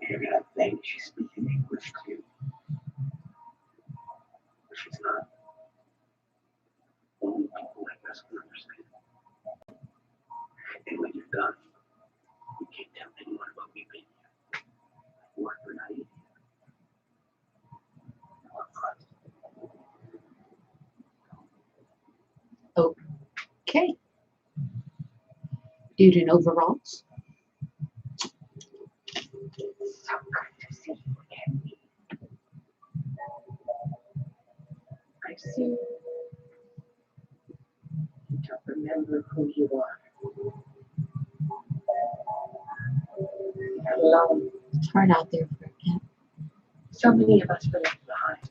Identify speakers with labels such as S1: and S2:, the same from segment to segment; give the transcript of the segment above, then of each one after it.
S1: You're gonna think she's speaking English to you. But she's not. Only people like us can understand. And when you're done, you can't tell anyone about me being here. We're not eating.
S2: Okay. Dude overalls.
S3: So good to see you again. I see you don't remember who you are. You're alone.
S2: It's hard out there for a cat.
S3: So many of us were left behind.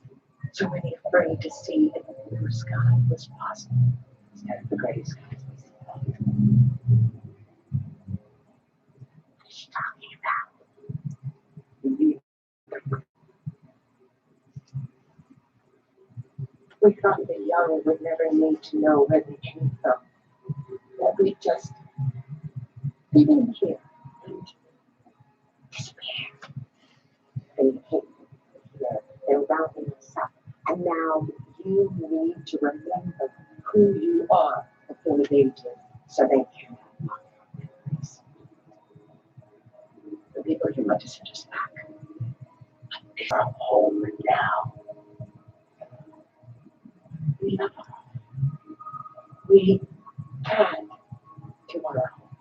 S3: So many afraid to see that the blue sky was possible instead of the gray skies we see. What is she talking about? We thought the young would never need to know where they came from. That we just live in here and despair. They came here, they're rounding us up. And now you need to remember who you are before they do, so they can have memories. The people you want to send us back. They're home now. We can't to our home.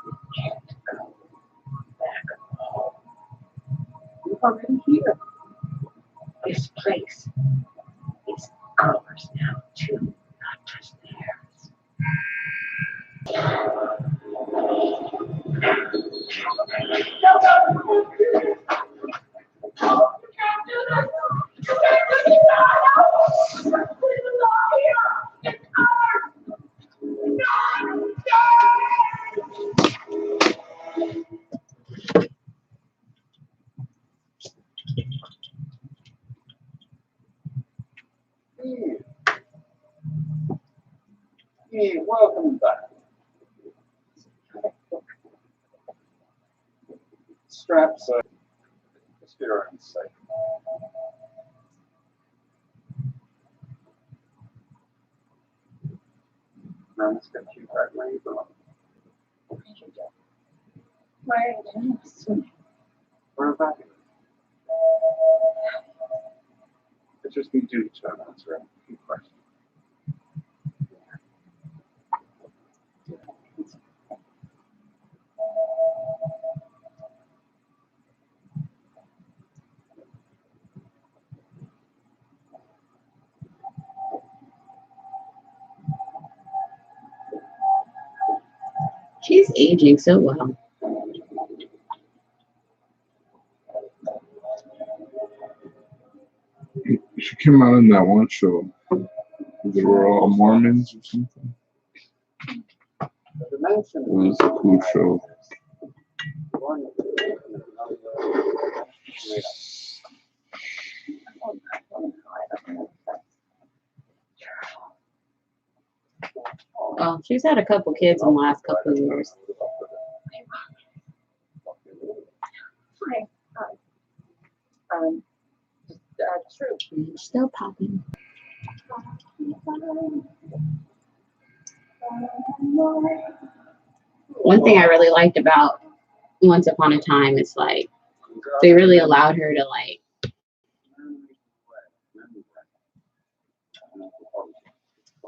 S3: We can't go back home. We're already here. This place is ours now, too, not just theirs.
S1: Hey, welcome back. Straps up. Let's get her inside. Now let's get you back where you belong.
S3: Where is it?
S1: Where about you? I just need you to answer a few questions.
S2: She's aging so well.
S4: She came out in that one show. They were all Mormons or something. It was a cool show.
S2: Well, she's had a couple kids in the last couple of years.
S3: True.
S2: Still popping. One thing I really liked about Once Upon a Time is like they really allowed her to like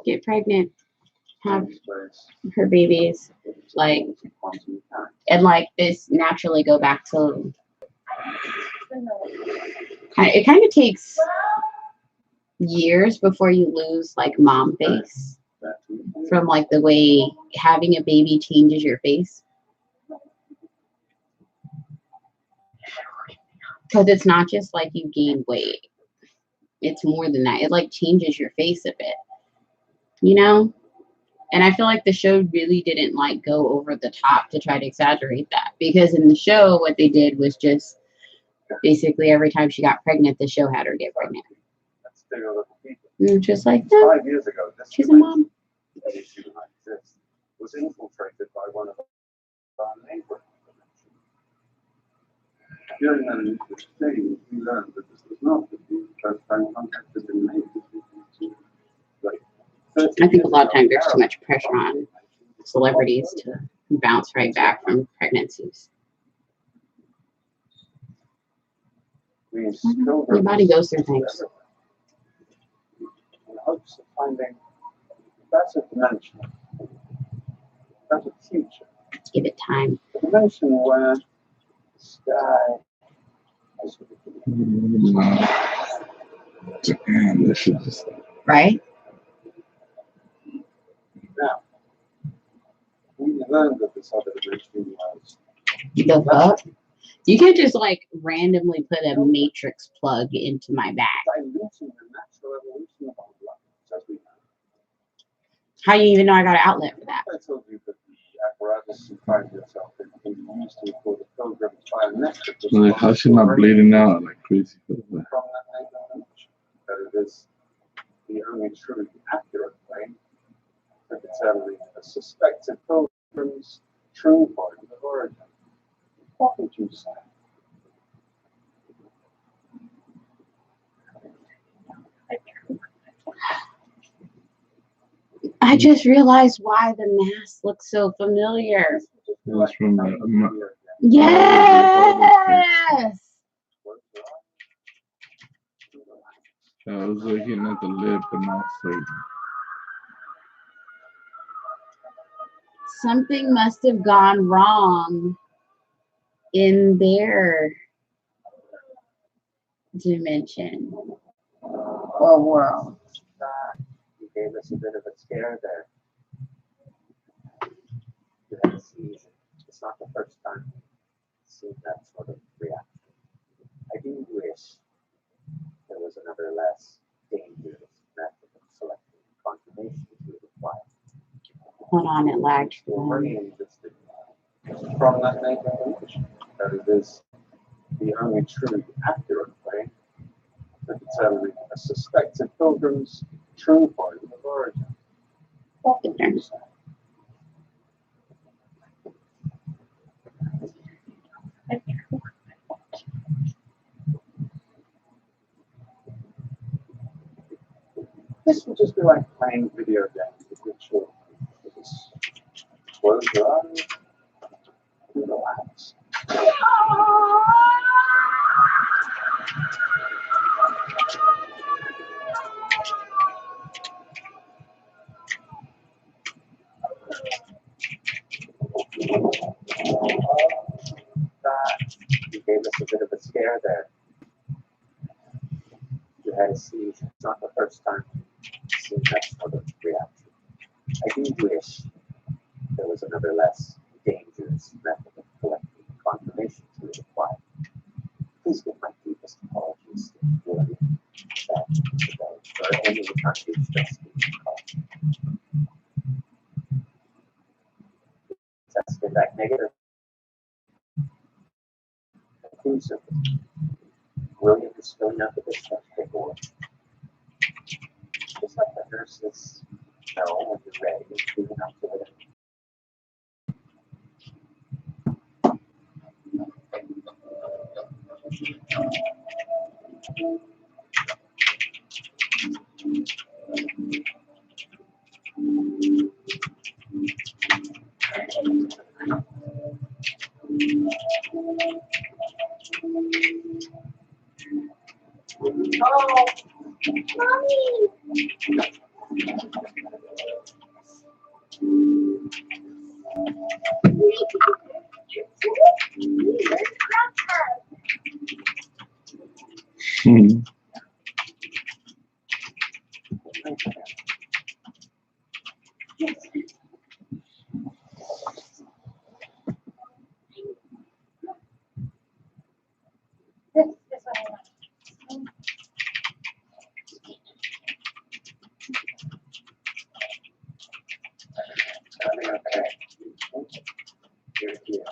S2: get pregnant, have her babies, like, and like this naturally go back to. It kind of takes years before you lose like mom face from like the way having a baby changes your face. Because it's not just like you gain weight. It's more than that. It like changes your face a bit. You know? And I feel like the show really didn't like go over the top to try to exaggerate that. Because in the show, what they did was just basically every time she got pregnant, the show had her get pregnant. And just like, no,
S1: 5 years ago, this
S2: she's a mom.
S1: was infiltrated by one of our neighbors. During that initial stage, we learned that this was not the first time contact had been made between the two. Like,
S2: I think a lot of times there's too much pressure on celebrities to bounce right back from pregnancies. Your body goes through things.
S1: In hopes of finding a better dimension, a better future.
S2: Give it time.
S1: A dimension where the sky is
S4: Damn, this shit just.
S2: Right?
S1: now. We learned that this other dimension was
S2: The fuck? You can't just like randomly put a matrix plug into my back.
S1: diluting the natural evolution of our lives as we know.
S2: How do you even know I got an outlet for that?
S1: I told you that the apparatus you find yourself in can be used to record the program's biometric
S4: Like, how's she not bleeding out like crazy?
S1: from that naked image. That it is the only truly accurate way for determining a suspected program's true point of origin. What would you say?
S2: I just realized why the mask looks so familiar.
S4: That's from
S2: Yes!
S4: I was looking at the lip and also.
S2: Something must have gone wrong in their dimension or world.
S1: You gave us a bit of a scare there. You had to seize it. It's not the first time you've seen that sort of reaction. I do wish there was another less dangerous method of selecting confirmation to apply.
S2: Hold on, it lagged.
S1: We're very interested from that naked image that it is the only truly accurate way for determining a suspected pilgrim's true point of origin. What would you say? This would just be like playing video games with your children. Just close your eyes and relax. You gave us a bit of a scare there. You had to seize. It's not the first time you've seen that sort of reaction. I do wish there was another less dangerous method of collecting confirmation to apply. Please give my deepest apologies to William for any unexpressed caution. Tested that negative. Conclusive. William is filling out the discharge paperwork. Just let the nurses know when you're ready and moving up to it.
S3: Oh, mommy. This is what I want.
S1: Okay. You're here.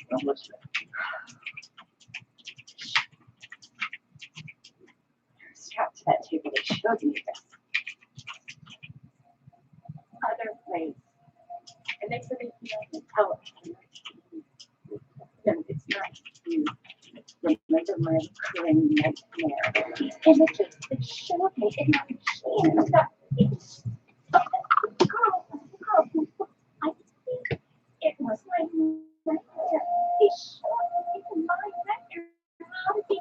S1: I'm listening.
S3: Strapped to that table, they showed me this. And next thing you know, oh, no, it's not you. Remember my recurring nightmare. These images that showed me in my machine that it's girl, I think it was my nightmare. He showed me in my nightmare how to be.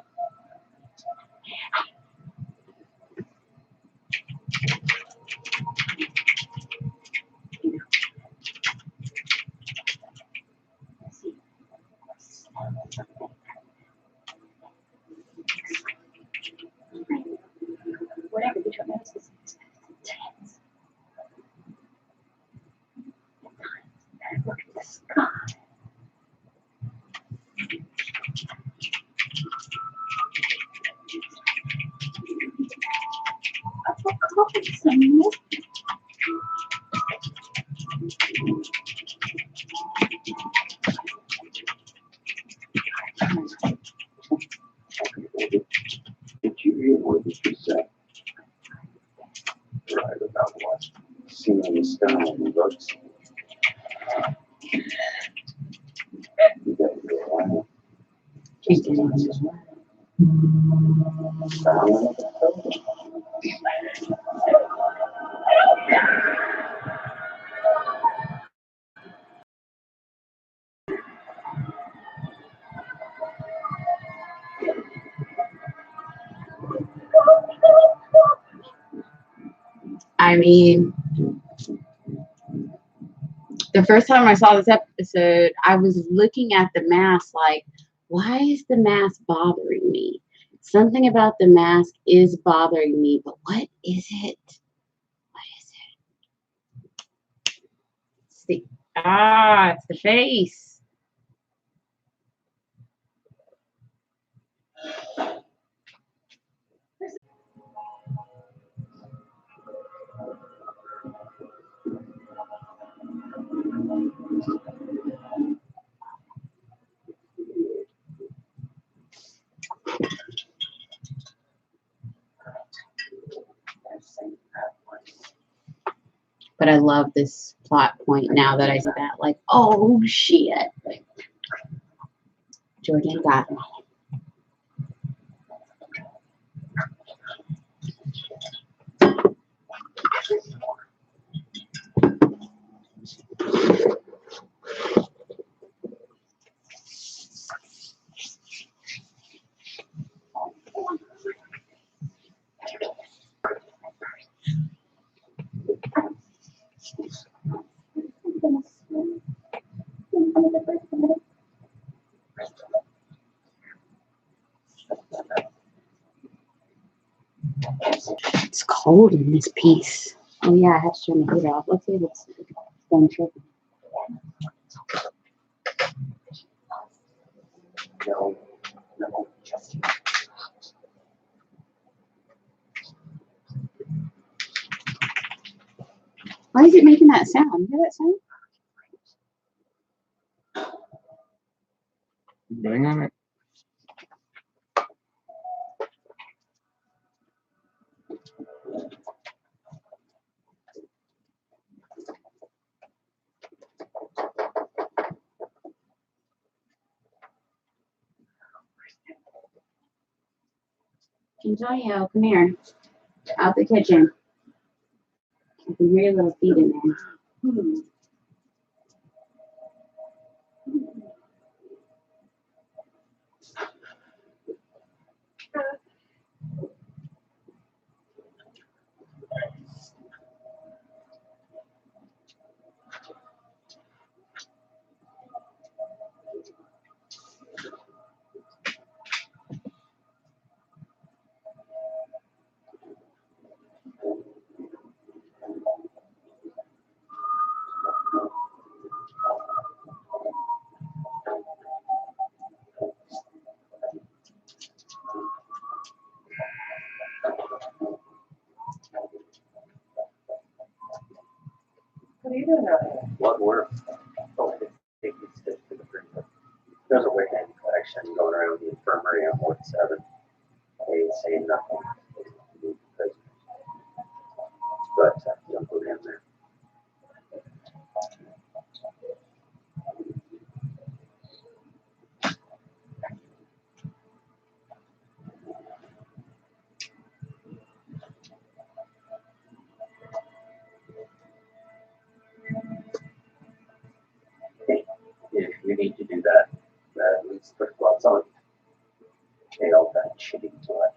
S3: Whatever you don't notice is intense. And look at the sky. Some mist.
S1: Did you hear what you said? Right about what? Seeing the sky and the bugs. You got to go on. Just as much as well.
S2: I mean, the first time I saw this episode, I was looking at the mask like, why is the mask bothering me? Something about the mask is bothering me, but what is it? What is it? It's it's the face. But I love this plot point now that I see that. Like, oh shit. Jordan got me. It's cold in this piece. Oh yeah, I have to turn the heater off. Let's see if it's done tripping.
S1: No, just
S2: Why is it making that sound? You hear that sound?
S4: Bang on it.
S2: Antonio, come here. Out the kitchen. I can hear your little feet in there.
S3: What are you doing out there?
S1: what work? Oh, I didn't take these sticks to the freezer. There's a weight collection going around the infirmary on Ward 7. They say nothing. But don't go down there. need to do that. At least put gloves on. They all got shitty to it.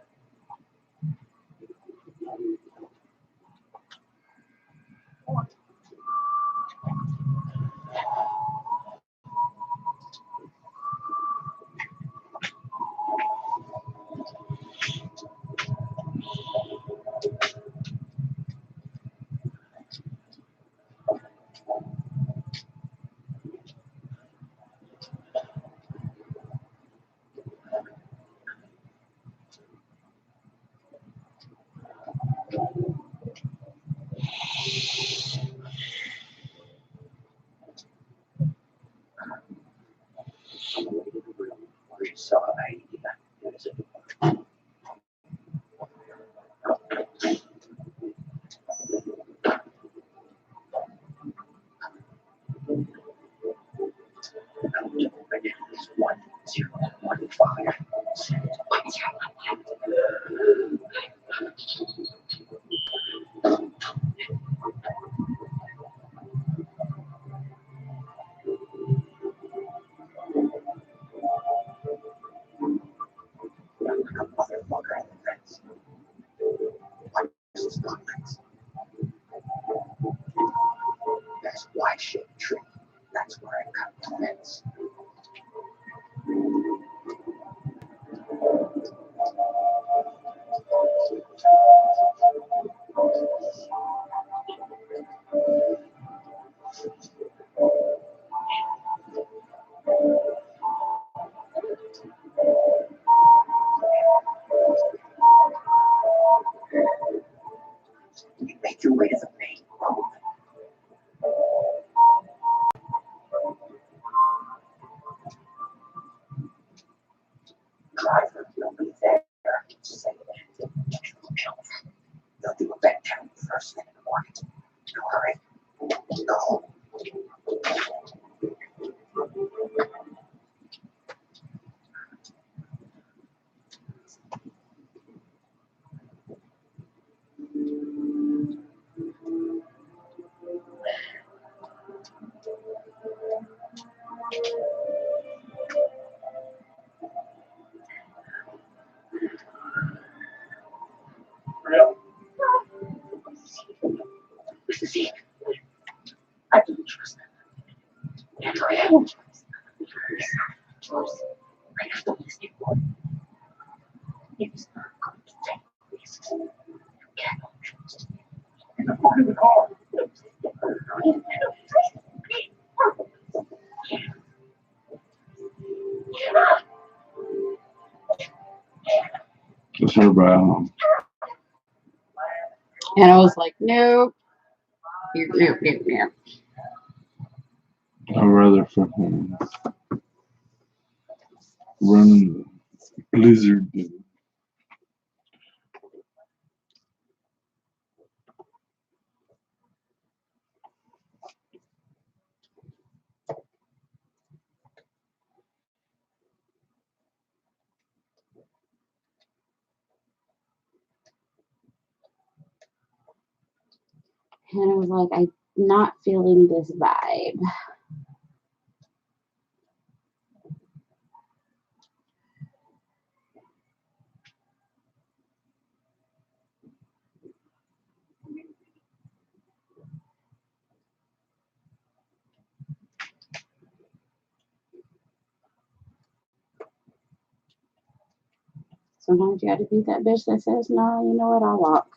S1: That's Y-shaped tree. That's where I cut the fence. You make your way to the main road. Driver, you'll be there. Say that. They'll do a bed count first thing in the morning. No hurry. No. Real? This is it. I didn't trust them. And I don't trust them. Trust. I have to listen for. It's not going to take risks. You cannot trust me. In the front of the car.
S4: It's her bad.
S2: And I was like, nope. Nope.
S4: I'd rather fucking run in the blizzard than
S2: And I was like, I'm not feeling this vibe. Sometimes you gotta be that bitch that says, no, you know what, I'll walk.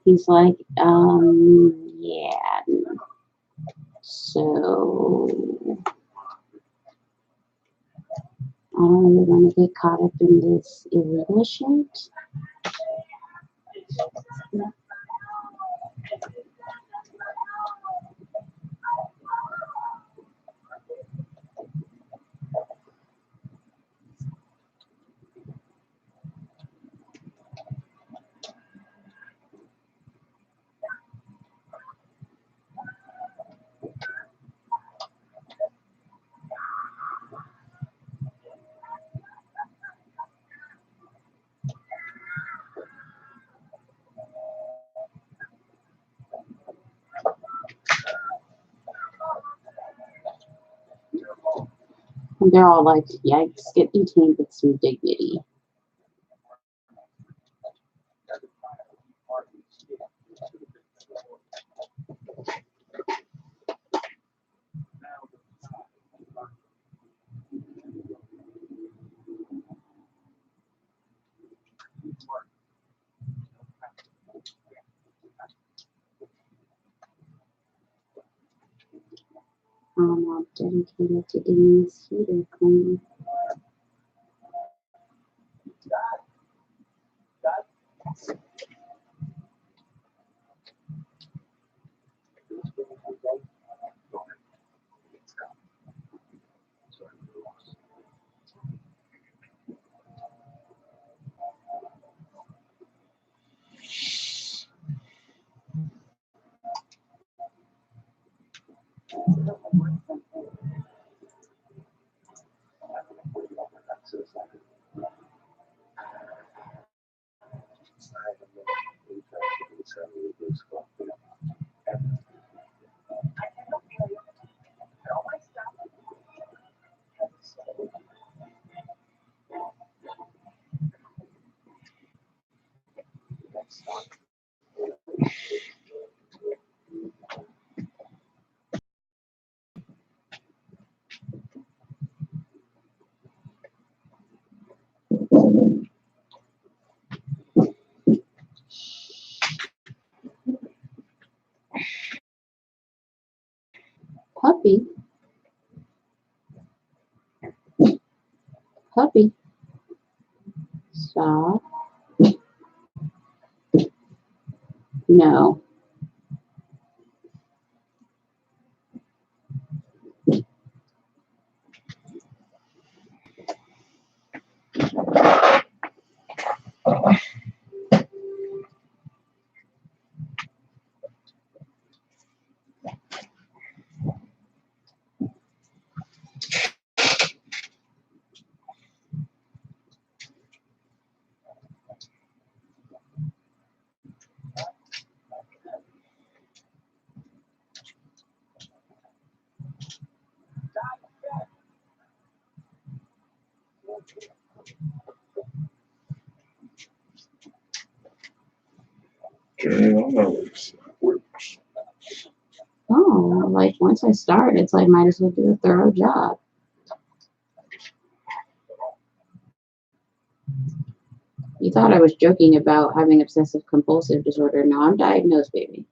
S2: He's like, yeah. So don't really want to get caught up in this illegal shit. And they're all like, yikes, get detained with some dignity. I'm dedicated to getting this heater clean. Puppy. Puppy. Stop. No.
S4: Turn it on, that works.
S2: Oh, like once I start, it's like might as well do a thorough job. You thought I was joking about having obsessive compulsive disorder. No, I'm diagnosed, baby.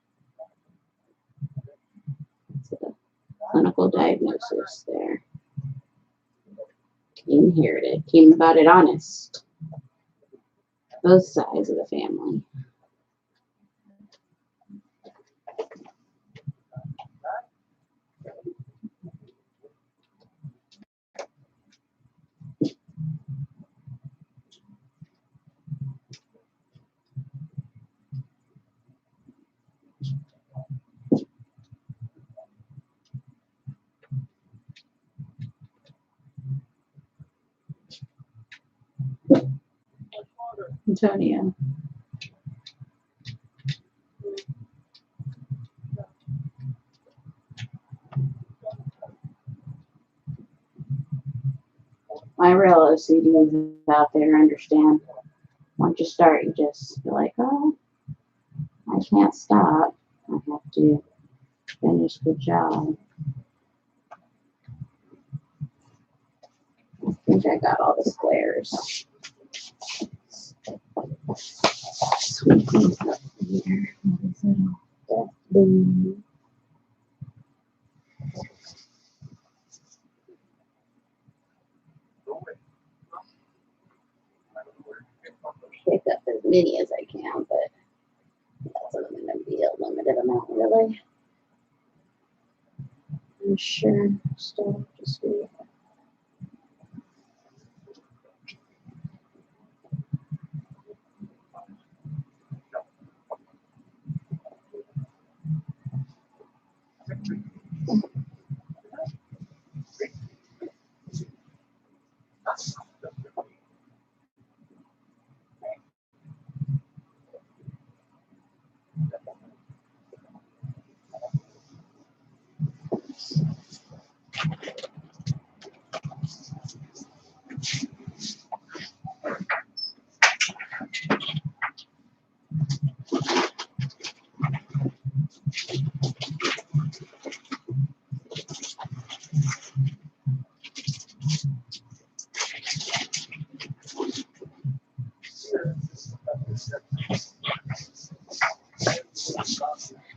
S2: It's a clinical diagnosis there. Inherited. Came about it honest. Both sides of the family. Antonio. My real OCD is out there, understand. Once you start, you just be like, oh, I can't stop. I have to finish the job. I think I got all the squares. Sweep these up here. What is it? Death boom. many as I can, but that's not going to be a limited amount, really. I'm sure. Still, just wait.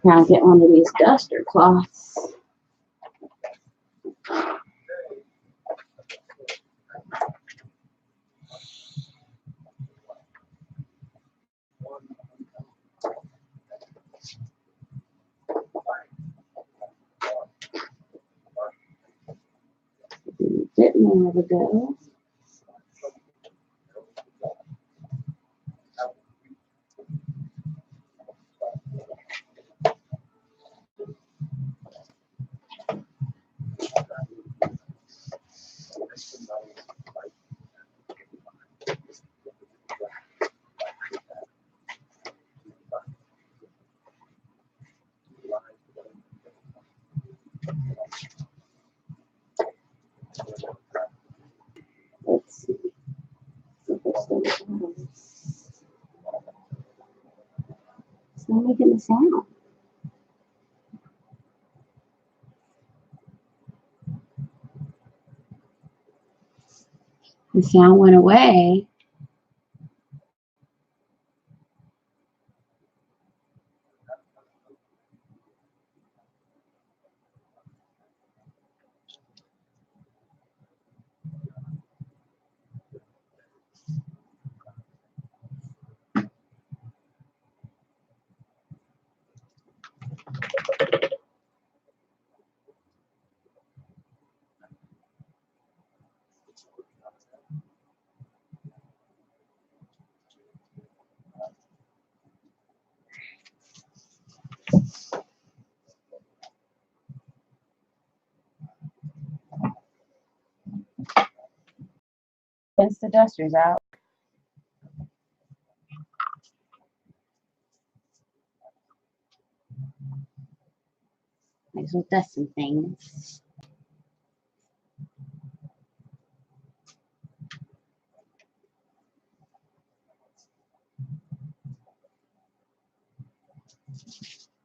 S2: Now get one of these duster cloths. A bit more to go. Let's see. If it's still going. It's not making a sound. The sound went away. Since the duster's out. Might as well dust some things.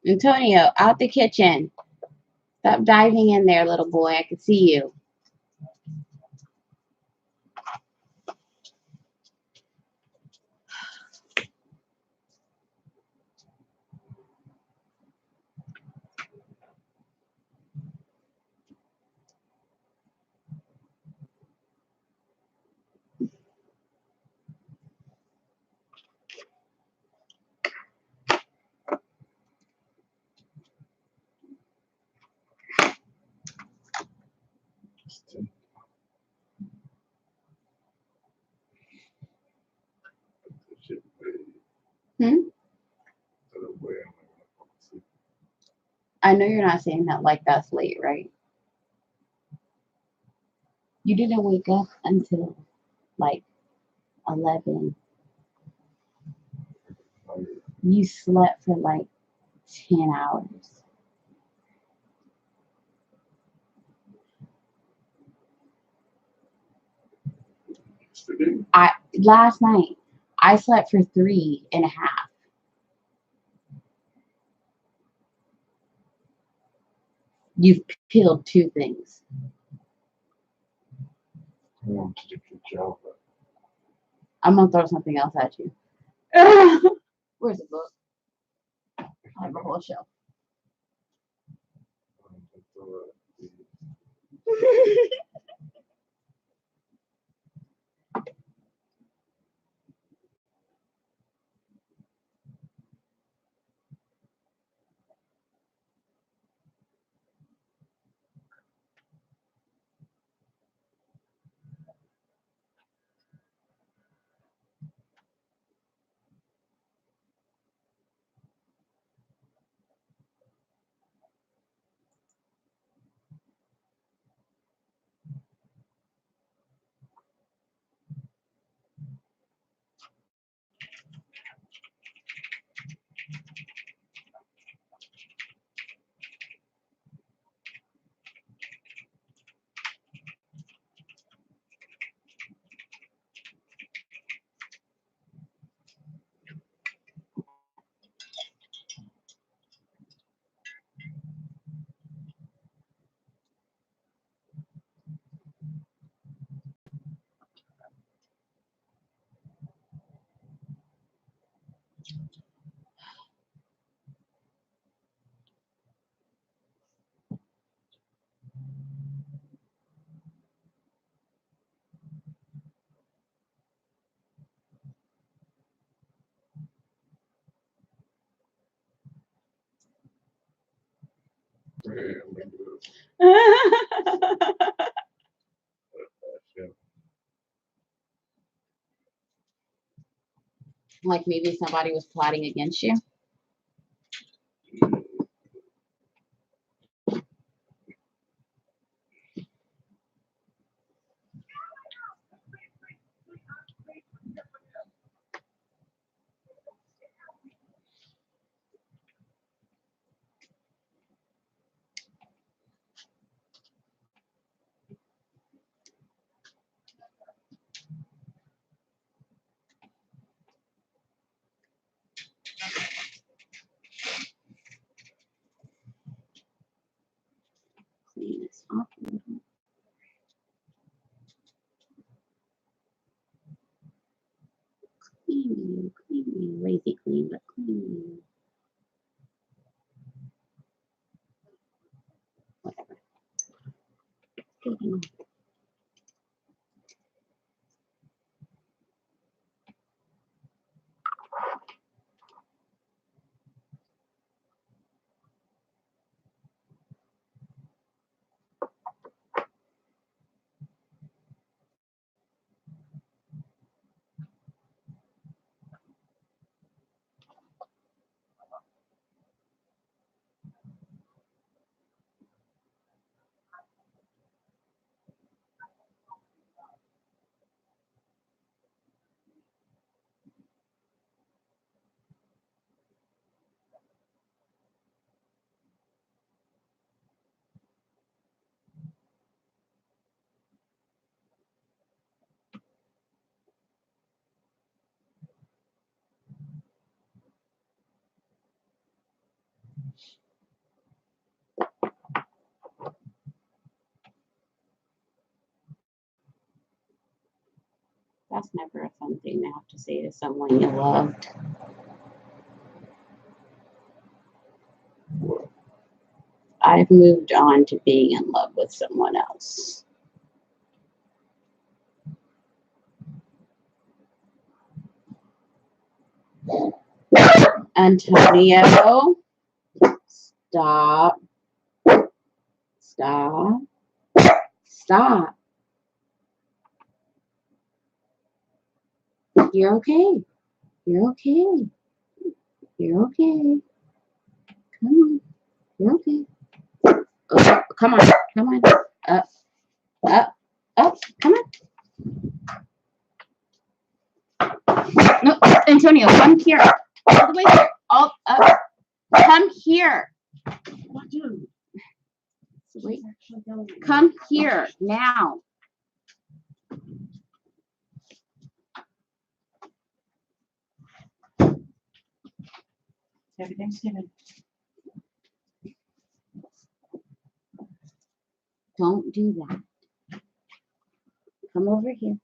S2: Antonio, out the kitchen. Stop diving in there, little boy. I can see you. I know you're not saying that like that's late, right? You didn't wake up until like 11. You slept for like 10 hours. Last night, I slept for 3.5. You've peeled 2 things. I'm gonna throw something else at you. Where's the book? I have a whole shelf. Like maybe somebody was plotting against you. Clean this off a little. Clean you, lazy clean, but clean you. Whatever. Getting off. That's never a fun thing to have to say to someone you loved. I've moved on to being in love with someone else. Antonio, stop. Stop. Stop. You're okay. You're okay. You're okay. Come on. You're okay. Oh, come on. Come on. Up. Up. Up. Come on. No, Antonio, come here. All the way here. All up. Come here.
S3: Dude,
S2: Wait. Come here now.
S3: Happy Thanksgiving.
S2: Don't do that. Come over here.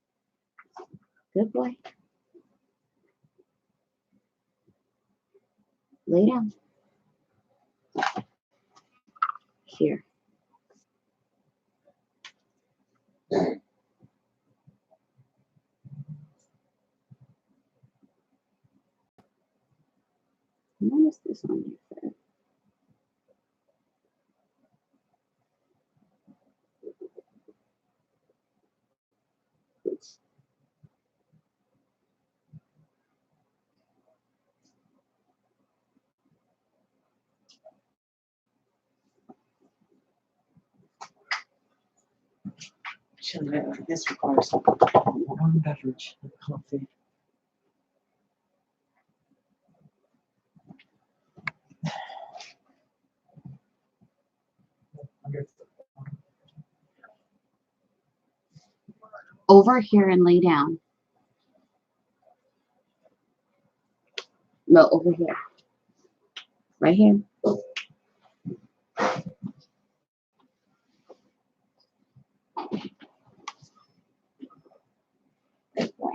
S2: Good boy. Lay down. Here. What is this on your foot?
S3: This requires one beverage of coffee.
S2: Over here and lay down. No, over here. Right here. Good boy.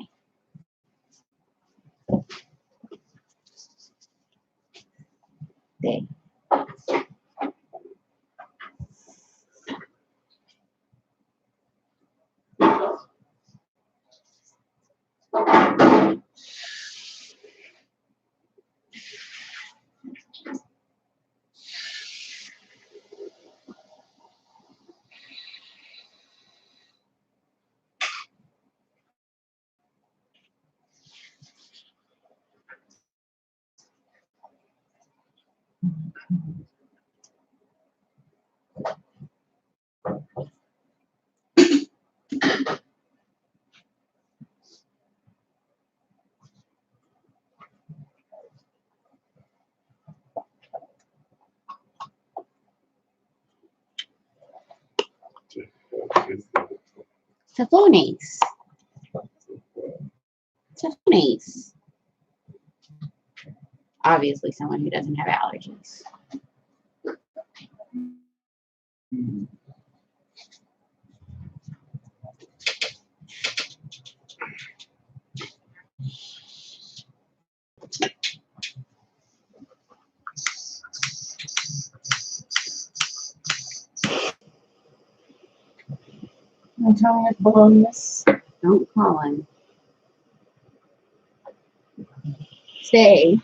S2: Cephalnes. Cephalnes. Obviously, someone who doesn't have allergies.
S3: I'm telling it balloons.
S2: Don't call him. Stay.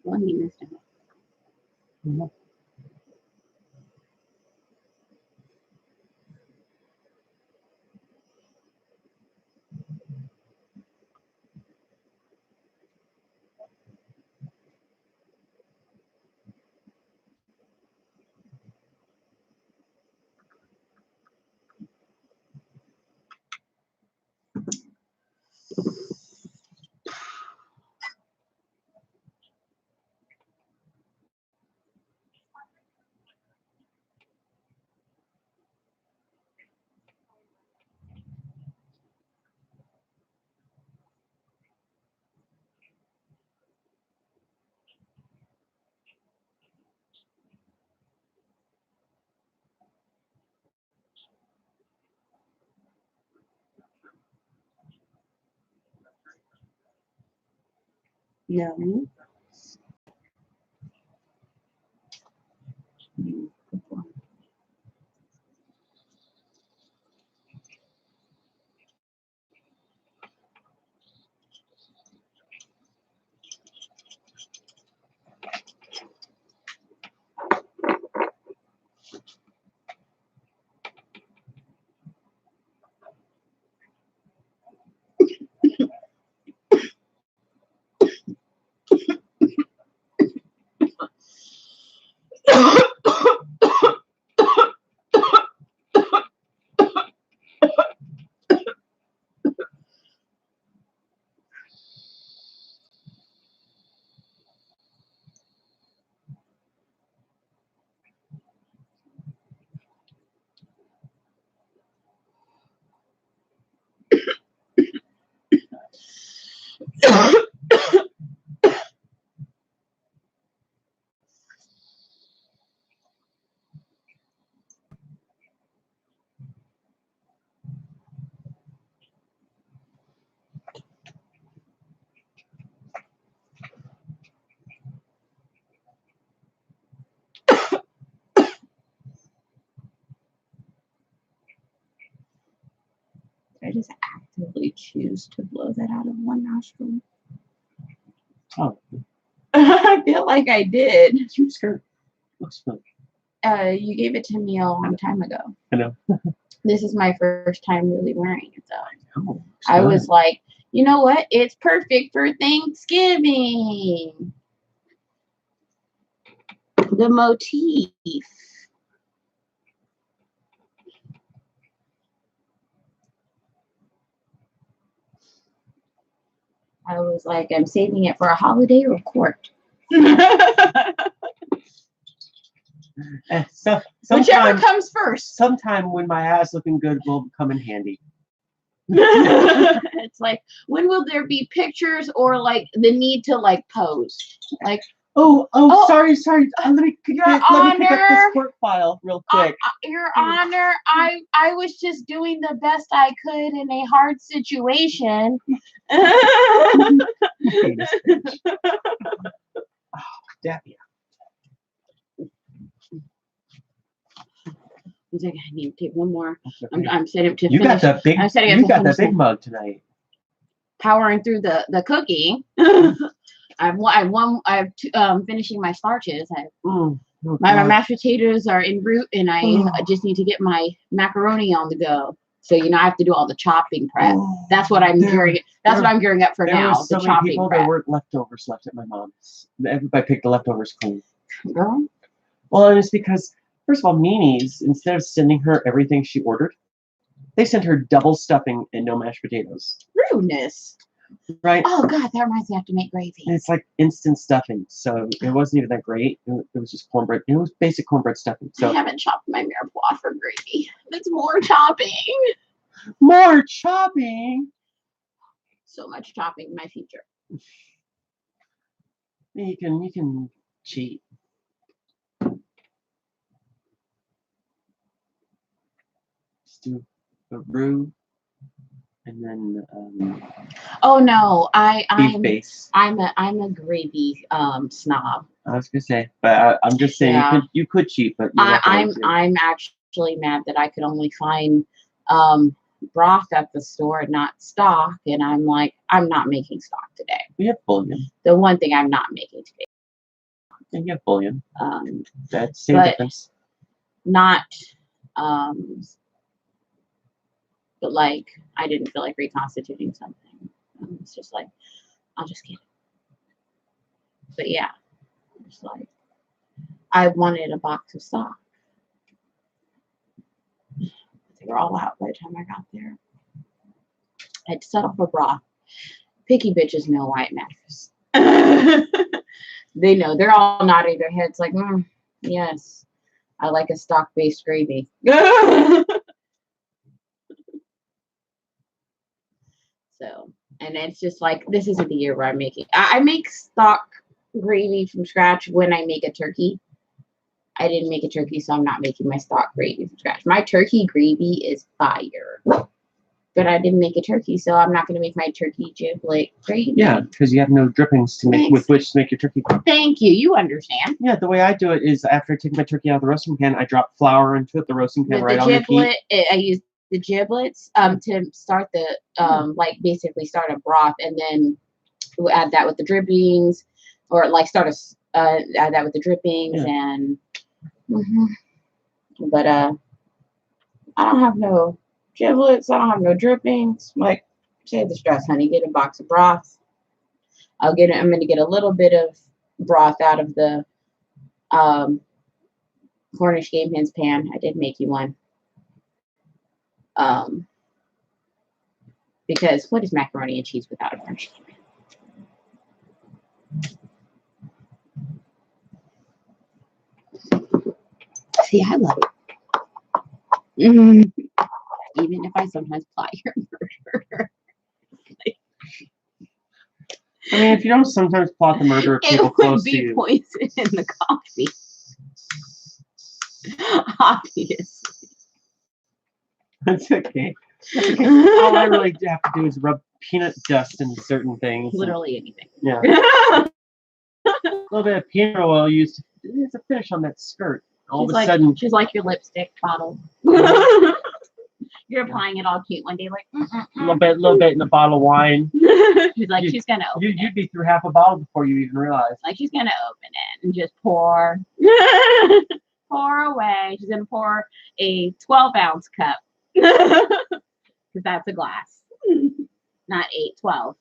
S2: Well, he missed him. No. I just actively choose to blow that out of one nostril.
S1: Oh,
S2: I feel like I did.
S1: cute skirt. Looks fun.
S2: You gave it to me a long time ago.
S1: I know.
S2: This is my first time really wearing it though.
S1: Oh,
S2: I was like, you know what? It's perfect for Thanksgiving. The motif. I was like, I'm saving it for a holiday or court.
S1: So,
S2: Whichever comes first.
S1: sometime when my ass looking good will come in handy.
S2: It's like, when will there be pictures or like the need to like pose? Like,
S1: Oh, sorry. Let me pick up
S2: Honor.
S1: this court file real quick.
S2: Your Honor, I was just doing the best I could in a hard situation.
S1: Oh, damn yeah.
S2: He's like, I need to take one more. I'm setting up to
S1: You
S2: finish.
S1: got that big.
S2: I'm setting up
S1: You
S2: to
S1: got that
S2: finish
S1: big mug tonight.
S2: powering through the cookie. I'm finishing my starches. My mashed potatoes are en route, and I just need to get my macaroni on the go. So I have to do all the chopping prep. That's what I'm gearing. That's what I'm gearing up for now.
S5: There were so
S2: the
S5: many
S2: chopping
S5: people.
S2: prep.
S5: There weren't leftovers left at my mom's. Everybody picked the leftovers clean.
S2: Girl,
S5: Well, and it's because first of all, Mimi's, instead of sending her everything she ordered, they sent her double stuffing and no mashed potatoes.
S2: rudeness.
S5: Right?
S2: Oh God, that reminds me. I have to make gravy.
S5: And it's like instant stuffing, so it wasn't even that great. It was just cornbread. It was basic cornbread stuffing. So
S2: I haven't chopped my mirepoix for gravy. It's more chopping.
S5: more chopping.
S2: So much chopping in my future.
S5: You can cheat. Just do a roux and then
S2: Oh no,
S5: beef
S2: I'm
S5: base.
S2: I'm a gravy snob.
S5: I was gonna say, but I'm just saying
S2: Yeah.
S5: you could cheat, but you're not going to.
S2: I'm actually mad that I could only find broth at the store, not stock, and I'm like, I'm not making stock today.
S5: We have bouillon.
S2: The one thing I'm not making today.
S5: And you have bouillon. That's same
S2: but-
S5: difference.
S2: Not but like I didn't feel like reconstituting something. It's just like I'll just get it. But yeah, it's like I wanted a box of stock. They were all out by the time I got there. I had to settle for broth. Picky bitches know why it matters. They know. They're all nodding their heads like, yes, I like a stock-based gravy. So, and it's just like, this isn't the year where I'm making. I make stock gravy from scratch when I make a turkey. I didn't make a turkey, so I'm not making my stock gravy from scratch. My turkey gravy is fire. But I didn't make a turkey, so I'm not going to make my turkey giblet gravy.
S5: Yeah, because you have no drippings to make with which to make your turkey.
S2: Thank you. You understand.
S5: Yeah, the way I do it is after I take my turkey out of the roasting pan, I drop flour into it, the roasting pan
S2: With
S5: right
S2: the
S5: on the
S2: giblet,
S5: heat.
S2: I use the giblets to start the like basically start a broth, and then we'll add that with the drippings, or like start a add that with the drippings and. But I don't have no giblets. I don't have no drippings. Like, save the stress, honey. Get a box of broth. I'm gonna get a little bit of broth out of the Cornish game hens pan. I did make you one. Because what is macaroni and cheese without a Cornish game pan? See, I love it. Even if I sometimes plot your murder.
S5: I mean, if you don't sometimes plot the murder of people
S2: It would
S5: close to
S2: be
S5: you.
S2: poison in the coffee. Obviously.
S5: That's okay. That's okay. All I really have to do is rub peanut dust into certain things.
S2: Literally anything.
S5: Yeah. A little bit of peanut oil used as a finish on that skirt. All of a sudden,
S2: she's like your lipstick bottle. You're applying it all cute one day, like
S5: a little bit in a bottle of wine.
S2: She's like, she's gonna open
S5: You'd be through half a bottle before you even realize.
S2: Like she's gonna open it and just pour, pour away. She's gonna pour a 12-ounce cup, because that's a glass, not 8, 12,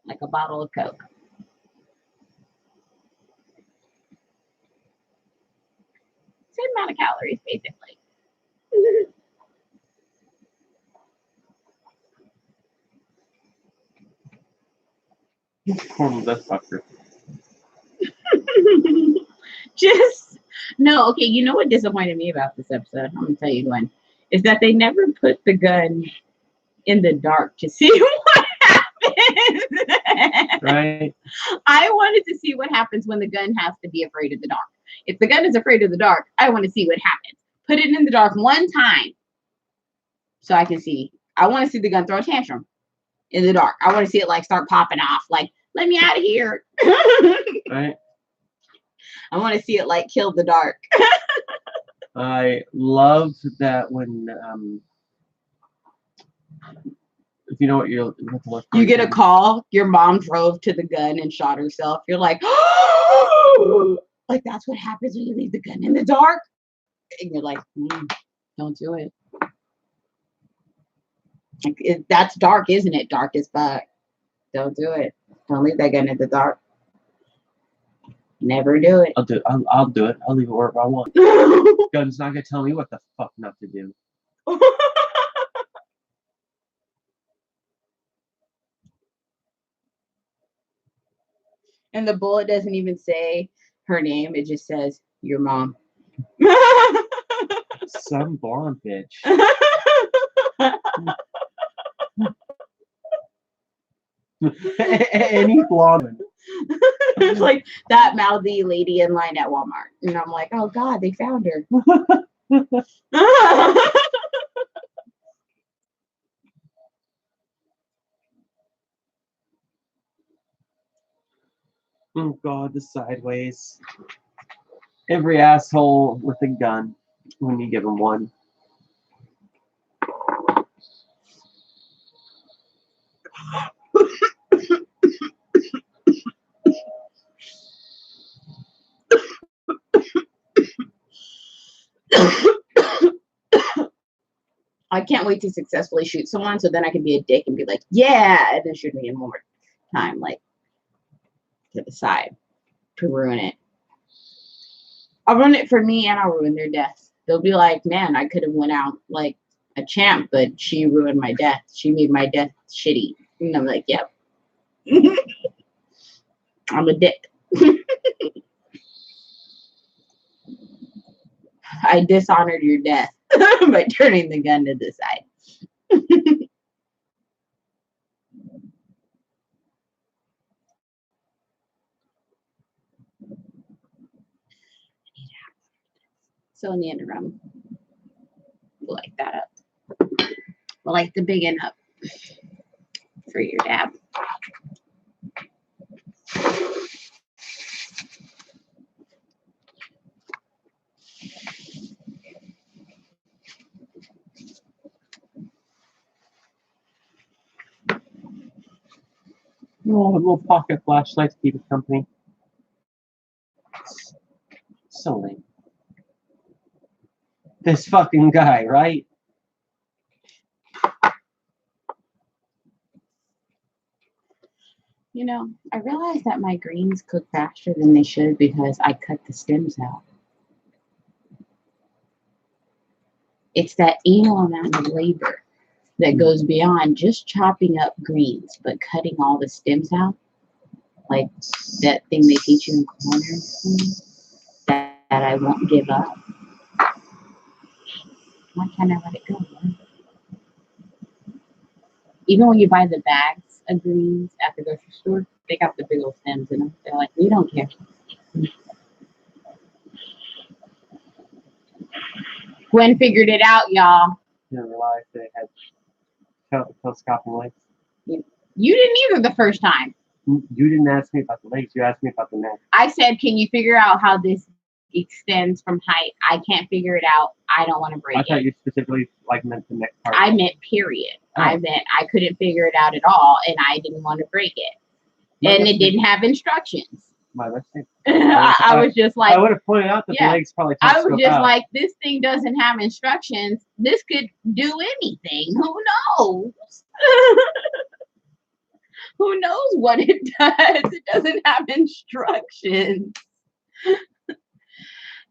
S2: like a bottle of Coke. Same amount of calories, basically.
S5: Form the fucker.
S2: Just no. Okay, you know what disappointed me about this episode? I'm gonna tell you when. Is that they never put the gun in the dark to see what happens.
S5: Right.
S2: I wanted to see what happens when the gun has to be afraid of the dark. If the gun is afraid of the dark, I want to see what happens. Put it in the dark one time so I can see. I want to see the gun throw a tantrum in the dark. I want to see it like start popping off, like, let me out of here.
S5: Right.
S2: I want to see it like kill the dark.
S5: I love that when If you know what you're what to look for,
S2: You get a
S5: can.
S2: call, your mom drove to the gun and shot herself. You're like, oh, like that's what happens when you leave the gun in the dark. And you're like, don't do it. Like, that's dark, isn't it? Dark as fuck. Don't do it. Don't leave that gun in the dark. Never do it.
S5: I'll do it. I'll do it. I'll leave it wherever I want. Gun's not gonna tell me what the fuck not to do.
S2: And the bullet doesn't even say her name. It just says your mom.
S5: Some blonde bitch. Any blonde one.
S2: It's like that mouthy lady in line at Walmart. And I'm like, oh God, they found her.
S5: Oh God, the sideways. Every asshole with a gun when you give him one.
S2: I can't wait to successfully shoot someone so then I can be a dick and be like, yeah, and then shoot me in one more time, like to the side to ruin it. I'll ruin it for me and I'll ruin their death. They'll be like, man, I could have went out like a champ, but she ruined my death. She made my death shitty. And I'm like, yep. I'm a dick. I dishonored your death by turning the gun to the side. So in the interim, we'll light that up. We'll light the big end up for your dab.
S5: Oh, a little pocket flashlight to keep it company. So lame. This fucking guy, right?
S2: You know, I realized that my greens cook faster than they should because I cut the stems out. It's that anal amount of labor that goes beyond just chopping up greens, but cutting all the stems out. Like that thing they teach you in culinary school that I won't give up. Why can't I let it go? Man? Even when you buy the bags of greens at the grocery store, they got the big old stems in them. They're like, we don't care. Gwen figured it out, y'all.
S5: Didn't realize they had telescoping legs.
S2: You didn't either the first time.
S5: You didn't ask me about the legs. You asked me about the neck.
S2: I said, can you figure out how this extends from height? I can't figure it out. I don't want to break
S5: I
S2: it.
S5: thought you specifically like meant the neck part.
S2: I meant period.
S5: Oh.
S2: I meant I couldn't figure it out at all, and I didn't want to break it. And it didn't have instructions.
S5: My mistake.
S2: I was just like,
S5: I would have pointed out that the legs probably
S2: I was
S5: telescope
S2: just
S5: out.
S2: like, this thing doesn't have instructions. This could do anything. Who knows? Who knows what it does? It doesn't have instructions.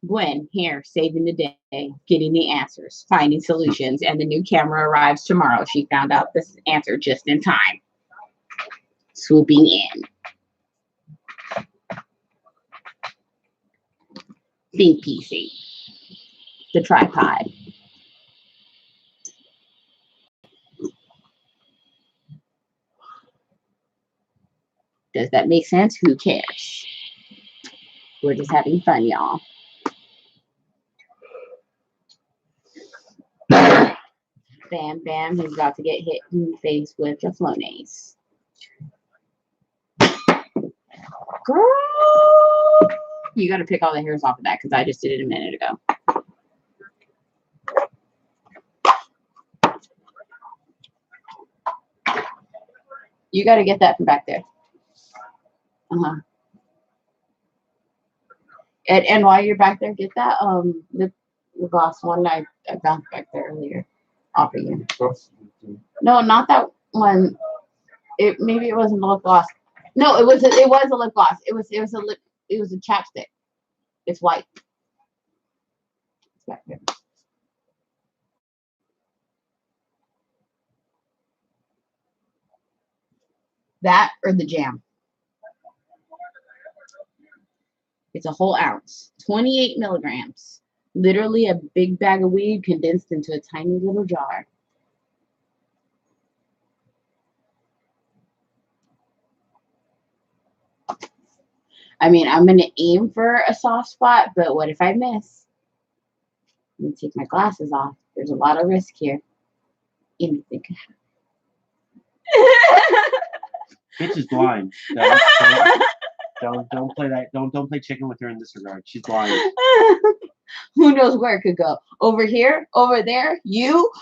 S2: Gwen, here, saving the day, getting the answers, finding solutions, and the new camera arrives tomorrow. She found out this answer just in time. Swooping in. Think PC. The tripod. Does that make sense? Who cares? We're just having fun, y'all. Bam, bam. He's about to get hit in the face with the Flonase. Girl! You got to pick all the hairs off of that because I just did it a minute ago. You got to get that from back there. And while you're back there, get that lip gloss one I found back there earlier. Off of you. No, not that one. Maybe it wasn't a lip gloss. No, it was a lip gloss. It was a chapstick. It's white. It's back there. That or the jam. It's a whole ounce, 28 milligrams. Literally a big bag of weed condensed into a tiny little jar. I mean, I'm going to aim for a soft spot, but what if I miss? Let me take my glasses off. There's a lot of risk here. Anything could happen.
S5: Bitch is blind. Don't play that. Don't play chicken with her in this regard. She's blind.
S2: Who knows where it could go? Over here, over there, you.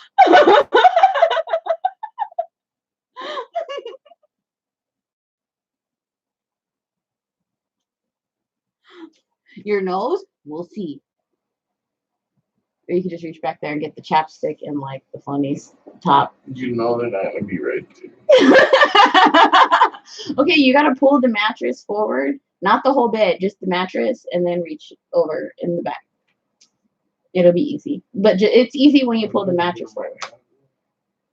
S2: Your nose, we'll see. Or you can just reach back there and get the chapstick and like the funnies top.
S4: You know they're not gonna be right too.
S2: Okay, you gotta pull the mattress forward, not the whole bed, just the mattress, and then reach over in the back. It'll be easy, but it's easy when you pull the mattress forward.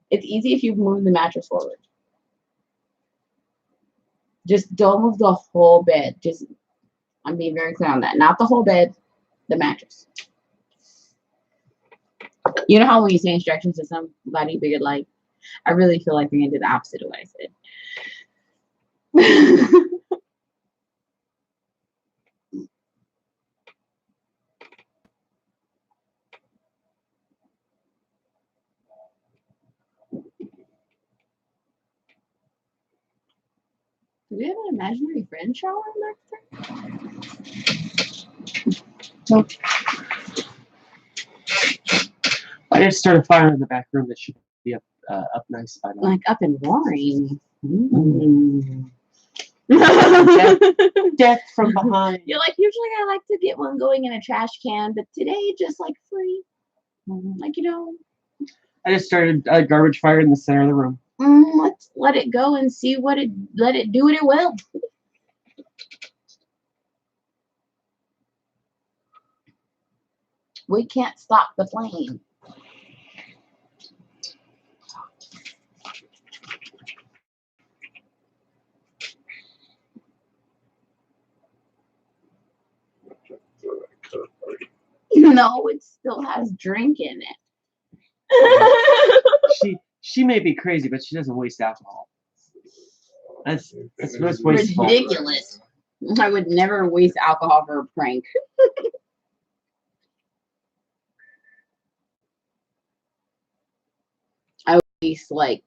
S2: It's easy if you move the mattress forward. Just don't move the whole bed. I'm being very clear on that. Not the whole bed, the mattress. You know how when you say instructions to somebody, but you're like, I really feel like we're going to do the opposite of what I said. Do we have an imaginary friend shower back there?
S5: Nope. I just started a fire in the back room that should be up nice by now.
S2: Like up and roaring.
S5: Death from behind.
S2: You're like, usually I like to get one going in a trash can, but today just like free. Like, you know.
S5: I just started a garbage fire in the center of the room.
S2: Let's let it go and see let it do what it will. We can't stop the flame. No, it still has drink in it.
S5: She may be crazy, but she doesn't waste alcohol. That's most wasteful.
S2: Ridiculous. I would never waste alcohol for a prank. I would waste like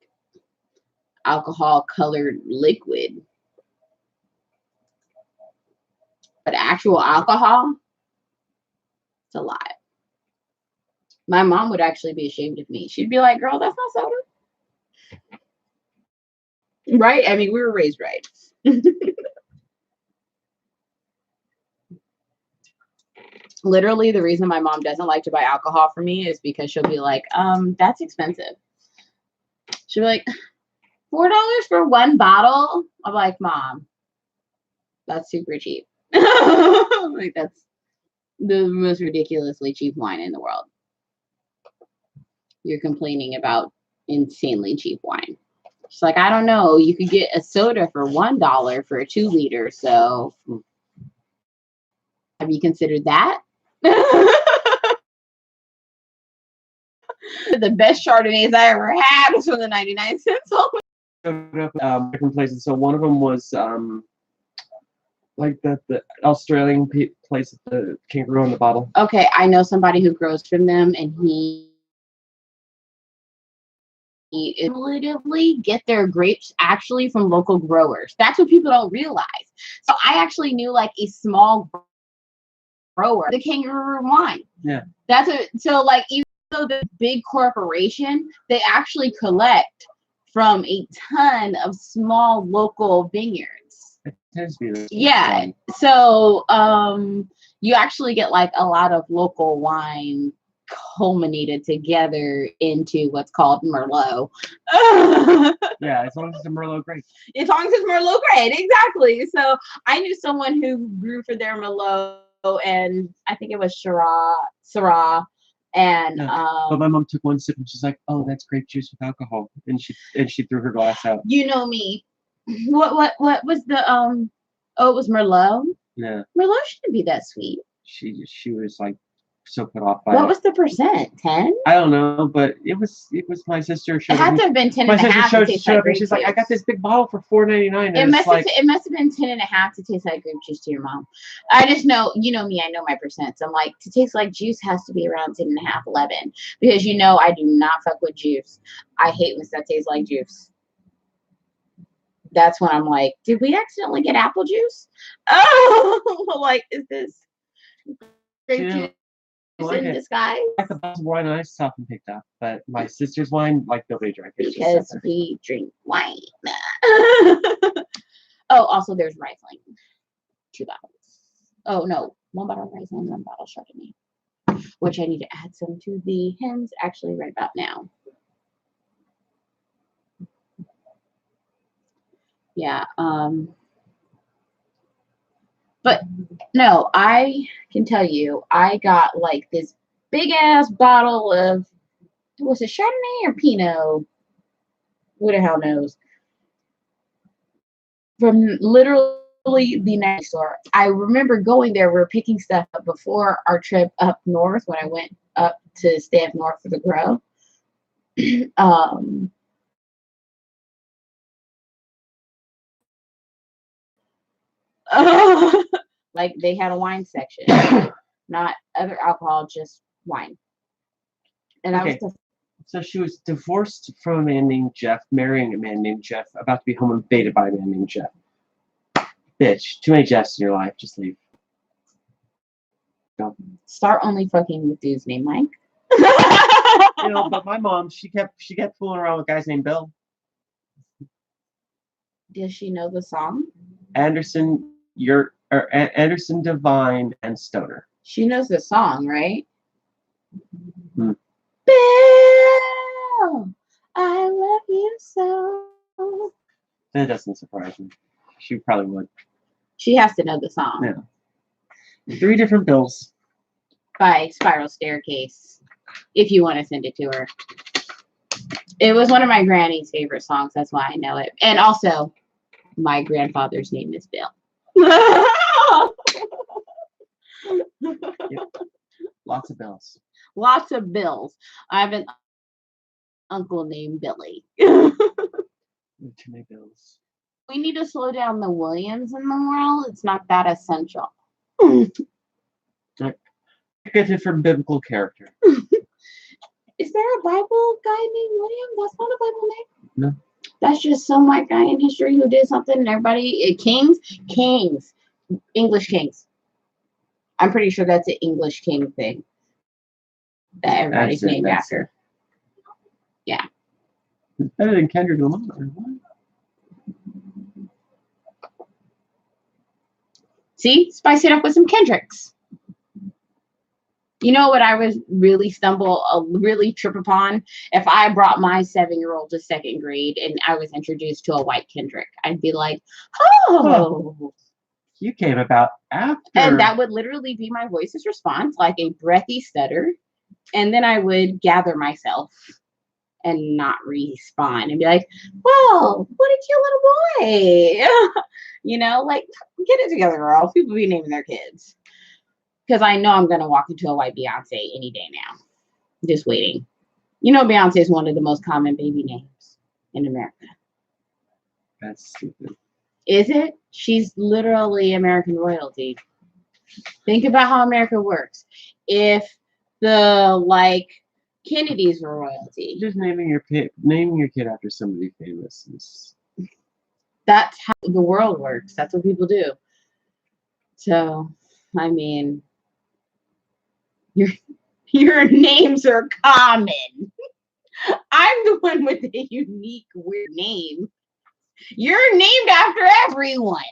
S2: alcohol colored liquid. But actual alcohol, it's a lot. My mom would actually be ashamed of me. She'd be like, girl, that's not soda. Right? I mean, we were raised right. Literally, the reason my mom doesn't like to buy alcohol for me is because she'll be like, that's expensive. She'll be like, $4 for one bottle? I'm like, Mom, that's super cheap. Like, that's the most ridiculously cheap wine in the world. You're complaining about insanely cheap wine. She's like, I don't know. You could get a soda for $1 for a 2 liter. So have you considered that? The best Chardonnays I ever had was from the 99-cent store.
S5: Different places. So one of them was like the Australian place with the kangaroo in the bottle.
S2: Okay, I know somebody who grows from them, and he cumulatively get their grapes actually from local growers. That's what people don't realize. So I actually knew like a small grower, the kangaroo wine.
S5: Yeah.
S2: So like even though the big corporation, they actually collect from a ton of small local vineyards.
S5: It tends to be the
S2: Yeah.
S5: one.
S2: So you actually get like a lot of local wine culminated together into what's called Merlot.
S5: Yeah, as long as it's a Merlot grape.
S2: As long as it's Merlot grade, exactly. So I knew someone who grew for their Merlot, and I think it was Syrah, and
S5: But my mom took one sip and she's like, "Oh, that's grape juice with alcohol," and she threw her glass out.
S2: you know me. What was the Oh, it was Merlot.
S5: Yeah,
S2: Merlot shouldn't be that sweet.
S5: she was like so put off by
S2: What
S5: it.
S2: was the percent? 10?
S5: I don't know, but it was my sister
S2: It
S5: showed
S2: had
S5: me.
S2: to have been 10
S5: My
S2: and a
S5: sister
S2: half to taste
S5: showed
S2: like
S5: up and
S2: grape
S5: she's like, "I got
S2: juice.
S5: this big bottle for $4.99."
S2: It
S5: And it's like,
S2: must have been 10 and a half to taste like grape juice to your mom. I just know, you know me, I know my percents. I'm like, to taste like juice has to be around 10 and a half, 11. Because you know I do not fuck with juice. I hate when stuff tastes like juice. That's when I'm like, did we accidentally get apple juice? Oh, like, is this grape
S5: Yeah,
S2: juice
S5: like
S2: in
S5: it.
S2: disguise?
S5: like the bottles of wine I often picked up, but my sister's wine, like nobody drank it. It just sat
S2: Because
S5: there.
S2: we drink wine. Oh, also there's Riesling. 2 bottles. Oh no, 1 bottle of Riesling, 1 bottle of Chardonnay. Which I need to add some to the hens actually right about now. Yeah, but no, I can tell you, I got like this big ass bottle of, was it Chardonnay or Pinot? Who the hell knows? From literally the next store. I remember going there. We were picking stuff up before our trip up north when I went up to stay up north for the grow. Like they had a wine section, not other alcohol, just wine. And that was
S5: Okay. So she was divorced from a man named Jeff, marrying a man named Jeff, about to be home invaded by a man named Jeff. Bitch, too many Jeffs in your life. Just leave. Go.
S2: Start only fucking with dudes named Mike.
S5: You know, but my mom, she kept fooling around with guys named Bill.
S2: Does she know the song?
S5: Anderson Divine and Stoner.
S2: She knows the song, right?
S5: Hmm.
S2: Bill, I love you so.
S5: That doesn't surprise me. She probably would.
S2: She has to know the song.
S5: Yeah. 3 different Bills.
S2: By Spiral Staircase, if you want to send it to her. It was one of my granny's favorite songs. That's why I know it. And also, my grandfather's name is Bill.
S5: Yep. Lots of Bills.
S2: Lots of Bills. I have an uncle named Billy.
S5: Too many Bills.
S2: We need to slow down the Williams in the world. It's not that essential.
S5: Get it from biblical character.
S2: Is there a Bible guy named William? That's not a Bible name.
S5: No.
S2: That's just some white guy in history who did something and everybody, kings, English kings. I'm pretty sure that's an English king thing that everybody's named after. Yeah.
S5: Better than Kendrick Lamar.
S2: See? Spice it up with some Kendricks. You know what I would really really trip upon? If I brought my 7-year-old to 2nd grade and I was introduced to a white Kendrick, I'd be like, oh.
S5: You came about after.
S2: And that would literally be my voice's response, like a breathy stutter. And then I would gather myself and not respond and be like, well, what a cute little boy. You know, like, get it together, girl. People be naming their kids. Because I know I'm going to walk into a white Beyonce any day now. Just waiting. You know, Beyonce is one of the most common baby names in America.
S5: That's stupid.
S2: Is it? She's literally American royalty. Think about how America works. If the, Kennedys were royalty.
S5: Just naming your kid after somebody famous is.
S2: That's how the world works. That's what people do. So, I mean, your names are common. I'm the one with a unique, weird name. You're named after everyone.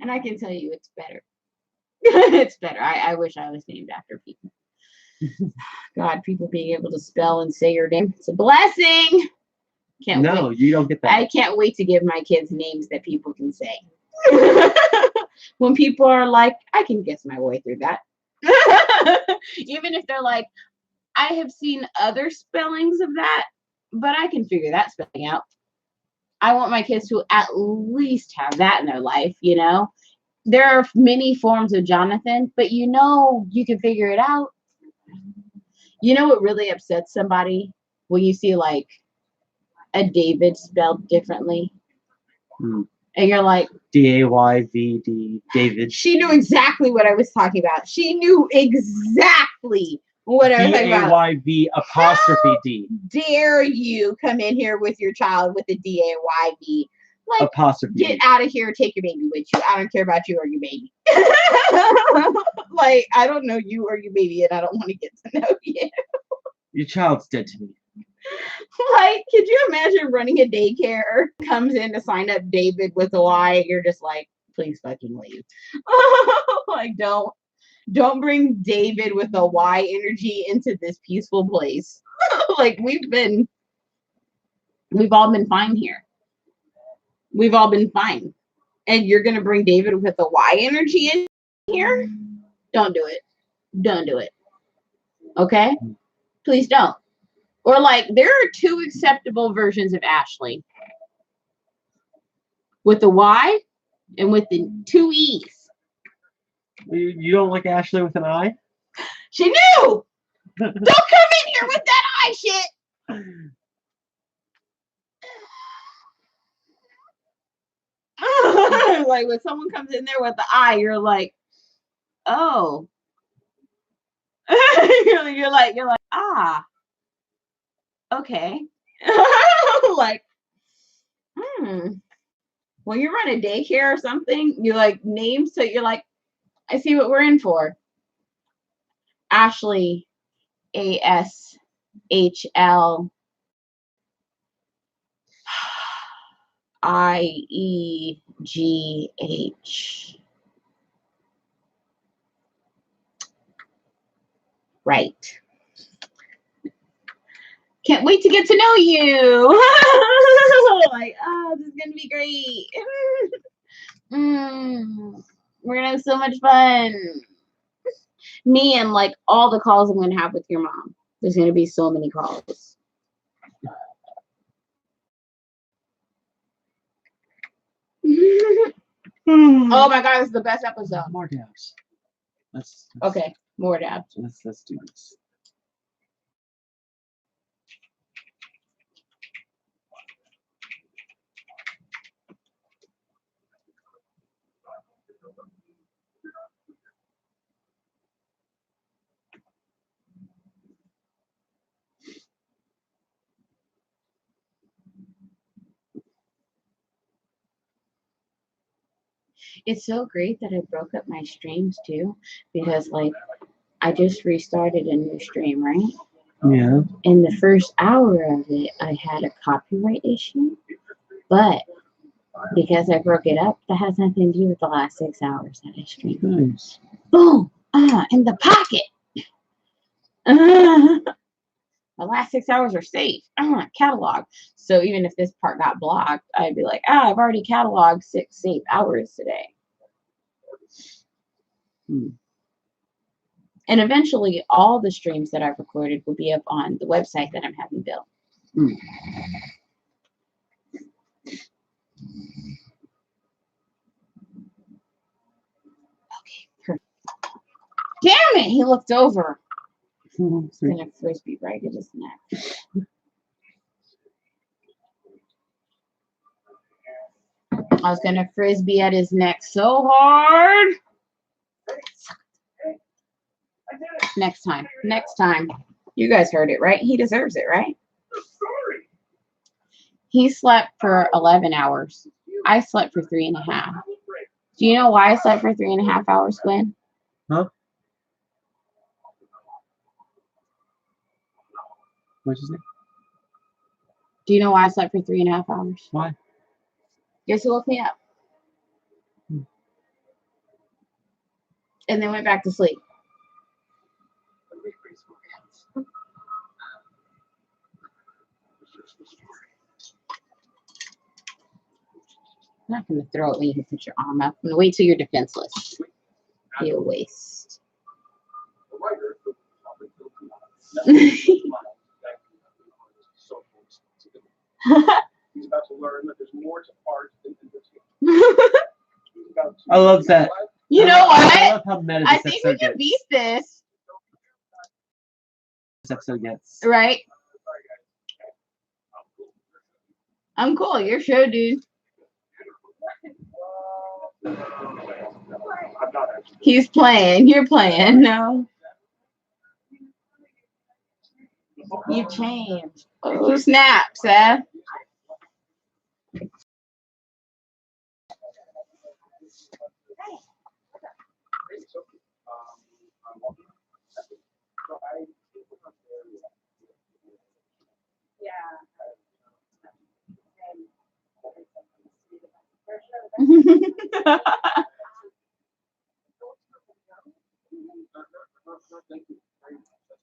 S2: And I can tell you it's better. It's better. I wish I was named after people. God, people being able to spell and say your name. It's a blessing. Can't wait.
S5: You don't get that.
S2: I can't wait to give my kids names that people can say. When people are like, I can guess my way through that. Even if they're like, I have seen other spellings of that, but I can figure that spelling out. I want my kids to at least have that in their life, you know? There are many forms of Jonathan, but you know you can figure it out. You know what really upsets somebody when you see like a David spelled differently? And you're like,
S5: Dayvd, David.
S2: She knew exactly what I was talking about. She knew exactly what I was talking about.
S5: Dayv''D.
S2: Dare you come in here with your child with the Dayv'? Like,
S5: Apostrophe.
S2: Get out of here. Take your baby with you. I don't care about you or your baby. Like, I don't know you or your baby, and I don't want to get to know you.
S5: Your child's dead to me.
S2: Like, could you imagine running a daycare? Comes in to sign up David with a Y. You're just like, please fucking leave. Like, don't bring David with a Y energy into this peaceful place. Like, we've all been fine here. We've all been fine. And you're going to bring David with a Y energy in here? Don't do it. Don't do it. Okay? Please don't. Or like, there are 2 acceptable versions of Ashley. With the Y and with the 2 E's.
S5: You don't like Ashley with an I?
S2: She knew! Don't come in here with that I shit! Like when someone comes in there with the I, you're like, oh. you're like, ah. Okay. Like, when you run a daycare or something, you like name, so you're like, I see what we're in for. Ashley, ASHL IEGH. Right. Can't wait to get to know you. Like, oh, this is gonna be great. We're gonna have so much fun. Me and like all the calls I'm gonna have with your mom. There's gonna be so many calls. Oh my god, this is the best episode.
S5: More dabs. Let's
S2: Okay, more dabs.
S5: Let's do this.
S2: It's so great that I broke up my streams too, because like I just restarted a new stream, right?
S5: Yeah.
S2: In the first hour of it, I had a copyright issue, but because I broke it up, that has nothing to do with the last 6 hours that I streamed.
S5: Nice.
S2: Boom! In the pocket. The last 6 hours are safe. Catalog. So even if this part got blocked, I'd be like, I've already cataloged 6 safe hours today. And eventually, all the streams that I've recorded will be up on the website that I'm having built. Okay, perfect. Damn it! He looked over. He's gonna frisbee right at his neck. I was gonna frisbee at his neck so hard. Next time. Next time. You guys heard it, right? He deserves it, right? He slept for 11 hours. I slept for 3.5. Do you know why I slept for 3.5 hours, Glenn?
S5: Huh? What'd you say?
S2: Do you know why I slept for 3.5 hours?
S5: Why?
S2: Guess who woke me up? And then went back to sleep. I'm not going to throw it when you can put your arm up. I'm going to wait till you're defenseless. Be a waste.
S6: He's about to learn that there's more to art than entertainment.
S5: I love that.
S2: You know
S5: I
S2: what?
S5: love how meta
S2: I
S5: this
S2: think we
S5: episode
S2: can
S5: gets.
S2: beat this.
S5: This episode gets.
S2: Right? I'm cool. Your show, dude. He's playing. You're playing. No. You've changed. Oh, snap, Seth.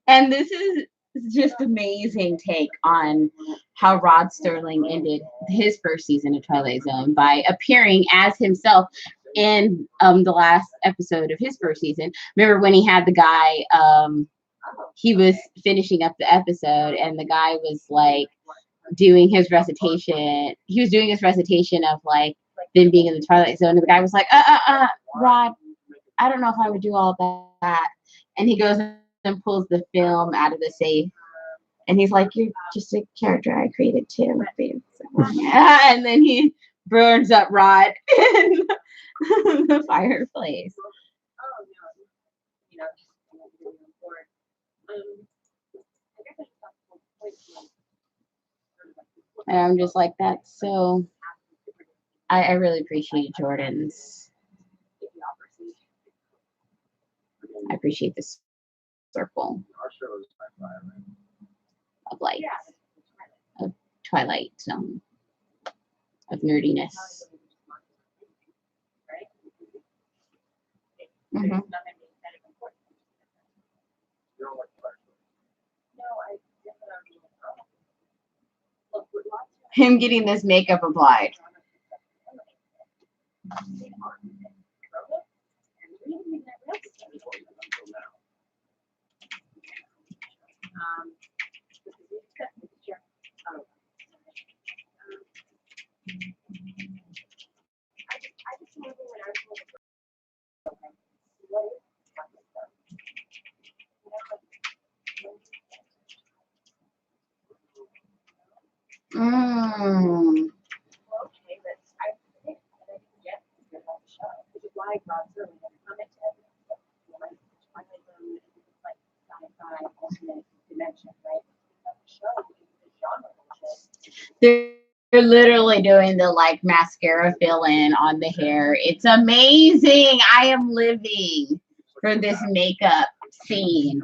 S2: And this is just amazing take on how Rod Sterling ended his first season of Twilight Zone by appearing as himself in the last episode of his first season. Remember when he had the guy, he was finishing up the episode and the guy was like doing his recitation. He was doing his recitation of like them being in the Twilight Zone. And the guy was like, Rod, I don't know if I would do all that. And he goes and pulls the film out of the safe. And he's like, you're just a character I created too. And then he burns up Rod in the fireplace. And I'm just like, that's so, I really appreciate Jordan's, I appreciate this circle of light, of Twilight Zone, of nerdiness. Mm-hmm. Him getting this makeup applied. Mm. They're literally doing the like mascara fill in on the hair. It's amazing. I am living for this makeup scene.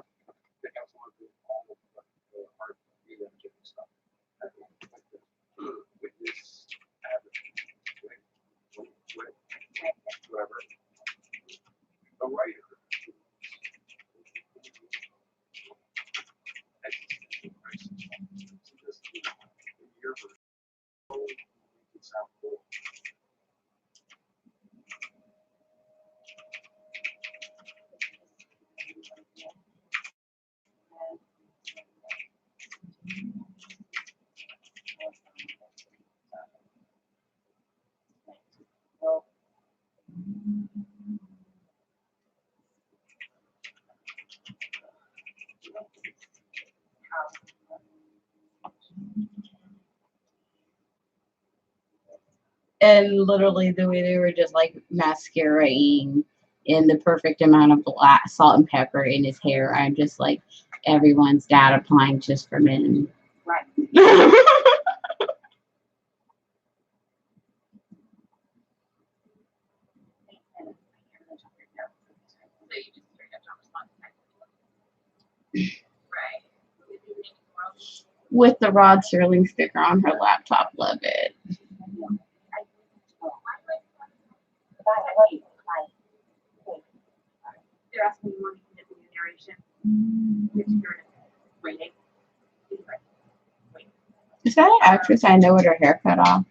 S2: And literally the way they were just like mascaraing in the perfect amount of black salt and pepper in his hair. I'm just like, everyone's dad applying just for men.
S3: Right.
S2: with the Rod Serling sticker on her laptop. Love it.
S3: They're asking me when you can get the new narration. Which you're waiting.
S2: Is that an actress I know with her hair cut off?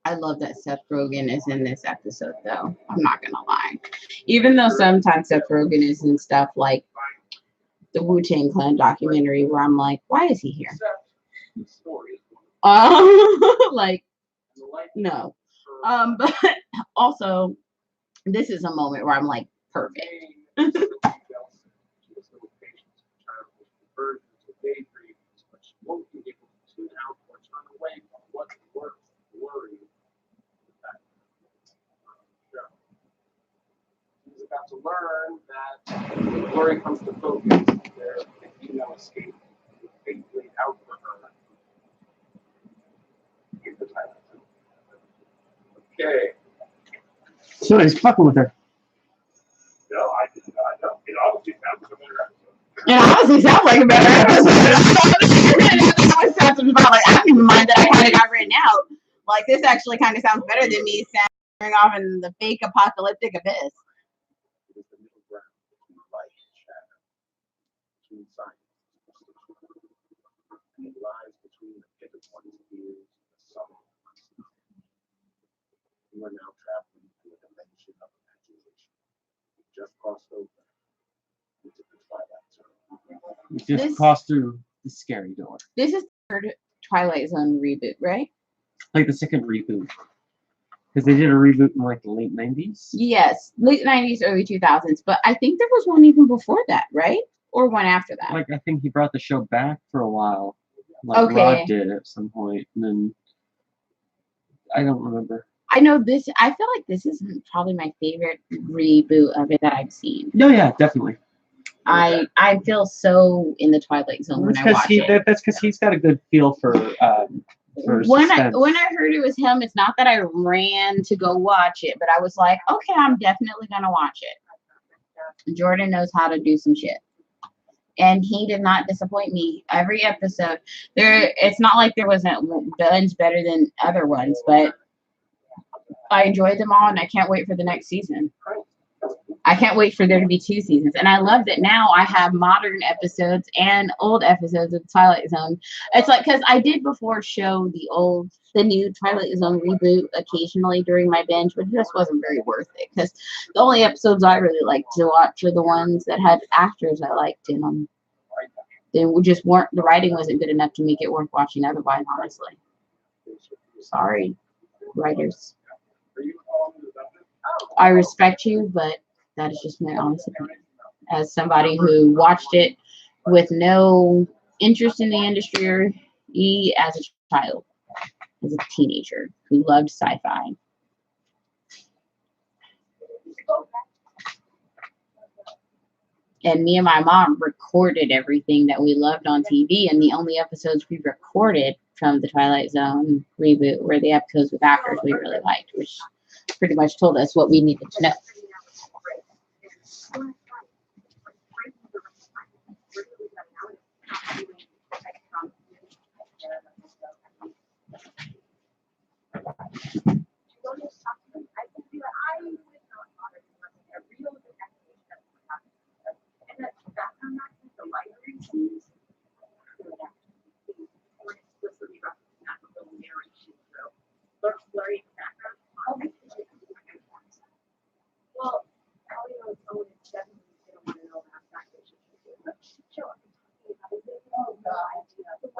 S2: I love that Seth Rogen is in this episode, though. I'm not gonna lie. Even though sometimes Seth Rogen is in stuff like the Wu-Tang Clan documentary, where I'm like, why is he here? Like, no. But also, this is a moment where I'm like, perfect.
S6: He's about to learn that when glory comes to focus, there can be no escape. Fate laid out for her. Here's the title. Okay.
S5: So he's fucking with her.
S6: No, I did not know. It obviously sounds like a better episode.
S2: It honestly sounds like a better episode. I don't even mind that I kind of got written out. Like, this actually kind of sounds better than me staring off in the fake apocalyptic abyss.
S6: It is the middle ground between light and shadow, between science and it lies between the pit of one's ears and the summer of one's knowledge. You are now traveling through a dimension of imagination. You just crossed over into the Twilight Zone.
S5: You just crossed through the scary door.
S2: This is the third Twilight Zone reboot, right?
S5: Like the second reboot. Because they did a reboot in like the late 90s.
S2: Yes, late 90s, early 2000s. But I think there was one even before that, right? Or one after that.
S5: Like, I think he brought the show back for a while. Like
S2: Okay.
S5: Rod did at some point. And then, I don't remember.
S2: I know this. I feel like this is probably my favorite reboot of it that I've seen.
S5: No, yeah, definitely.
S2: I feel so in the Twilight Zone when I watch it.
S5: That's because he's got a good feel for
S2: When I
S5: suspense.
S2: heard it was him, it's not that I ran to go watch it, but I was like, okay, I'm definitely gonna watch it. Jordan knows how to do some shit, and he did not disappoint me. Every episode, it's not like there wasn't ones better than other ones, but I enjoyed them all, and I can't wait for the next season. I can't wait for there to be 2 seasons. And I love that now I have modern episodes and old episodes of Twilight Zone. It's like, because I did before show the new Twilight Zone reboot occasionally during my binge, but it just wasn't very worth it. Because the only episodes I really liked to watch are the ones that had actors I liked in them. They just weren't, the writing wasn't good enough to make it worth watching otherwise, honestly. Sorry, writers. I respect you, but that is just my honest opinion. As somebody who watched it with no interest in the industry or as a child, as a teenager who loved sci-fi. And me and my mom recorded everything that we loved on TV, and the only episodes we recorded from the Twilight Zone reboot were the episodes with actors we really liked, which pretty much told us what we needed to know.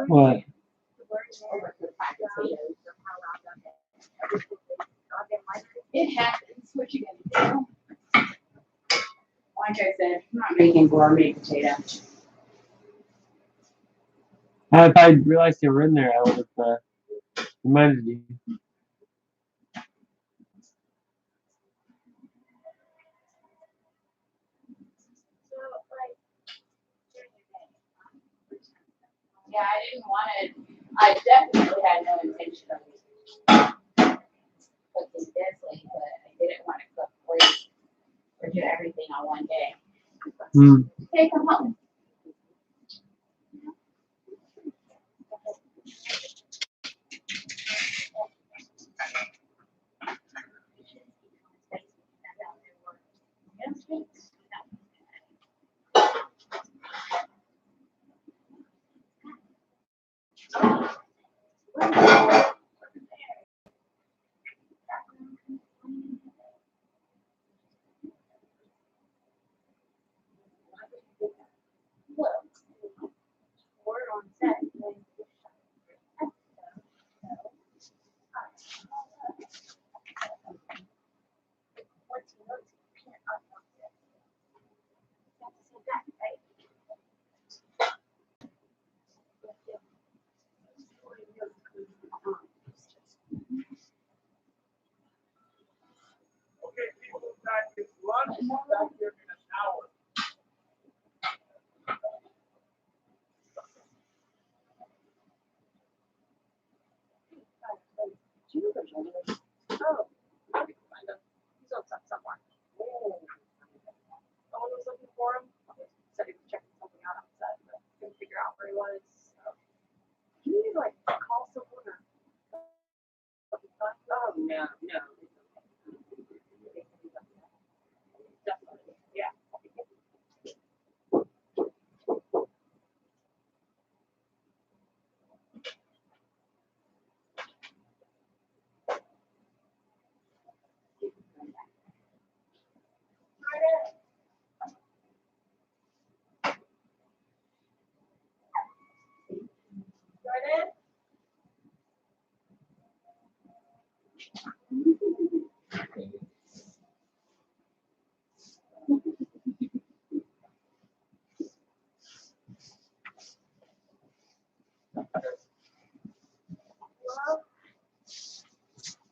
S5: What?
S2: It happens. What you gonna do? Like I said, I'm not making gourmet potato.
S5: If I realized you were in there, I would have reminded you.
S2: Yeah, I didn't want to. I definitely had no intention of cooking this late, but I didn't want to cook late or do everything on one day. Hey, come home.
S6: Okay, people, back it's lunch back here in an hour.
S3: Oh, maybe find him. He's outside somewhere. Oh. Someone was looking for him. Said he was checking something out outside, but couldn't figure out where he was. So. Can you like call someone or? Oh no, no. Definitely, yeah. Jordan? Hello?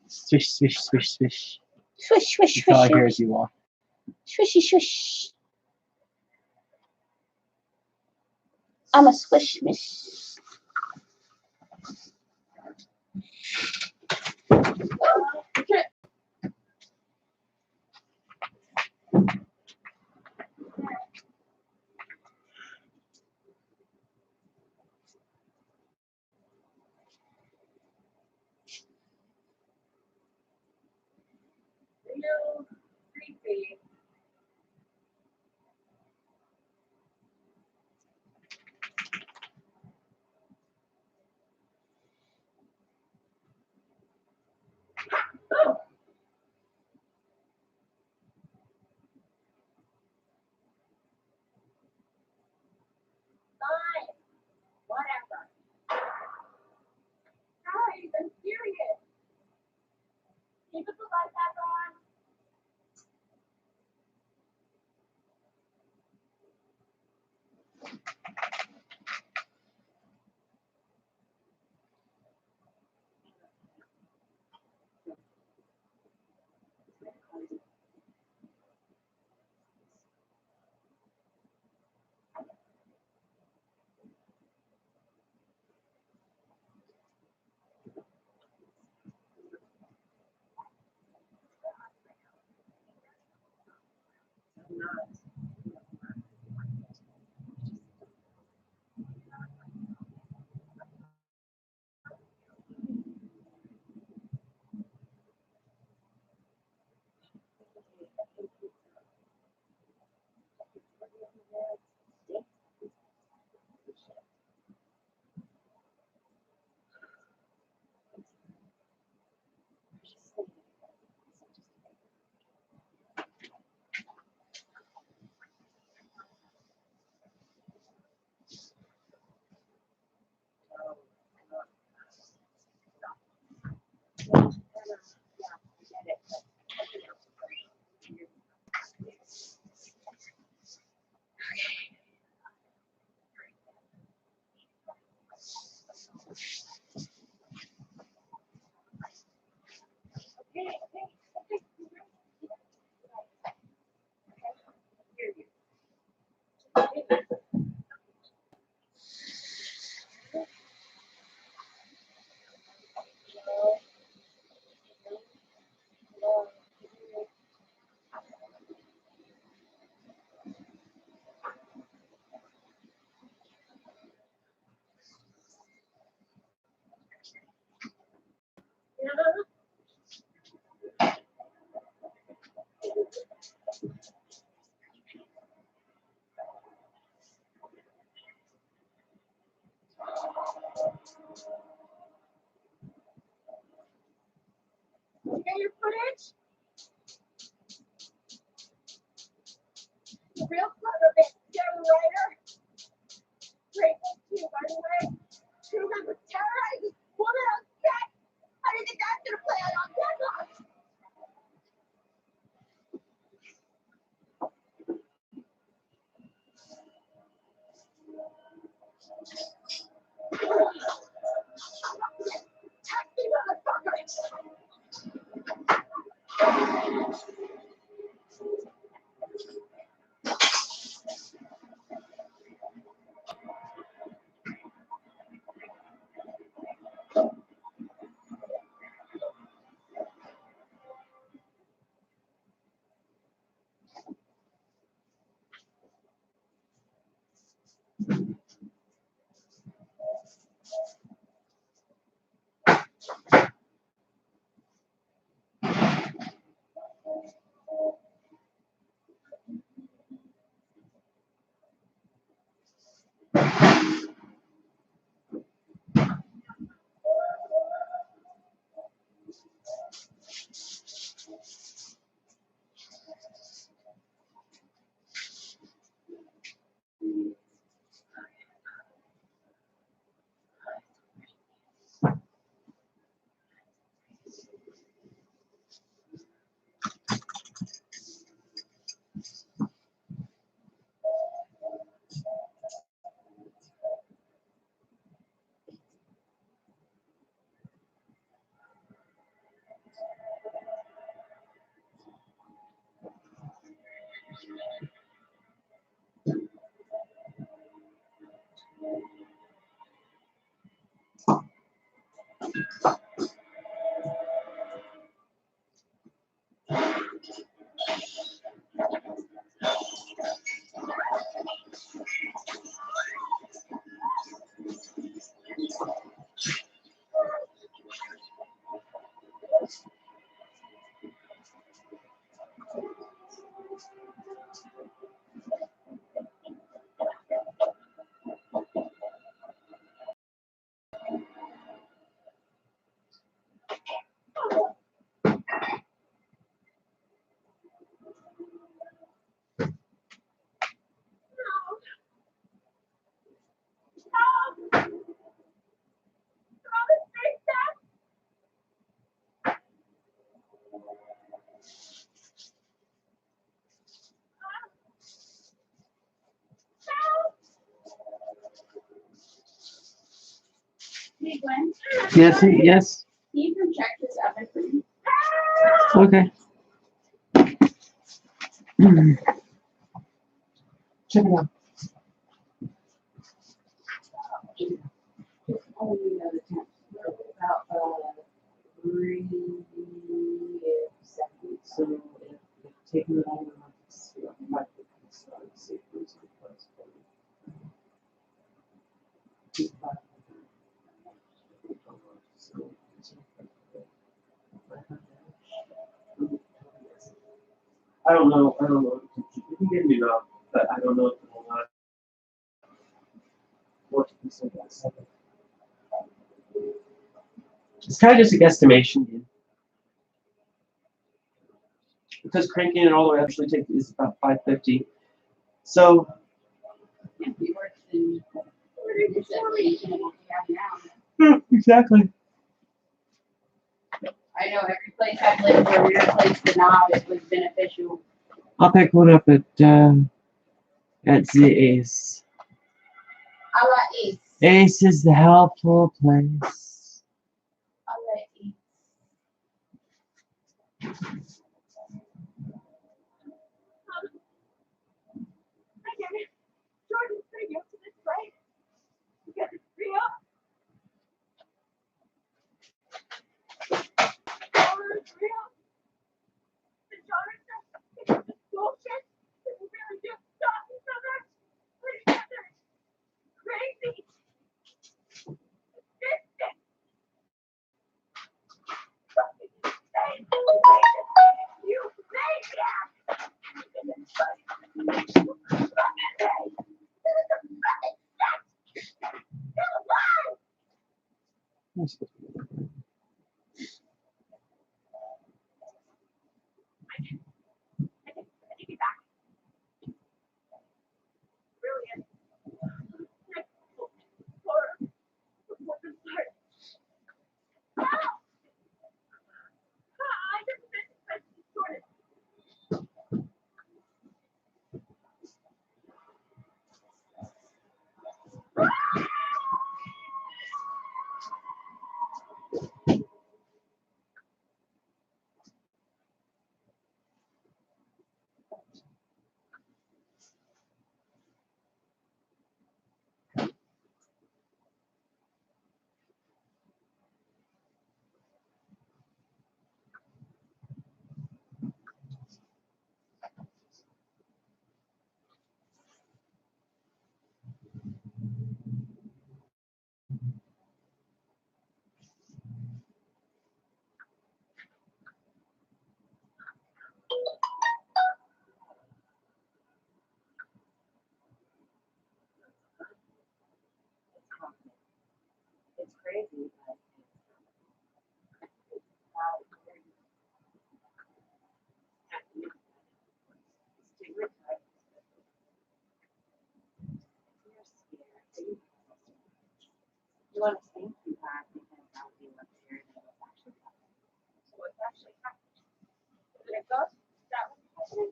S5: Swish, swish, swish, swish.
S2: Swish, swish,
S5: That's all I
S2: swish,
S5: hear as you walk.
S2: swishy, swish. I'm a swish miss.
S3: Real creepy. Fine. Whatever. Guys, I'm serious. Can you put the light back on?
S2: Hey, Glenn,
S5: Yes, yes.
S2: can you come check this oven for me?
S5: Okay. Check it out.
S2: Oh, you know the temp. About 3 seconds.
S5: So if taking it on might be see if there's a place for I don't know. You can give me enough, but I don't know if it will not work. It's kind of just a guesstimation, dude. Because cranking it all the way actually takes is about 550. So
S2: If we worked in the situation that we have now.
S5: exactly.
S2: I know every place I've lived where we replaced the knob, it was beneficial.
S5: I'll pick one up at the Ace.
S2: I like Ace.
S5: Ace is the helpful place.
S2: I like Ace.
S3: Jordan's pretty used to this, right? Because it's real. It's real. The genre stuff, it's bullshit. We really do stop each other. Put each other crazy. Distant. Something insane. You maniac. Brilliant. Horror. What the fuck? I just meant to press Jordan. It's crazy, but you want to think you have because that would be what's here and what's actually happening. So what's actually happening? Is it a ghost? Is that what's happening?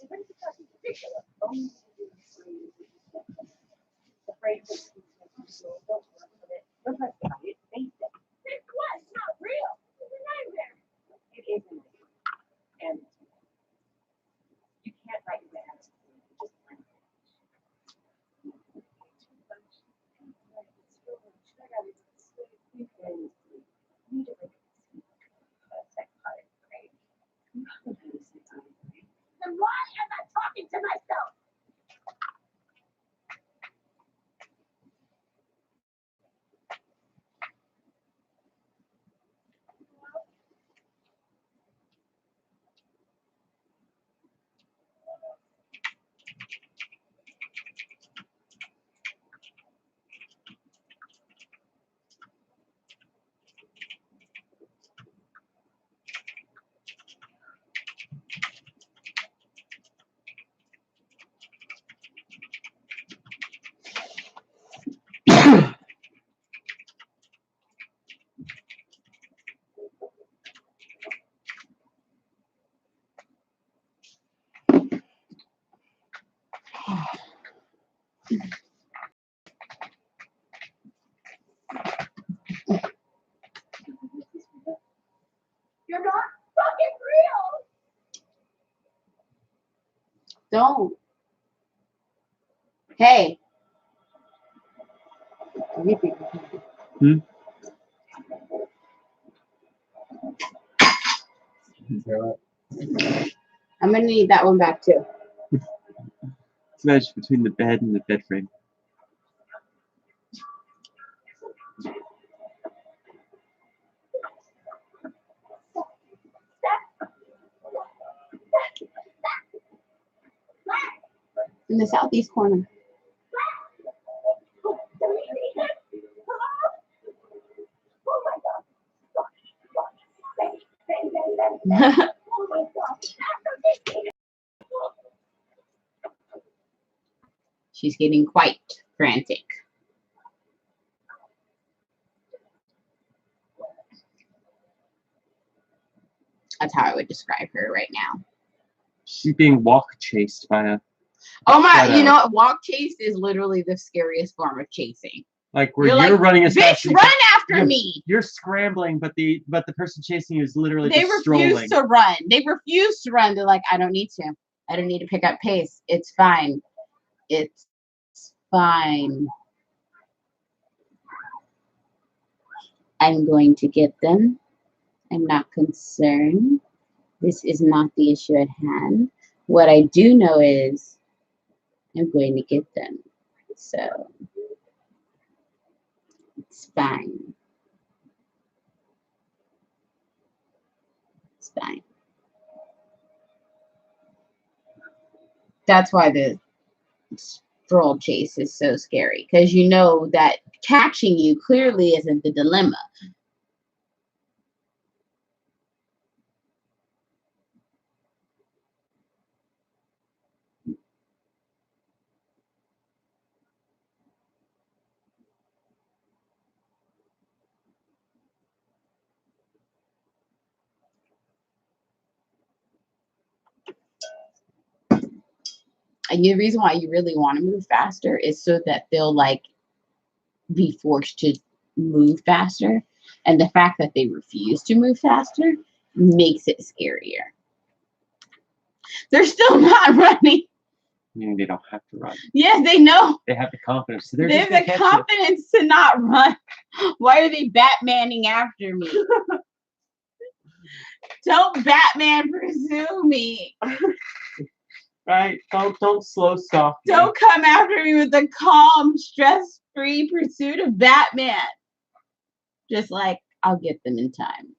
S3: Even if it's nothing particular. Only afraid that you don't work with it. Don't try to fight it. Face it. It's what? It's not real. It's a nightmare. It is a nightmare. And you can't write your way out of it. Just find it. Too much. It's so much. I gotta sleep.
S2: Don't. Hey.
S5: Hmm?
S2: I'm gonna need that one back too.
S5: It's wedged between the bed and the bed frame.
S2: In the southeast corner. She's getting quite frantic. That's how I would describe her right now.
S5: She's being walk chased by a.
S2: Oh my,
S5: shadow.
S2: you know what? Walk chase is literally the scariest form of chasing.
S5: Like where
S2: You're
S5: you're
S2: like,
S5: running as fast
S2: bitch,
S5: as you
S2: run
S5: can.
S2: after me.
S5: You're scrambling, but the person chasing you is literally
S2: They
S5: just
S2: refuse
S5: strolling.
S2: to run. They refuse to run. They're like, I don't need to. I don't need to pick up pace. It's fine. It's fine. I'm going to get them. I'm not concerned. This is not the issue at hand. What I do know is I'm going to get them. So it's fine. It's fine. That's why the stroll chase is so scary, because you know that catching you clearly isn't the dilemma. And the reason why you really want to move faster is so that they'll like be forced to move faster. And the fact that they refuse to move faster makes it scarier. They're still not running.
S5: Meaning they don't have to run.
S2: Yeah, they know.
S5: They have the confidence. So they're
S2: They
S5: just
S2: have
S5: gonna
S2: the
S5: catch you.
S2: confidence to not run. Why are they Batmaning after me? Don't Batman pursue me.
S5: Right? Don't slow stalk me.
S2: Don't come after me with the calm, stress-free pursuit of Batman. Just like, I'll get them in time.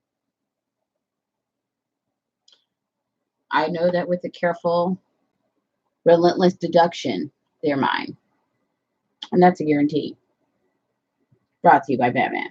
S2: I know that with a careful, relentless deduction, they're mine. And that's a guarantee. Brought to you by Batman.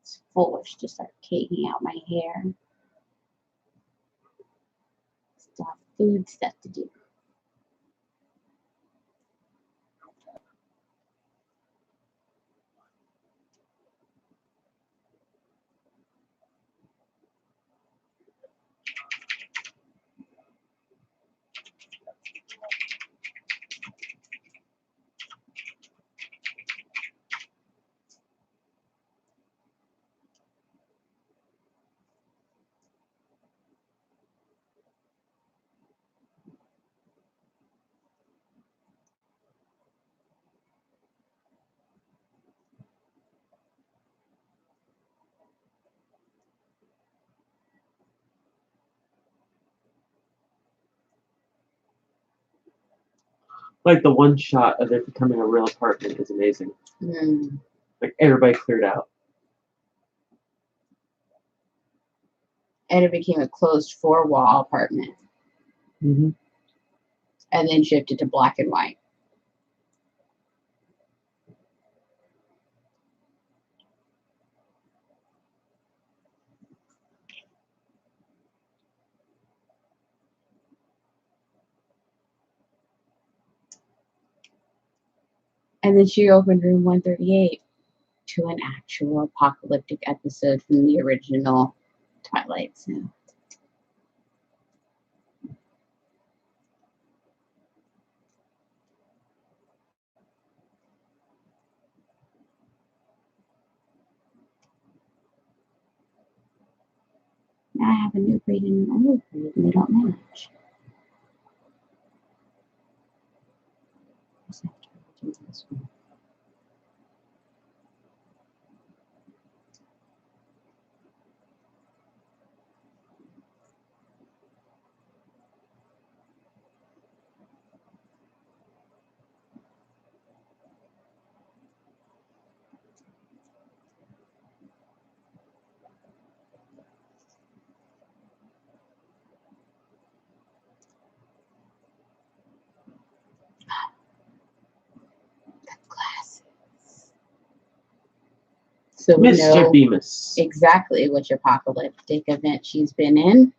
S2: It's foolish to start taking out my hair. Still have food stuff to do.
S5: Like the one shot of it becoming a real apartment is amazing.
S2: Mm.
S5: Like everybody cleared out.
S2: And it became a closed 4-wall apartment.
S5: Mm-hmm.
S2: And then shifted to black and white. And then she opened room 138 to an actual apocalyptic episode from the original Twilight. So. Now I have a new grade and an old grade, and they don't match. Just have to do this one. Glasses. So we
S5: Mr.
S2: know
S5: Bemis.
S2: exactly which apocalyptic event she's been in.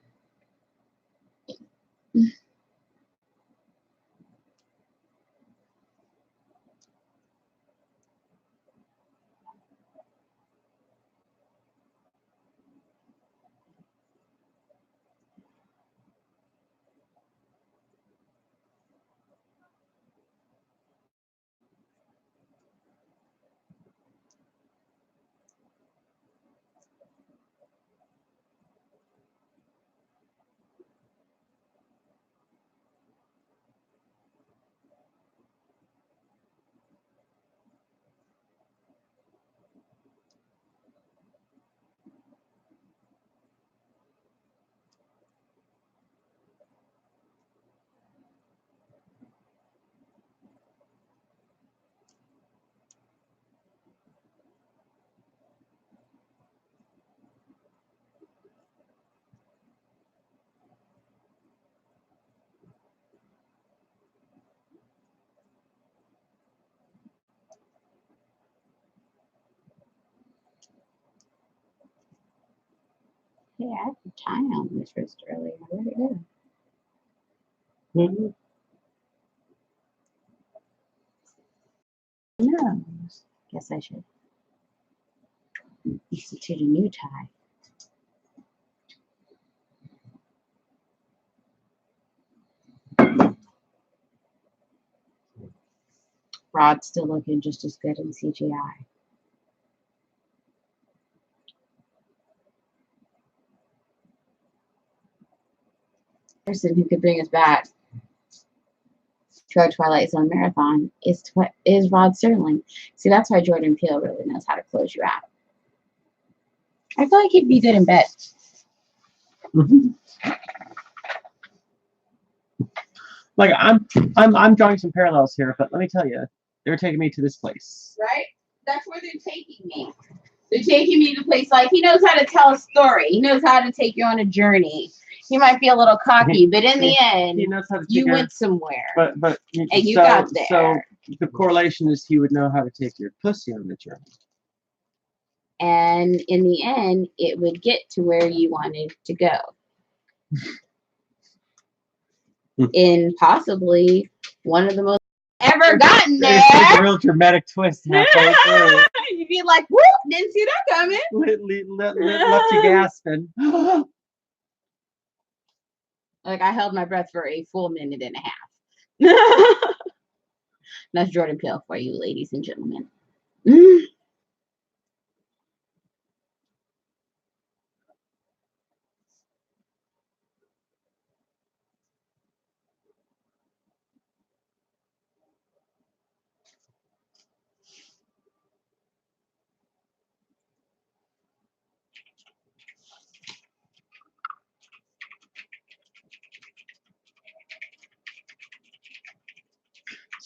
S2: Hey, I had a tie on this wrist earlier. Where'd it go?
S5: Mm-hmm.
S2: No. Guess I should institute a new tie. Rod's still looking just as good in CGI. Person who could bring us back to our Twilight Zone marathon is Rod Serling. See, that's why Jordan Peele really knows how to close you out. I feel like he'd be good in bed.
S5: Mm-hmm. Like I'm drawing some parallels here, but let me tell you, they're taking me to this place.
S2: Right? That's where they're taking me. They're taking me to a place like he knows how to tell a story. He knows how to take you on a journey. He might be a little cocky, but in the end,
S5: He knows how to take
S2: you
S5: your-
S2: went somewhere.
S5: But
S2: And you
S5: so,
S2: got there.
S5: So the correlation is he would know how to take your pussy on the journey.
S2: And in the end, it would get to where you wanted to go. In possibly one of the most ever gotten there.
S5: It's like a real dramatic twist halfway through.
S2: You'd be like, whoop, didn't see that coming.
S5: Left you gasping.
S2: Like I held my breath for a full minute and a half. That's Jordan Peele for you, ladies and gentlemen.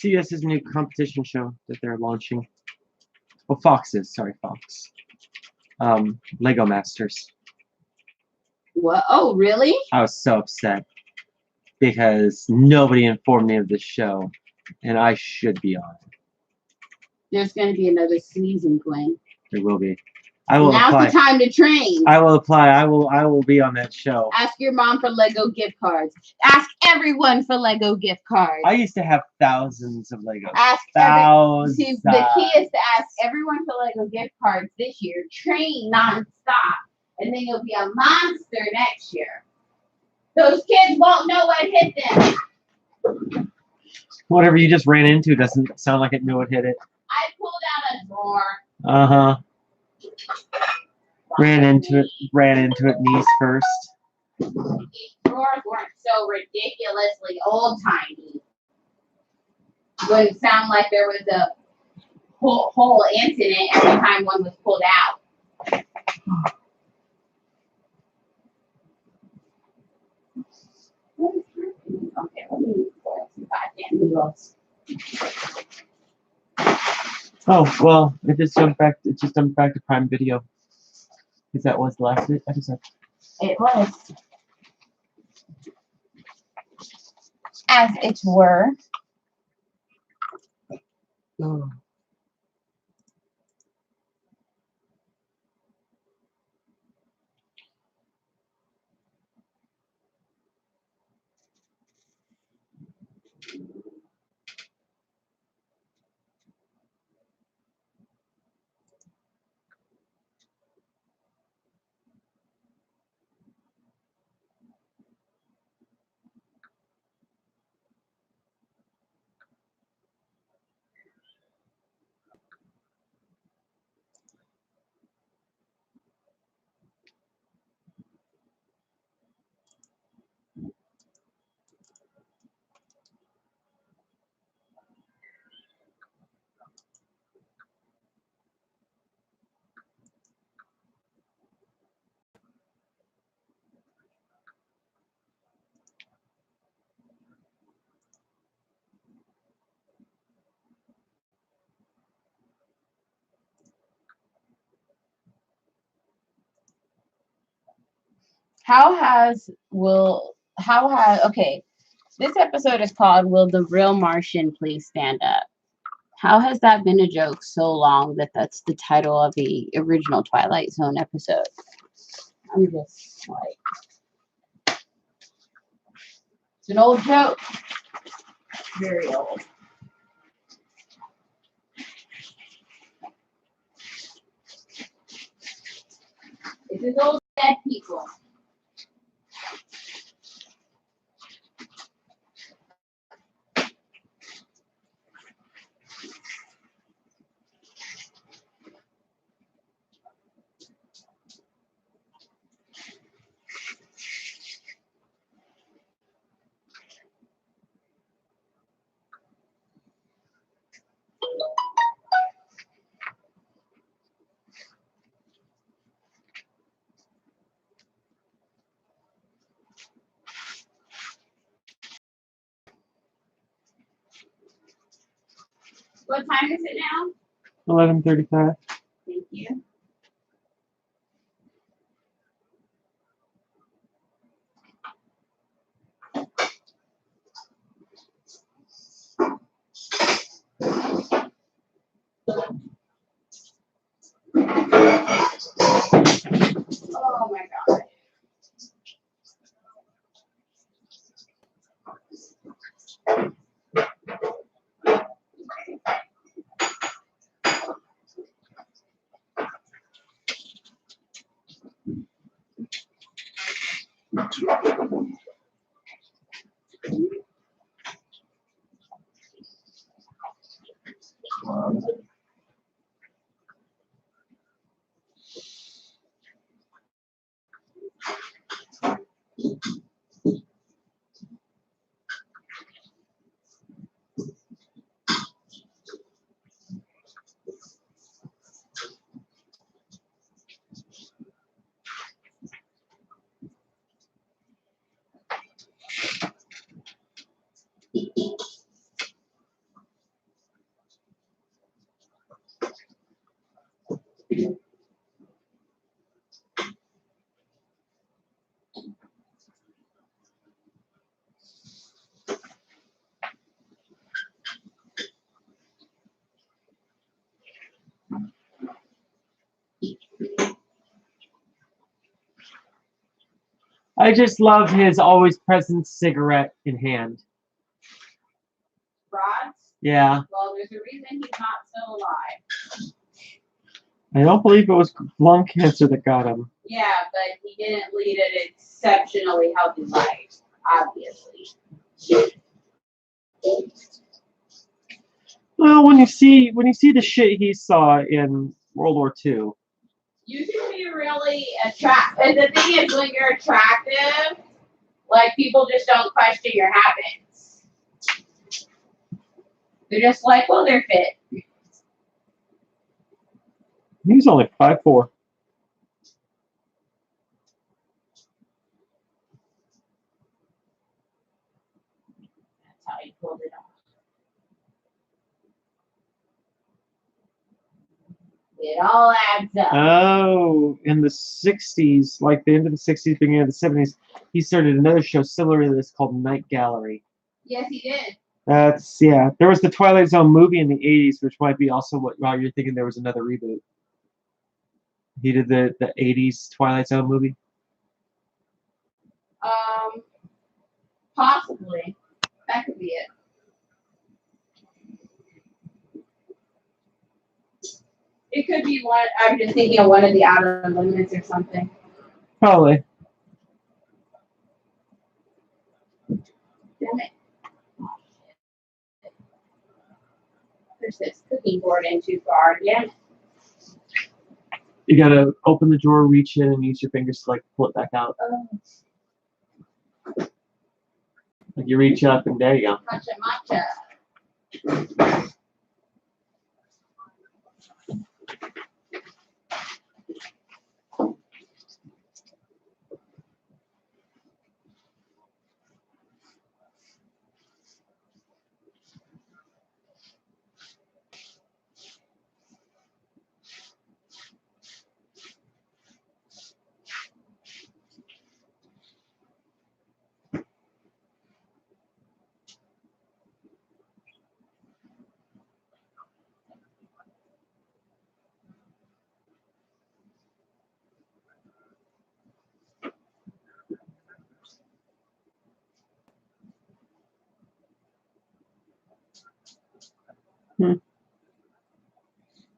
S5: CBS's new competition show that they're launching. Well, Fox is. Sorry, Fox. Lego Masters.
S2: What? Oh, really?
S5: I was so upset because nobody informed me of this show, and I should be on it.
S2: There's going to be another season, Gwen.
S5: There will be. I will
S2: Now's
S5: apply.
S2: the time to train.
S5: I will apply. I will be on that show.
S2: Ask your mom for Lego gift cards. Ask everyone for Lego gift cards.
S5: I used to have thousands of Legos.
S2: Ask
S5: Thousands.
S2: See, the key is to ask everyone for Lego gift cards this year. Train nonstop, and then you'll be a monster next year. Those kids won't know what hit them.
S5: Whatever you just ran into doesn't sound like it knew it hit it.
S2: I pulled out a drawer.
S5: Uh-huh. Ran into it knees first.
S2: These drawers weren't so ridiculously old-timey. Wouldn't sound like there was a whole incident every time one was pulled out. Okay, let me pull some goddamn noodles.
S5: Oh well, it just jumped back to Prime Video. Because that was the last episode.
S2: It was. As it were.
S5: Oh.
S2: Okay, this episode is called Will the Real Martian Please Stand Up? How has that been a joke so long that that's the title of the original Twilight Zone episode? I'm just like, it's an old joke. Very old. It's as old as dead people. What time is it now?
S5: 11:35.
S2: Thank you. Oh my God.
S5: I just love his always present cigarette in hand.
S2: Rods?
S5: Yeah.
S2: Well, there's a reason he's not still alive.
S5: I don't believe it was lung cancer that got him.
S2: Yeah, but he didn't lead an exceptionally healthy life, obviously.
S5: Well, when you see the shit he saw in World War II.
S2: You can be really attractive. And the thing is, when you're attractive, like, people just don't question your habits. They're just like, well, they're fit.
S5: He's only 5'4".
S2: That's how he pulled it off. It all adds up.
S5: Oh, in the 60s, like the end of the 60s, beginning of the 70s, he started another show similar to this called Night Gallery.
S2: Yes, he did.
S5: Yeah. There was the Twilight Zone movie in the 80s, which might be also while you're thinking there was another reboot. He did the 80s Twilight Zone movie.
S2: Possibly. That could be it. It could be one. I'm just thinking of one of the Outer Limits or something.
S5: Probably.
S2: Damn it. Oh, shit. There's this cooking board in too far. Damn it.
S5: You gotta open the drawer, reach in, and use your fingers to like pull it back out. Like you reach up, and there you go.
S2: Matcha matcha.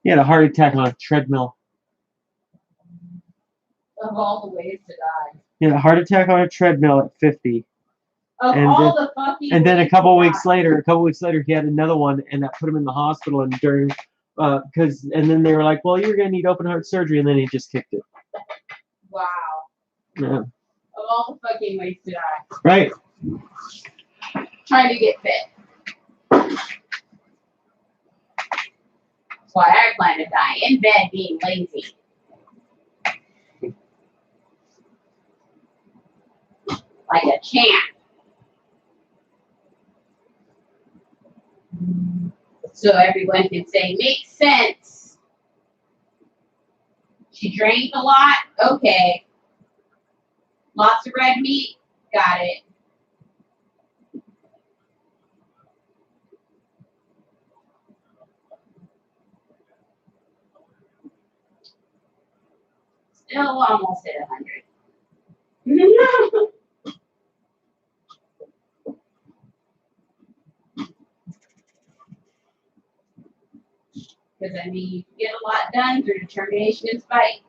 S5: He had a heart attack on a treadmill.
S2: Of all the ways to die.
S5: He had a heart attack on a treadmill at 50.
S2: Of
S5: And
S2: all
S5: then-
S2: the fucking
S5: And then a
S2: ways
S5: couple
S2: to
S5: weeks
S2: die.
S5: later, he had another one, and that put him in the hospital. And during, and then they were like, "Well, you're gonna need open heart surgery," and then he just kicked it.
S2: Wow.
S5: Yeah.
S2: Of all the fucking ways to die.
S5: Right.
S2: Trying to get fit. That's why I plan to die in bed being lazy. Like a champ. So everyone can say, makes sense. She drank a lot? Okay. Lots of red meat? Got it. Still almost at 100. Because, I mean, you can get a lot done through determination and spite.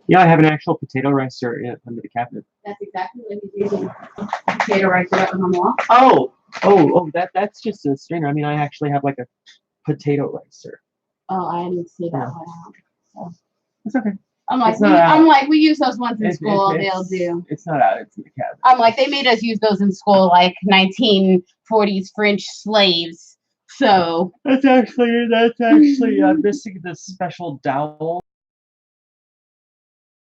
S5: Yeah, I have an actual potato ricer under the cabinet.
S2: That's exactly what he's using. Potato rice that was on the wall.
S5: Oh, that's just a strainer. I mean, I actually have like a potato ricer.
S2: Oh, I didn't see that
S5: Yeah.
S2: one out. So.
S5: It's okay.
S2: I'm like,
S5: It's not out.
S2: I'm like, we use those ones in school.
S5: It's-
S2: They'll do.
S5: It's not out. It's in the cabinet.
S2: I'm like, they made us use those in school, like 1940s French slaves. So
S5: That's actually missing this special dowel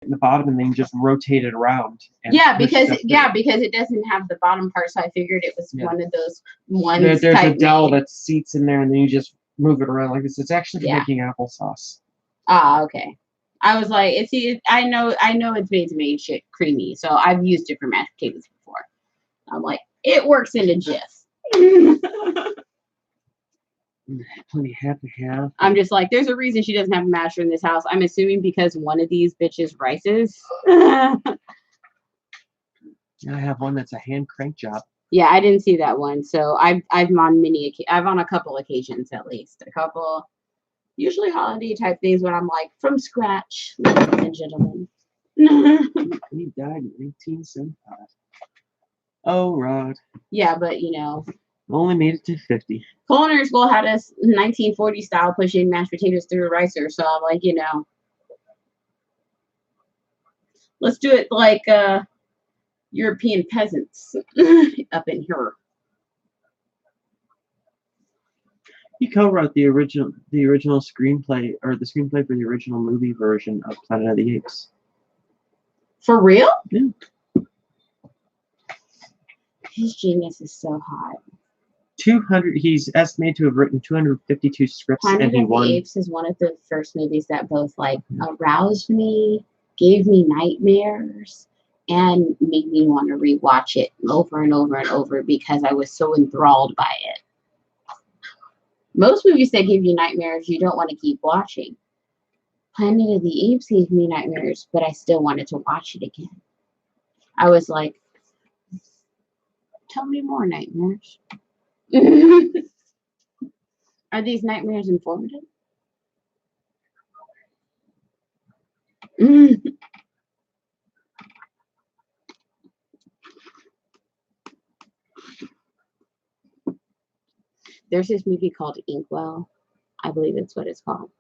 S5: in the bottom, and then you just rotate it around. And
S2: yeah,
S5: push
S2: because
S5: stuff
S2: because it doesn't have the bottom part, so I figured it was
S5: Yeah.
S2: one of those ones.
S5: There's
S2: type
S5: a dowel
S2: made.
S5: that seats in there, and then you just move it around like this. It's actually for
S2: Yeah.
S5: making applesauce.
S2: Ah, okay. I was like, I know it's made to make shit creamy, so I've used it for mashed potatoes before. I'm like, it works in a jiff.
S5: Plenty half and half.
S2: I'm just like, there's a reason she doesn't have a masher in this house. I'm assuming because one of these bitches rices.
S5: I have one that's a hand crank job.
S2: Yeah, I didn't see that one. So I've on a couple occasions at least. A couple, usually holiday type things when I'm like, from scratch, ladies and gentlemen.
S5: He died in 1975. Oh, Rod.
S2: Yeah, but you know,
S5: Only made it to 50.
S2: culinary school had us 1940 style pushing mashed potatoes through a ricer. So I'm like, you know, let's do it like European peasants up in here.
S5: He co-wrote the original screenplay, or the screenplay for the original movie version of Planet of the Apes.
S2: For real?
S5: Yeah.
S2: His genius is so hot.
S5: 200. He's estimated to have written 252 scripts,
S2: Planet
S5: and he
S2: of
S5: won.
S2: the Apes is one of the first movies that both like aroused me, gave me nightmares, and made me want to rewatch it over and over and over because I was so enthralled by it. Most movies that give you nightmares, you don't want to keep watching. Planet of the Apes gave me nightmares, but I still wanted to watch it again. I was like, tell me more nightmares. Are these nightmares informative? There's this movie called Inkwell. I believe that's what it's called.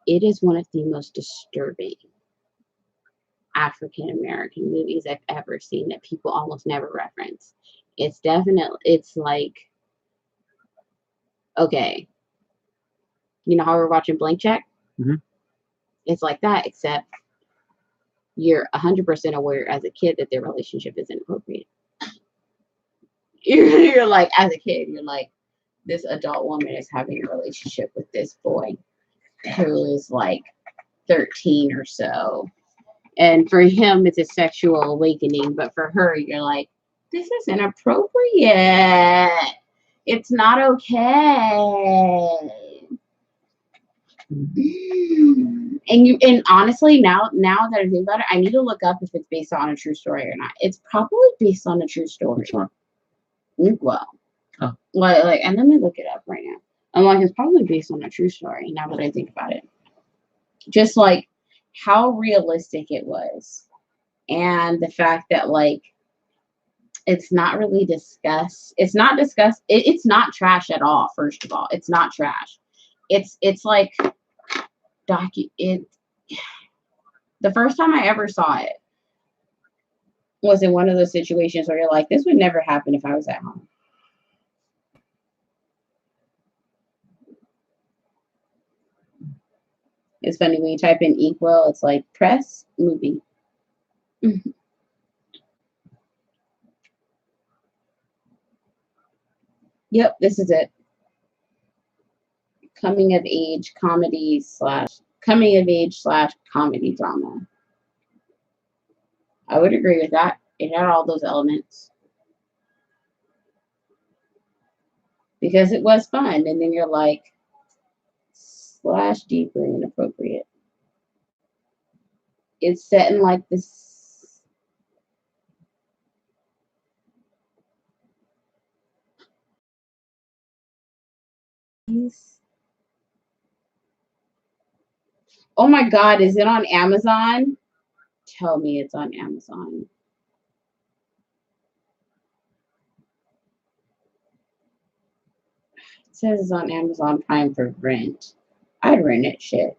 S2: It is one of the most disturbing African American movies I've ever seen that people almost never reference. It's like, okay, you know how we're watching Blank Check?
S5: Mm-hmm.
S2: It's like that, except you're 100% aware as a kid that their relationship is inappropriate. You're like, as a kid, you're like, this adult woman is having a relationship with this boy who is like 13 or so. And for him, it's a sexual awakening. But for her, you're like, this is inappropriate. It's not okay. And honestly, now that I think about it, I need to look up if it's based on a true story or not. It's probably based on a true story.
S5: Which one?
S2: Well,
S5: oh.
S2: Like, and let me look it up right now. I'm like, it's probably based on a true story. Now that I think about it, just like how realistic it was, and the fact that like it's not really discussed. It's not discussed. It's not trash at all. First of all, it's not trash. It's like the first time I ever saw it, Was it one of those situations where you're like, this would never happen if I was at home? It's funny when you type in equal, it's like press movie. Yep, this is it. Coming of age comedy / coming of age / comedy drama. I would agree with that. It had all those elements. Because it was fun. And then you're like, / deeply inappropriate. It's set in like this. Oh my God, is it on Amazon? Tell me it's on Amazon. It says it's on Amazon Prime for rent. I'd rent it, shit.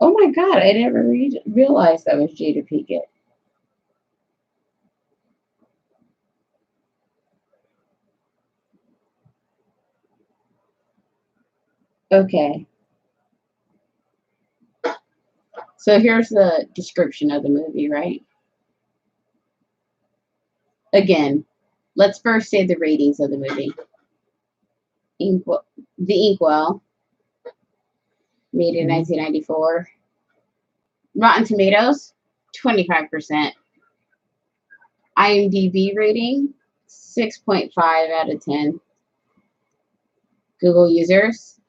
S2: Oh my God, I never realized that was Jada Pinkett. Okay. So here's the description of the movie, right? Again, let's first say the ratings of the movie. The Inkwell, made in 1994. Rotten Tomatoes, 25%. IMDb rating, 6.5 out of 10. Google users,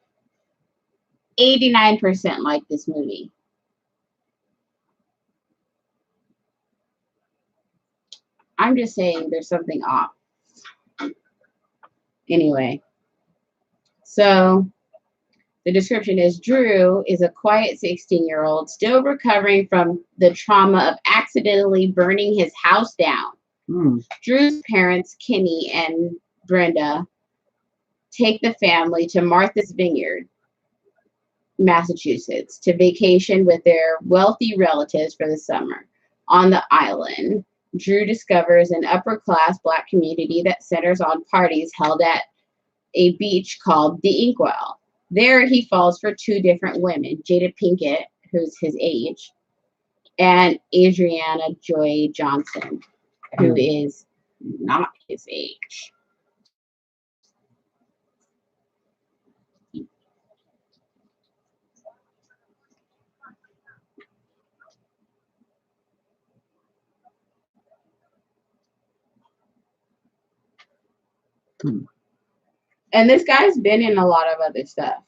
S2: 89% like this movie. I'm just saying there's something off. Anyway, so the description is Drew is a quiet 16-year-old still recovering from the trauma of accidentally burning his house down. Drew's parents, Kenny and Brenda, take the family to Martha's Vineyard, Massachusetts, to vacation with their wealthy relatives for the summer. On the island, Drew discovers an upper-class Black community that centers on parties held at a beach called the Inkwell. There, he falls for two different women, Jada Pinkett, who's his age, and Adriana Joy Johnson, who is not his age. And this guy's been in a lot of other stuff.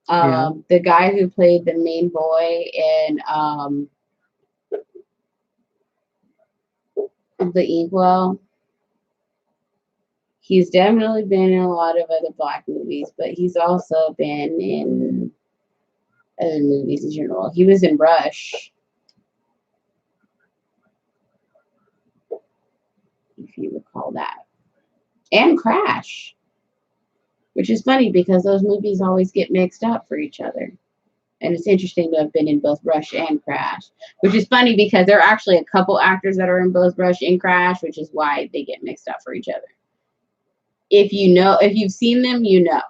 S2: The guy who played the main boy in The Inkwell, he's definitely been in a lot of other Black movies, but he's also been in other movies in general. He was in Rush, if you recall that, and Crash, which is funny because those movies always get mixed up for each other. And it's interesting to have been in both Rush and Crash, which is funny because there are actually a couple actors that are in both Rush and Crash, which is why they get mixed up for each other. If you've seen them, you know.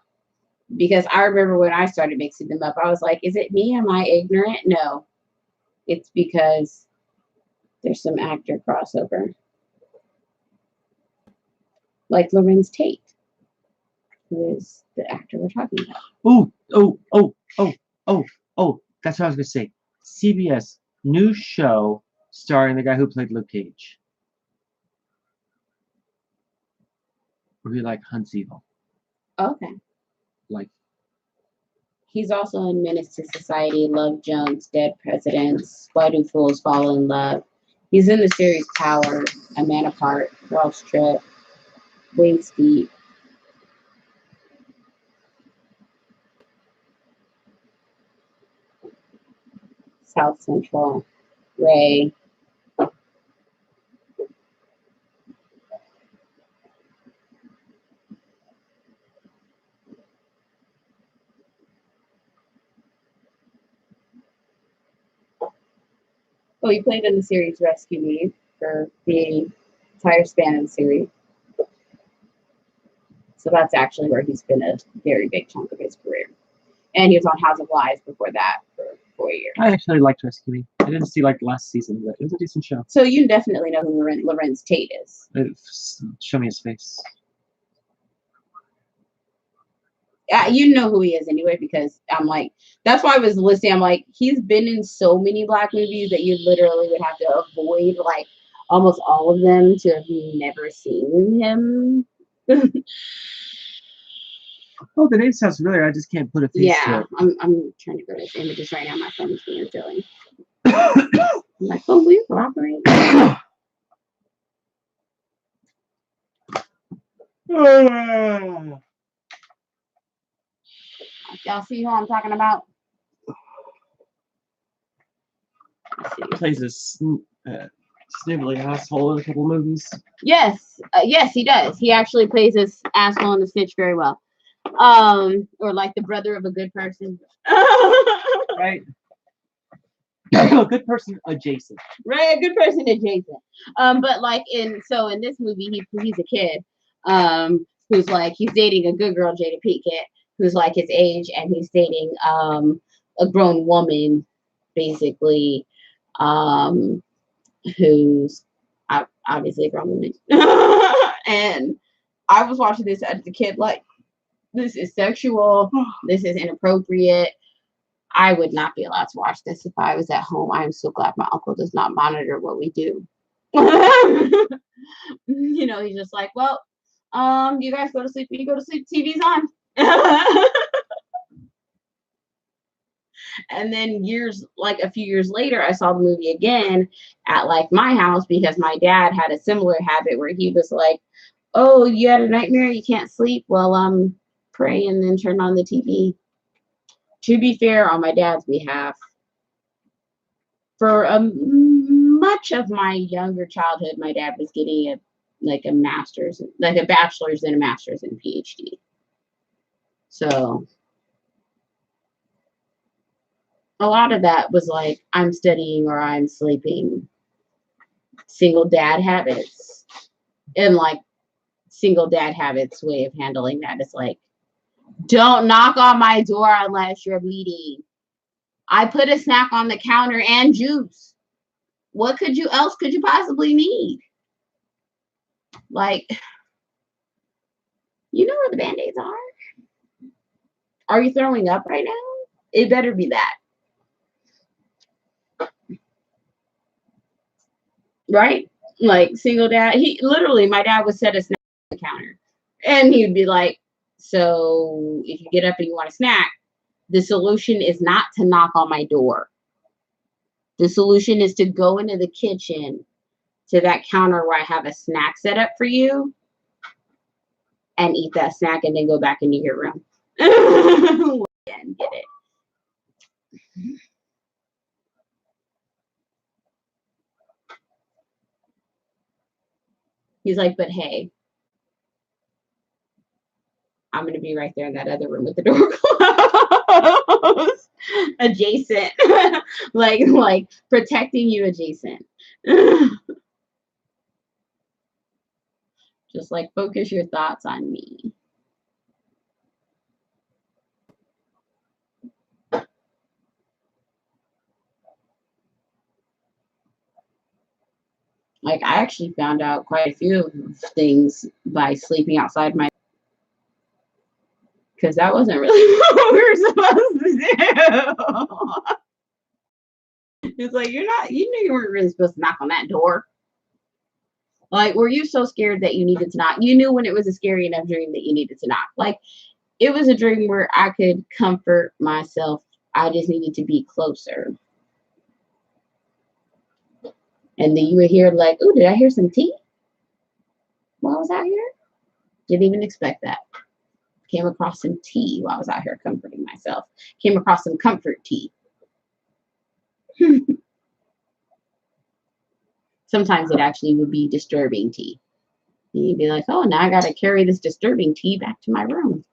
S2: Because I remember when I started mixing them up, I was like, is it me? Am I ignorant? No. It's because there's some actor crossover. Like Lorenz Tate, who is the actor we're talking about.
S5: That's what I was going to say. CBS new show starring the guy who played Luke Cage. Where he like hunts evil.
S2: Okay.
S5: Like.
S2: He's also in Menace to Society, Love Jones, Dead Presidents, Why Do Fools Fall in Love. He's in the series Power, A Man Apart, Girls Trip, Wings Deep. South Central, Ray. Oh, he played in the series Rescue Me for the entire span of the series. So that's actually where he spent a very big chunk of his career. And he was on House of Lies before that for 4 years.
S5: I actually liked Rescue Me. I didn't see like last season, but it was a decent show.
S2: So you definitely know who Lorenz Tate is.
S5: Show me his face.
S2: Yeah, you know who he is anyway, because I'm like, that's why I was listening. I'm like, he's been in so many Black movies that you literally would have to avoid like almost all of them to have never seen him.
S5: Oh, the name sounds familiar. I just can't put a face to
S2: Yeah,
S5: it.
S2: I'm trying to go to his images right now. My phone's being silly. I'm like, oh, will you cooperate? Y'all see who I'm talking about?
S5: He plays this snivelly asshole in a couple movies.
S2: Yes, yes, he does. He actually plays this asshole in the Snitch very well. Or like the brother of a good person.
S5: Right? Good person adjacent.
S2: Right, a good person adjacent. But like in this movie, he's a kid, who's like he's dating a good girl, Jada Pinkett, who's like his age, and he's dating a grown woman, basically, who's obviously a grown woman. And I was watching this as a kid, like, this is sexual, this is inappropriate. I would not be allowed to watch this if I was at home. I am so glad my uncle does not monitor what we do. You know, he's just like, well, you guys go to sleep. When you go to sleep, TV's on. And then a few years later, I saw the movie again at like my house because my dad had a similar habit where he was like, oh, you had a nightmare, you can't sleep? Well, pray and then turn on the TV. To be fair, on my dad's behalf, for much of my younger childhood, my dad was getting a master's, like a bachelor's and a master's and PhD. So a lot of that was like, I'm studying or I'm sleeping. Single dad habits. And like single dad habits way of handling that is like, don't knock on my door unless you're bleeding. I put a snack on the counter and juice. What else could you possibly need? Like, you know where the Band-Aids are? Are you throwing up right now? It better be that. Right? Like, single dad. My dad would set a snack on the counter. And he'd be like, so if you get up and you want a snack, the solution is not to knock on my door. The solution is to go into the kitchen to that counter where I have a snack set up for you and eat that snack and then go back into your room. And get it. He's like, but hey, I'm going to be right there in that other room with the door closed. Adjacent. like protecting you adjacent. Just like focus your thoughts on me. Like, I actually found out quite a few things by sleeping outside my, because that wasn't really what we were supposed to do. It's like, you knew you weren't really supposed to knock on that door. Like, were you so scared that you needed to knock? You knew when it was a scary enough dream that you needed to knock. Like, it was a dream where I could comfort myself. I just needed to be closer. And then you would hear like, oh, did I hear some tea while I was out here? Didn't even expect that. Came across some tea while I was out here comforting myself. Came across some comfort tea. Sometimes it actually would be disturbing tea. And you'd be like, oh, now I got to carry this disturbing tea back to my room.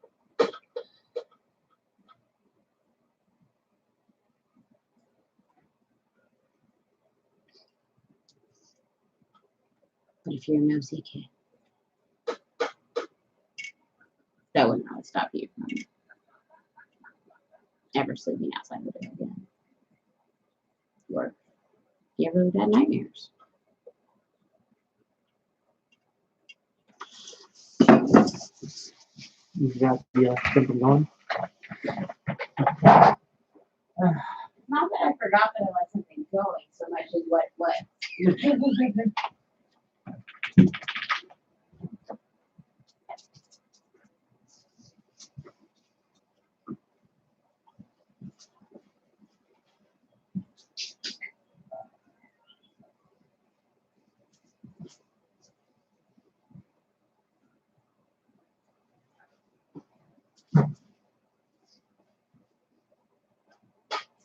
S2: But if you're a nosy kid, that wouldn't really stop you from ever sleeping outside the door again. Or you ever had nightmares.
S5: You got the something going.
S2: Not that I forgot that I let something going so much as what.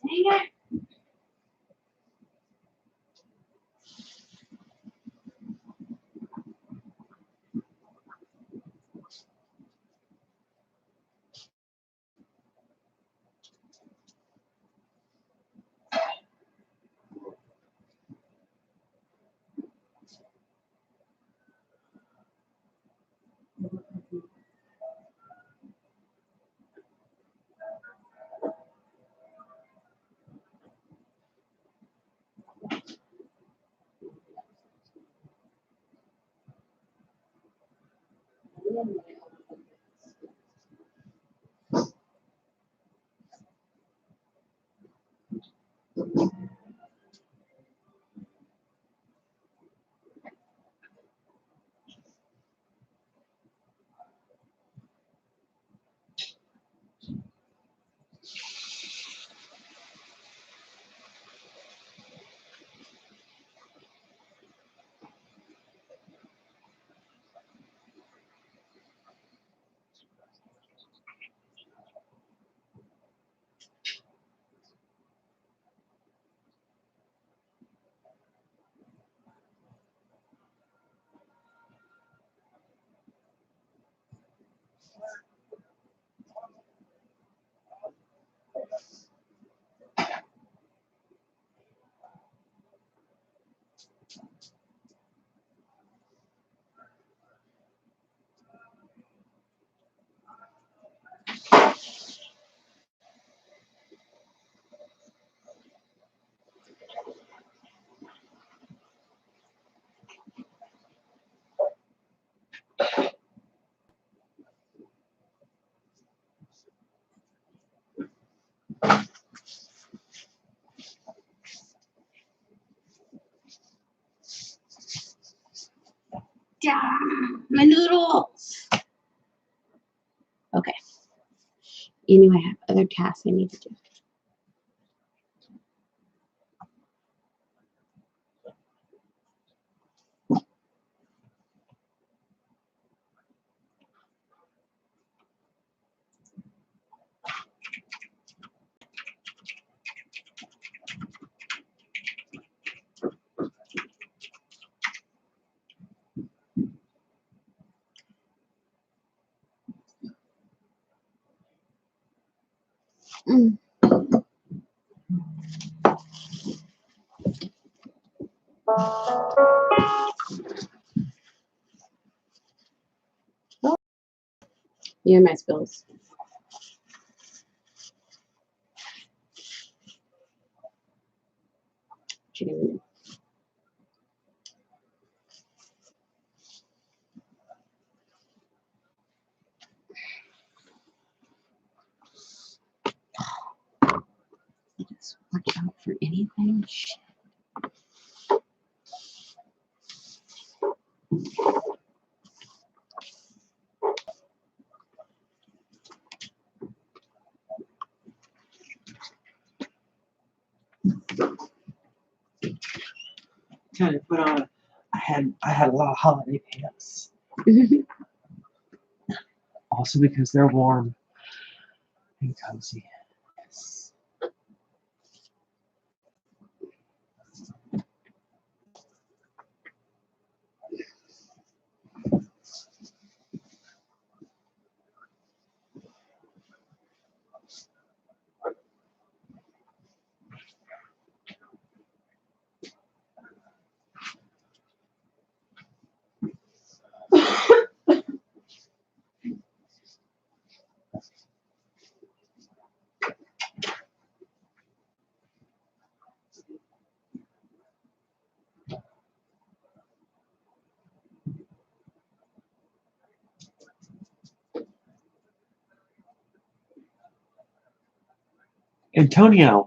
S2: Dang it. My noodles. Okay. Anyway, I have other tasks I need to do. Mm. Oh, yeah, my spills. Chicken. Just watch out for anything. Shit.
S5: Trying to put on. I had a lot of holiday pants. Also because they're warm and cozy. Yes. Antonio.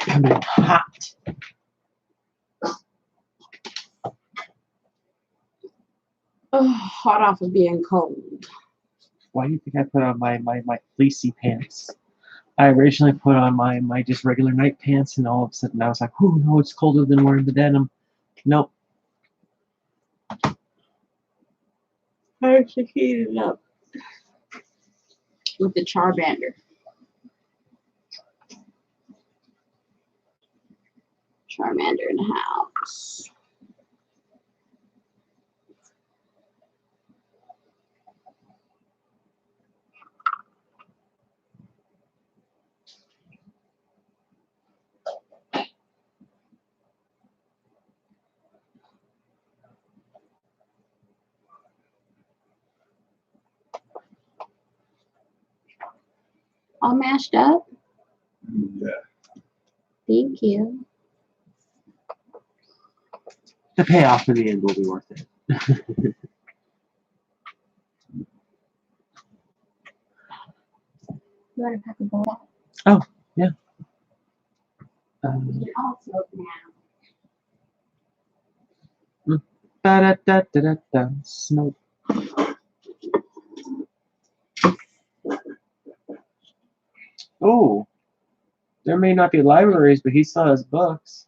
S5: Coming hot.
S2: Oh, hot off of being cold.
S5: Why do you think I put on my fleecy pants? I originally put on my just regular night pants, and all of a sudden I was like, oh no, it's colder than wearing the denim. Nope. I should heat it up.
S2: With the Charmander. Charmander in the house. All mashed up?
S4: Yeah.
S2: Thank you.
S5: The payoff in the end will be worth it.
S2: You want to pack a bowl?
S5: Oh, yeah.
S2: You can all smoke now.
S5: Da-da-da-da-da-da. Smoke. Oh, there may not be libraries, but he still has books.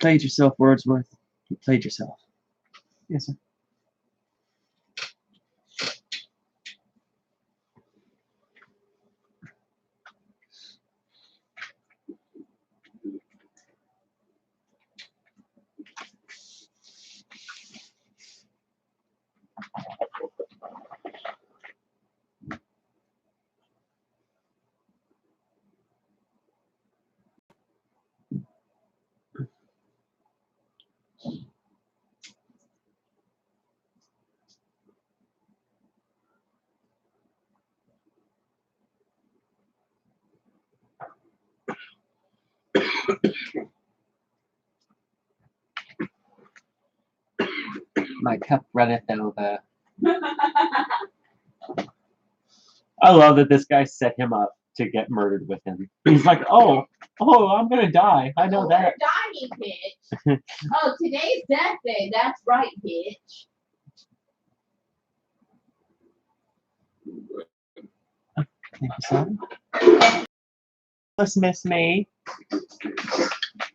S5: played yourself, Wordsworth. You played yourself. Yes, sir. My cup runneth over. I love that this guy set him up to get murdered with him. He's like, oh, I'm gonna die. I know that.
S2: You're dying, bitch. Oh, today's death day. That's right, bitch.
S5: Thank you, son. Let's miss me.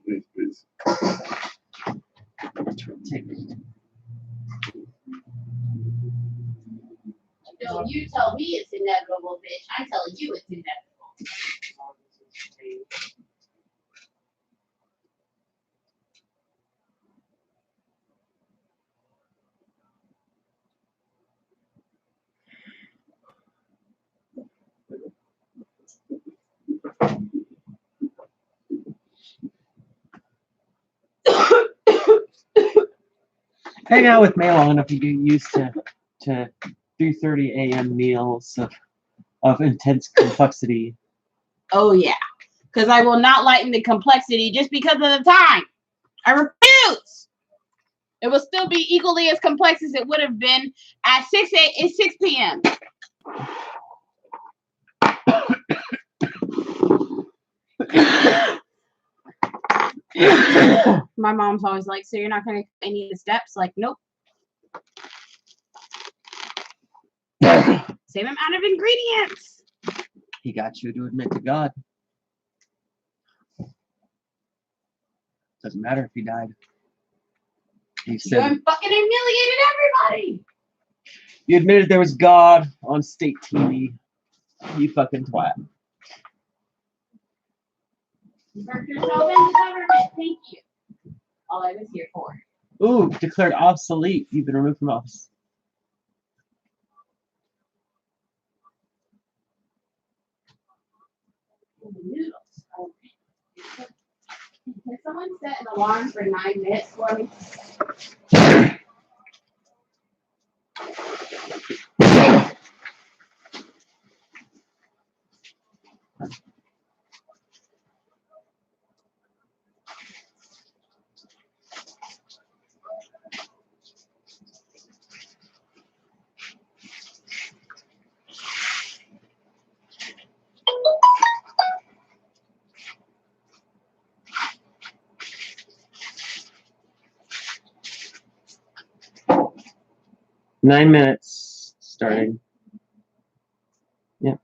S4: Please.
S2: Don't you tell me it's inevitable, bitch. I'm telling you it's inevitable.
S5: Hang out with me long enough, you get used to 3:30 a.m. meals of intense complexity.
S2: Oh, yeah. Because I will not lighten the complexity just because of the time. I refuse. It will still be equally as complex as it would have been at 6 p.m. My mom's always like, so you're not going to cut any of the steps? Like, nope. Same amount of ingredients.
S5: He got you to admit to God. Doesn't matter if he died. He
S2: You
S5: said
S2: fucking humiliated everybody.
S5: you admitted there was God on state TV. You fucking twat.
S2: You worked yourself into government. Thank you. All I was here for.
S5: Ooh, declared obsolete. You've been removed from office.
S2: Noodles. Can someone set an alarm for 9 minutes for me?
S5: Nine minutes starting. Yeah.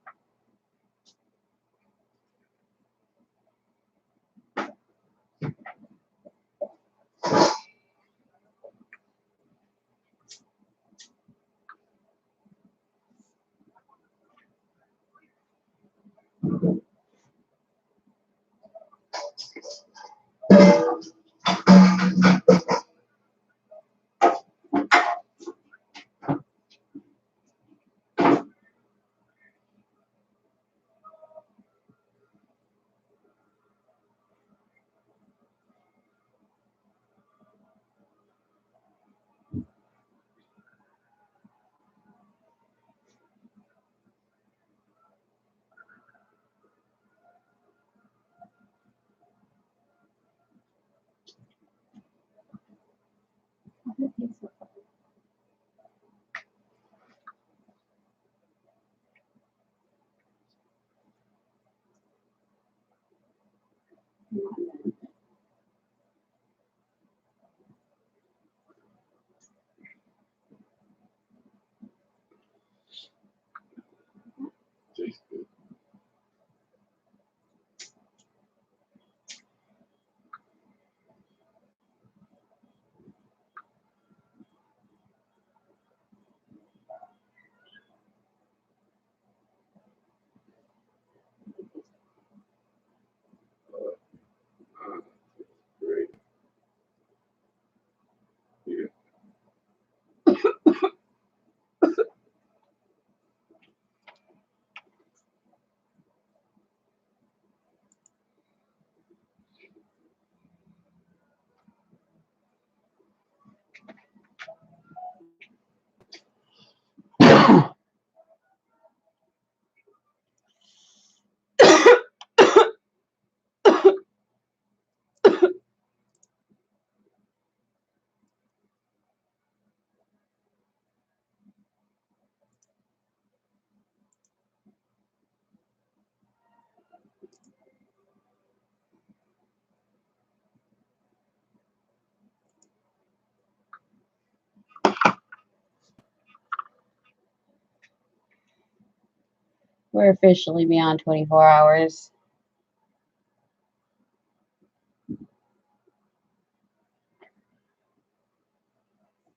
S2: We're officially beyond 24 hours.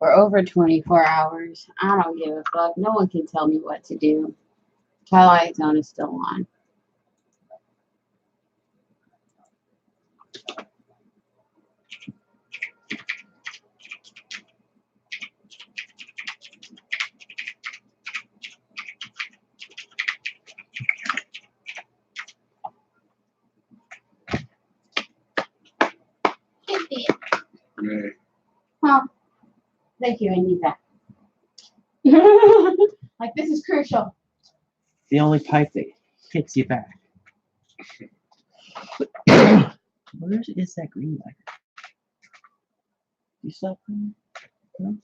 S2: We're over 24 hours. I don't give a fuck. No one can tell me what to do. Twilight Zone is still on.
S4: Yeah.
S2: Huh. Thank you, I need that. Like, this is crucial.
S5: The only pipe that hits you back. Where is that green light? You saw green? No?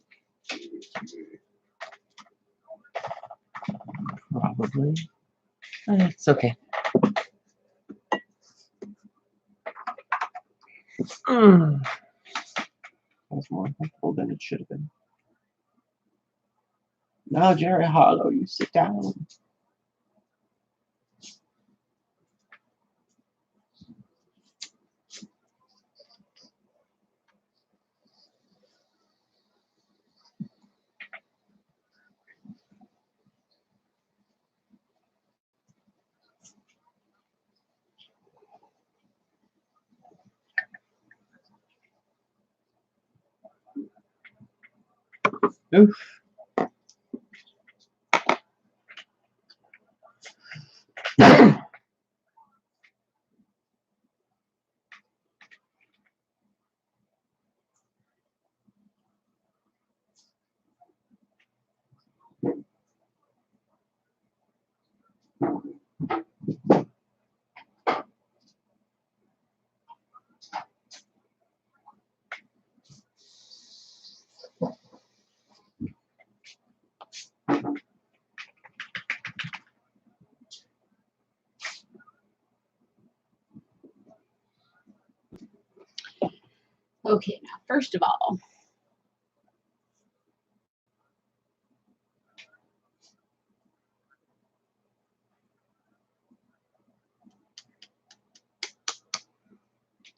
S5: Probably. It's okay. That was more uncomfortable than it should have been. Now, Jerry Harlow, you sit down. Oof.
S2: Okay, now, first of all,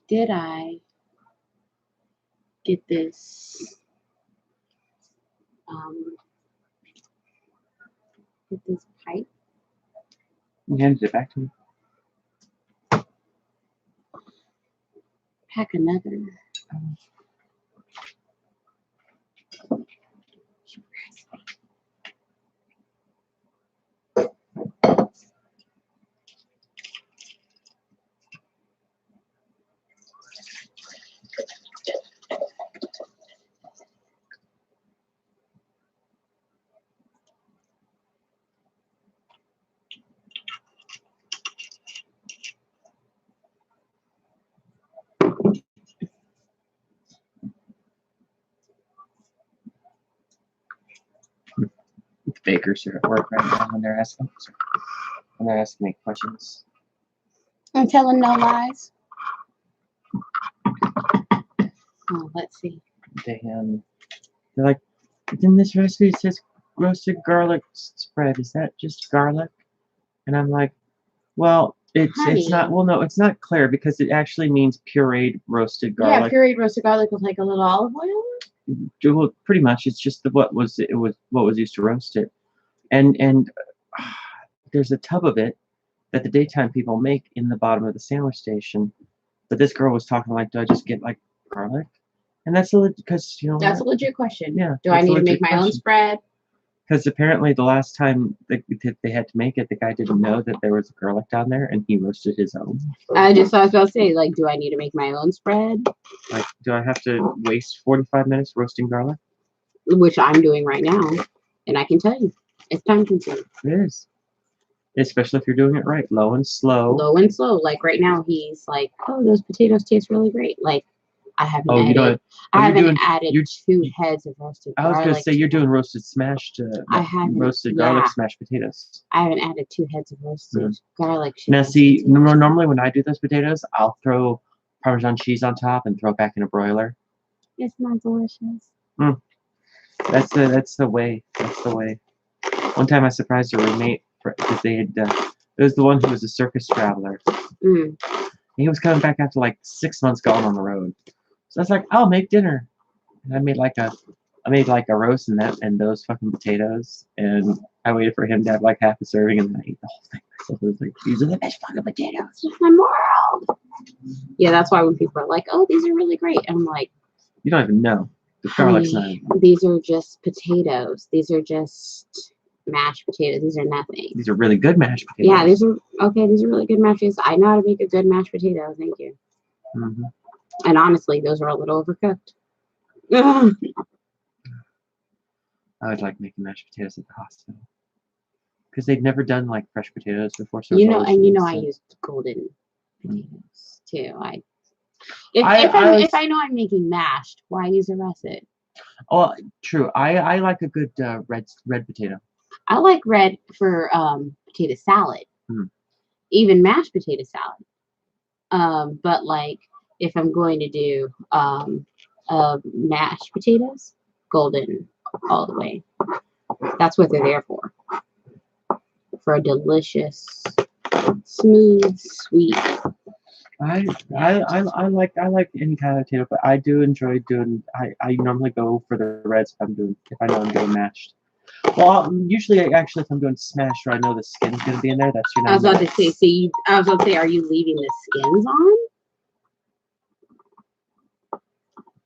S2: did I get this pipe?
S5: You handed it back to me.
S2: Pack another.
S5: The bakers are at work right now when they're asking me questions.
S2: I'm telling no lies. Oh, let's see.
S5: They're like, in this recipe it says roasted garlic spread. Is that just garlic? And I'm like, well, it's not.
S2: Honey.
S5: Well, no, it's not clear because it actually means pureed roasted
S2: Yeah,
S5: garlic.
S2: pureed roasted garlic with like a little olive oil.
S5: Well, pretty much, it's just what was used to roast it, and there's a tub of it that the daytime people make in the bottom of the sandwich station. But this girl was talking like, do I just get like garlic? And that's because
S2: That's a legit question.
S5: Yeah.
S2: Do I need to make my own spread?
S5: Because apparently the last time they had to make it, the guy didn't know that there was garlic down there, and he roasted his own.
S2: I was about to say, like, do I need to make my own spread?
S5: Like, do I have to waste 45 minutes roasting garlic?
S2: Which I'm doing right now, and I can tell you, it's time consuming.
S5: It is. Especially if you're doing it right, low and slow.
S2: Low and slow. Like right now, he's like, "Oh, those potatoes taste really great." Like, I haven't added. I haven't added 2 heads of roasted garlic.
S5: I was gonna say you're doing roasted smashed. Roasted garlic smashed potatoes.
S2: I haven't added 2 heads of roasted garlic.
S5: Now, see, normally when I do those potatoes, I'll throw Parmesan cheese on top and throw it back in a broiler.
S2: It's not delicious.
S5: That's the way. That's the way. One time I surprised a roommate because they had. It was the one who was a circus traveler.
S2: Mm.
S5: He was coming back after like 6 months gone on the road. So I was like, I'll make dinner. And I made like a roast and those fucking potatoes. And I waited for him to have like half a serving and then I ate the whole thing. So it was like, these are the best fucking potatoes in the world.
S2: Yeah, that's why when people are like, oh, these are really great. I'm like,
S5: You don't even know. The garlic's not even.
S2: these are just potatoes. These are just mashed potatoes. These are nothing.
S5: These are really good mashed potatoes.
S2: Yeah, these are okay. These are really good mashed potatoes. I know how to make a good mashed potato. Thank you.
S5: Mm-hmm.
S2: And honestly, those are a little overcooked.
S5: I would like making mashed potatoes at the hospital because they've never done like fresh potatoes before. So
S2: You
S5: it's
S2: know,
S5: always
S2: and you know, I
S5: instant.
S2: used golden potatoes too.
S5: I
S2: If I know I'm making mashed, why use a russet?
S5: Oh, true. I like a good red potato.
S2: I like red for potato salad,
S5: Mm.
S2: even mashed potato salad. But like if I'm going to do mashed potatoes, golden all the way. That's what they're there for a delicious, smooth, sweet.
S5: I like any kind of potato, but I do enjoy doing. I normally go for the reds if I know I'm doing mashed. Well, usually actually if I'm doing smashed or I know the skin's gonna be in there, that's your 9
S2: I was about
S5: minutes.
S2: to say, are you leaving the skins on?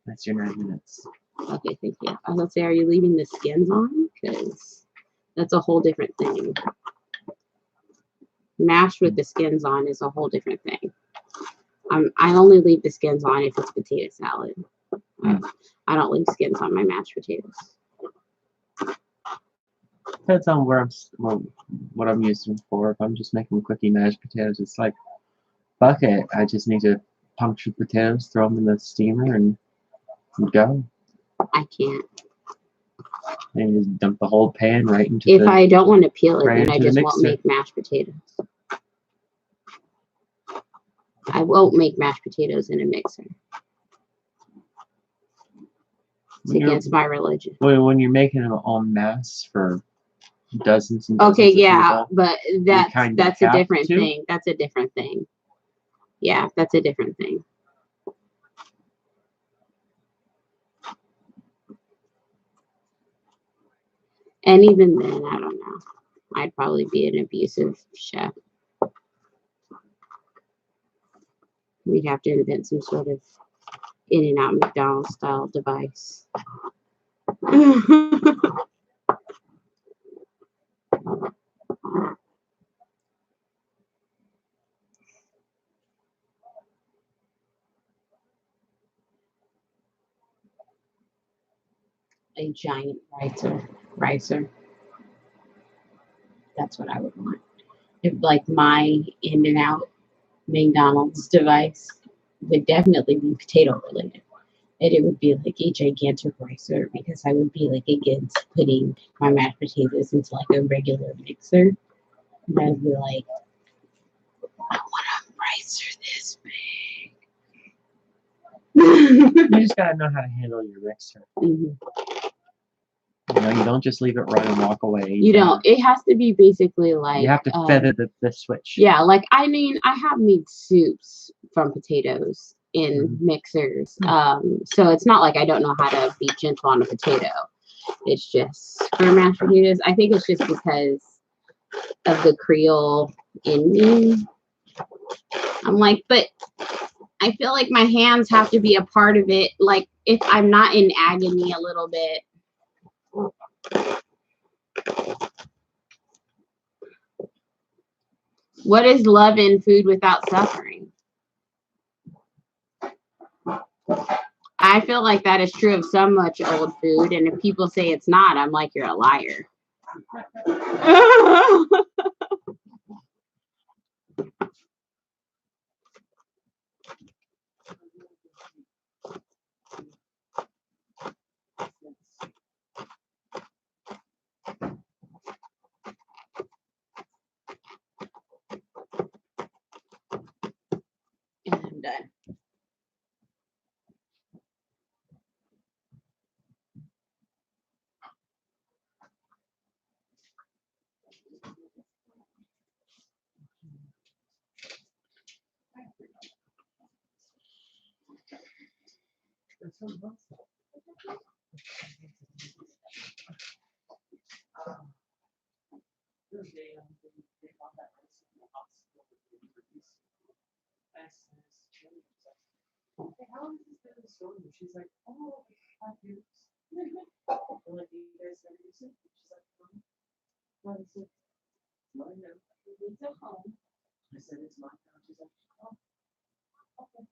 S5: That's your 9 minutes.
S2: Okay, thank you. I was about to say, are you leaving the skins on? Because that's a whole different thing. Mashed with the skins on is a whole different thing. I only leave the skins on if it's potato salad. I don't leave skins on my mashed potatoes.
S5: Depends on what I'm using for. If I'm just making quickie mashed potatoes, it's like fuck it. I just need to puncture potatoes, throw them in the steamer, and go.
S2: I can't.
S5: And you just dump the whole pan right into
S2: If I don't want to peel it,
S5: right
S2: then I
S5: into the
S2: just won't
S5: mixer.
S2: make mashed potatoes. I won't make mashed potatoes in a mixer. It's against my religion.
S5: When you're making them en masse for dozens and dozens
S2: Okay,
S5: of
S2: yeah,
S5: people,
S2: but that's a different
S5: to.
S2: thing. That's a different thing. Yeah, that's a different thing. And even then, I don't know. I'd probably be an abusive chef. We'd have to invent some sort of In-N-Out McDonald's style device. A giant ricer. That's what I would want. If like my In-N-Out McDonald's device would definitely be potato related. And it would be like a gigantic ricer because I would be like against putting my mashed potatoes into like a regular mixer. And I'd be like, I want a ricer this big.
S5: You just gotta know how to handle your mixer.
S2: Mm-hmm.
S5: You know, you don't just leave it run and walk away.
S2: You don't. It has to be basically like
S5: you have to feather the switch.
S2: Yeah, like I mean, I have made soups from potatoes in mixers. So it's not like I don't know how to be gentle on a potato. It's just for mashed potatoes. I think it's just because of the Creole in me. I'm like, but I feel like my hands have to be a part of it. Like if I'm not in agony a little bit. What is love in food without suffering? I feel like that is true of so much old food, and if people say it's not, I'm like, you're a liar. And I'm done.
S5: She's like, oh, 5 years. I'm like, you guys never use it? She's like, what is it? Mine now. It's at home. I said, it's mine now. She's like, oh, okay.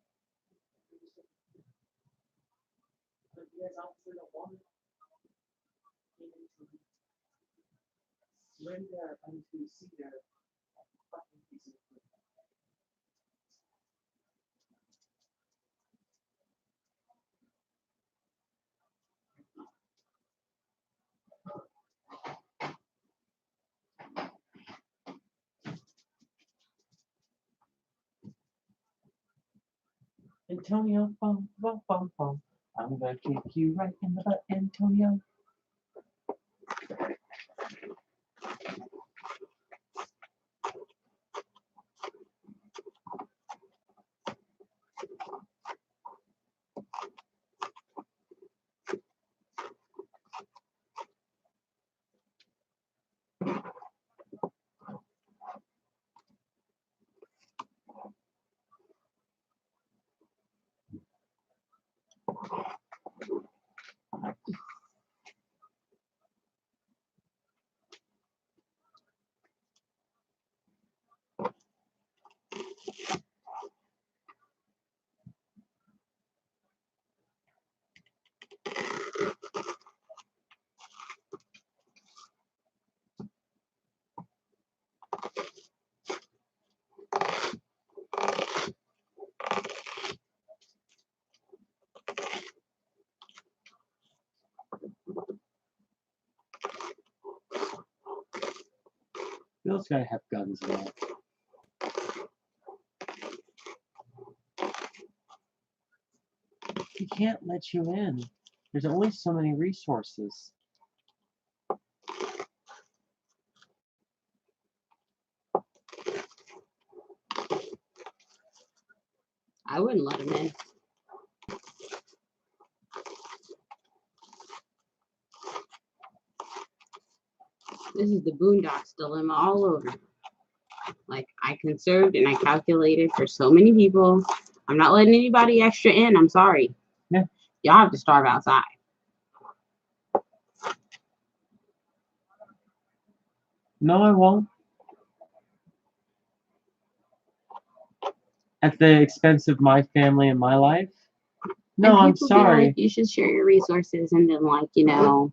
S5: But you guys obviously don't want it. When they're until you see their fucking piece of food. Antonio, bum, bum, bum, bum. I'm gonna kick you right in the butt, Antonio. Bill's gotta have guns now. He can't let you in. There's only so many resources.
S2: I wouldn't let him in. This is the Boondocks dilemma all over. Like, I conserved and I calculated for so many people. I'm not letting anybody extra in. I'm sorry.
S5: Yeah.
S2: Y'all have to starve outside.
S5: No, I won't. At the expense of my family and my life? No,
S2: And
S5: I'm
S2: people be
S5: sorry.
S2: like, you should share your resources and then, like, you know,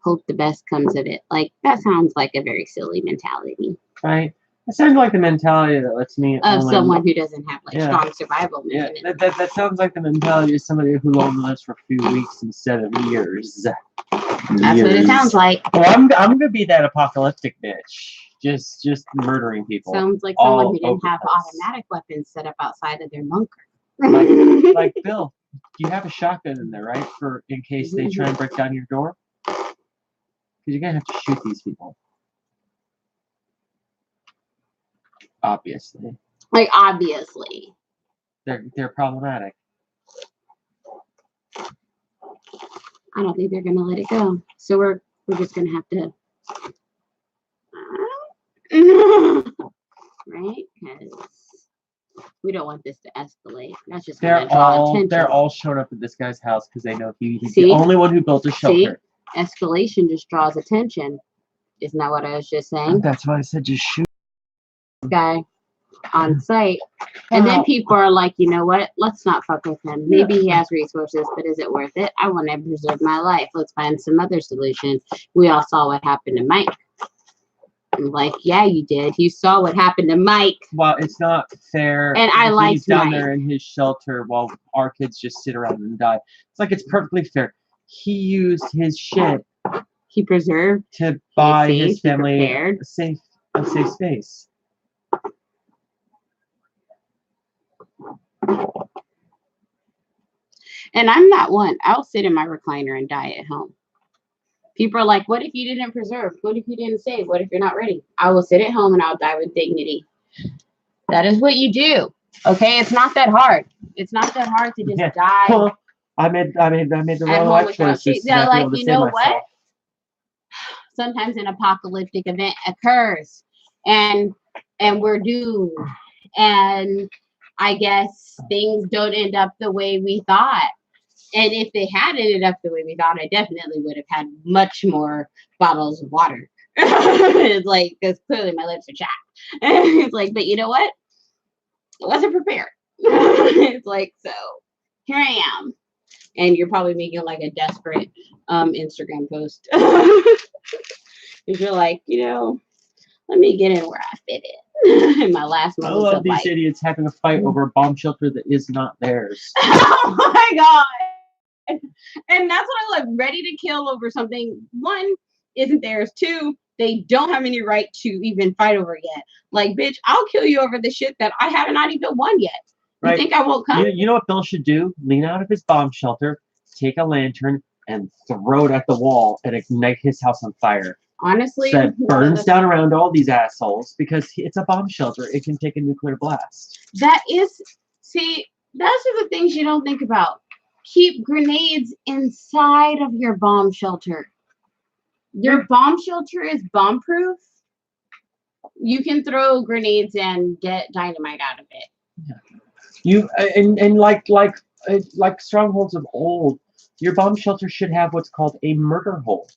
S2: hope the best comes of it. Like, that sounds like a very silly mentality.
S5: Right? It sounds like the mentality that lets me
S2: Of
S5: only
S2: someone who doesn't have, like,
S5: Yeah.
S2: strong survival
S5: Yeah,
S2: mechanisms.
S5: that sounds like the mentality of somebody who only lives for a few weeks instead of years.
S2: That's what it sounds like.
S5: Well, I'm gonna be that apocalyptic bitch, just murdering people.
S2: Sounds like
S5: all
S2: someone who didn't
S5: over
S2: have
S5: the place.
S2: automatic weapons set up outside of their bunker.
S5: Like Bill, you have a shotgun in there, right? For in case they try and break down your door. Because you're gonna have to shoot these people. Obviously.
S2: Like, obviously.
S5: They're problematic.
S2: I don't think they're gonna let it go. So we're just gonna have to right? Because we don't want this to escalate. That's just gonna draw attention.
S5: They're all showing up at this guy's house because they know he's
S2: See?
S5: the only one who built a shelter.
S2: See? Escalation just draws attention. Isn't that what I was just saying?
S5: That's why I said just shoot
S2: This guy on site. And then people are like, you know what? Let's not fuck with him. Maybe he has resources, but is it worth it? I want to preserve my life. Let's find some other solution. We all saw what happened to Mike. I'm like, yeah, you did. You saw what happened to Mike.
S5: Well, it's not fair.
S2: And I like
S5: he's down
S2: Mike.
S5: there in his shelter while our kids just sit around and die. It's like it's perfectly fair. He used his shit.
S2: He preserved
S5: to buy
S2: safe,
S5: his family
S2: prepared.
S5: a safe space.
S2: And I'm not one. I'll sit in my recliner and die at home. People are like, what if you didn't preserve? What if you didn't save? What if you're not ready? I will sit at home and I'll die with dignity. That is what you do. Okay, it's not that hard. It's not that hard to just
S5: Yeah.
S2: die
S5: Well, I made the
S2: at
S5: wrong
S2: home
S5: life
S2: without
S5: choices
S2: shit.
S5: to
S2: Yeah,
S5: not be
S2: like
S5: able to
S2: you
S5: save
S2: know
S5: myself.
S2: what? Sometimes an apocalyptic event occurs, and we're doomed. And I guess things don't end up the way we thought. And if they had ended up the way we thought, I definitely would have had much more bottles of water. It's like, because clearly my lips are chapped. It's like, but you know what? I wasn't prepared. It's like, so here I am. And you're probably making like a desperate Instagram post. Because you're like, let me get in where I fit in. In my last
S5: I
S2: moments
S5: love
S2: of
S5: these
S2: life.
S5: idiots having a fight over a bomb shelter that is not theirs.
S2: Oh my god. And that's what I love. Ready to kill over something. One, isn't theirs. Two, they don't have any right to even fight over yet. Like, bitch, I'll kill you over the shit that I have not even won yet. You
S5: Right.
S2: think I won't come?
S5: You know what Bill should do? Lean out of his bomb shelter, take a lantern, and throw it at the wall and ignite his house on fire.
S2: Honestly,
S5: So it burns down around all these assholes because it's a bomb shelter. It can take a nuclear blast.
S2: That is, see, those are the things you don't think about. Keep grenades inside of your bomb shelter. Your bomb shelter is bomb proof. You can throw grenades and get dynamite out of it.
S5: You and like strongholds of old, your bomb shelter should have what's called a murder hole.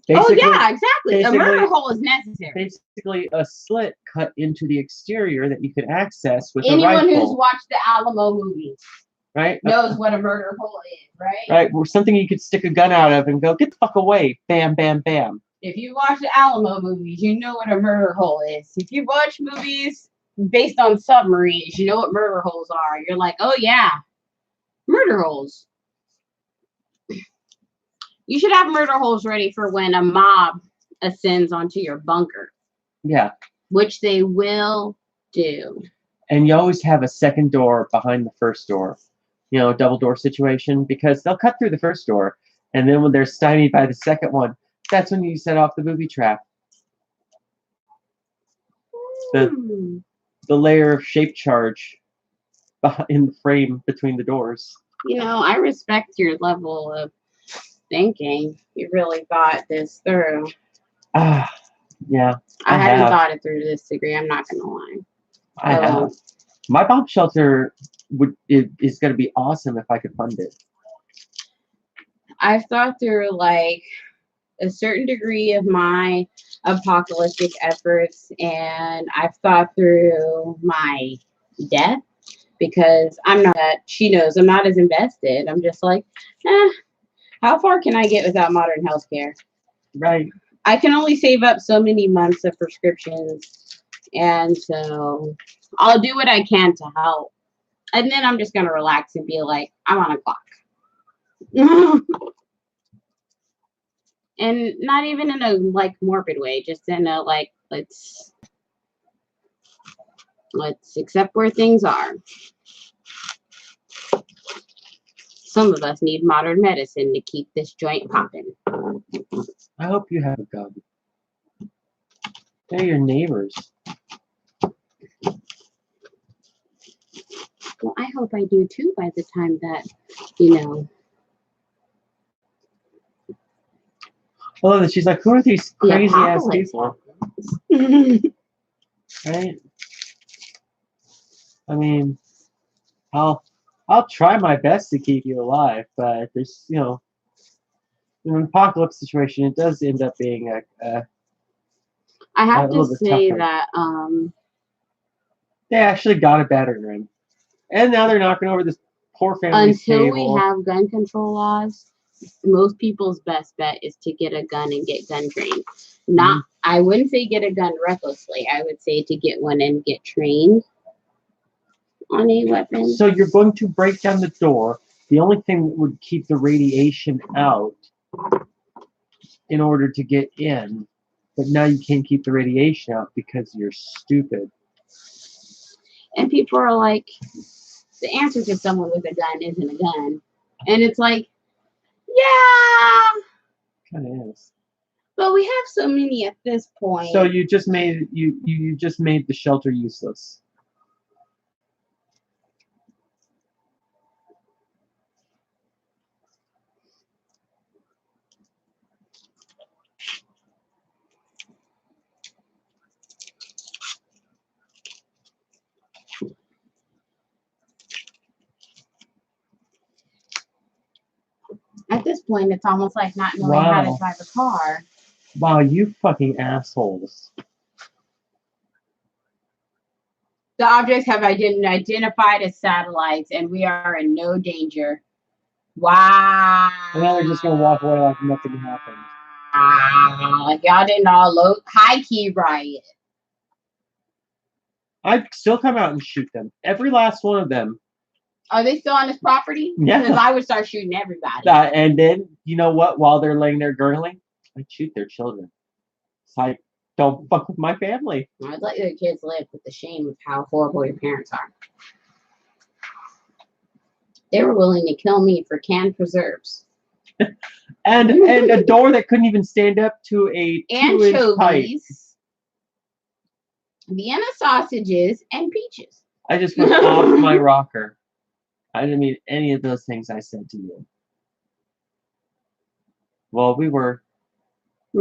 S2: Oh yeah, exactly. A murder hole is necessary.
S5: Basically, a slit cut into the exterior that you can access with a
S2: Anyone
S5: rifle.
S2: who's watched the Alamo movies,
S5: right,
S2: knows what a murder hole is, right?
S5: Right, or something you could stick a gun out of and go, get the fuck away, bam, bam, bam.
S2: If you watch the Alamo movies, you know what a murder hole is. If you watch movies based on submarines, you know what murder holes are. You're like, oh yeah, murder holes. You should have murder holes ready for when a mob ascends onto your bunker.
S5: Yeah.
S2: Which they will do.
S5: And you always have a second door behind the first door. Double door situation, because they'll cut through the first door, and then when they're stymied by the second one, that's when you set off the booby trap. The layer of shape charge in the frame between the doors.
S2: I respect your level of thinking. You really thought this through.
S5: Yeah.
S2: I haven't thought it through to this degree. I'm not gonna lie.
S5: I have. My bomb shelter is going to be awesome if I could fund it.
S2: I've thought through like a certain degree of my apocalyptic efforts, and I've thought through my death, because I'm not that she knows I'm not as invested. I'm just like, how far can I get without modern healthcare?
S5: Right.
S2: I can only save up so many months of prescriptions, and so I'll do what I can to help. And then I'm just gonna relax and be like, I'm on a clock. And not even in a like morbid way, just in a like, let's accept where things are. Some of us need modern medicine to keep this joint popping.
S5: I hope you have a gun. They're your neighbors.
S2: Well, I hope I do too by the time that,
S5: I love that she's like, who are these crazy ass people? Right? I mean, I'll try my best to keep you alive, but there's, in an apocalypse situation, it does end up being
S2: I have to say that
S5: they actually got a battering ram, and now they're knocking over this poor family's
S2: until
S5: table.
S2: we have gun control laws, most people's best bet is to get a gun and get gun trained. Not, I wouldn't say get a gun recklessly. I would say to get one and get trained on a weapon.
S5: So you're going to break down the door. The only thing that would keep the radiation out in order to get in, but now you can't keep the radiation out because you're stupid.
S2: And people are like, the answer to someone with a gun isn't a gun. And it's like, yeah.
S5: Kind of is.
S2: But we have so many at this point.
S5: So you just made you just made the shelter useless.
S2: this point, it's almost like not knowing how to
S5: Wow.
S2: drive a car.
S5: Wow, you fucking assholes.
S2: The objects have been identified as satellites, and we are in no danger. Wow.
S5: And now they're just gonna walk away like nothing happened.
S2: Like y'all didn't all low high key riot.
S5: I'd still come out and shoot them. Every last one of them.
S2: Are they still on this property?
S5: Yeah.
S2: Because I would start shooting everybody.
S5: And then, you know what? While they're laying there gurgling, I'd shoot their children. It's like, don't fuck with my family.
S2: I'd let your kids live with the shame of how horrible your parents are. They were willing to kill me for canned preserves.
S5: And a door that couldn't even stand up to a 2-inch pipe.
S2: Anchovies, Vienna sausages, and peaches.
S5: I just went off my rocker. I didn't mean any of those things I said to you. Well, we were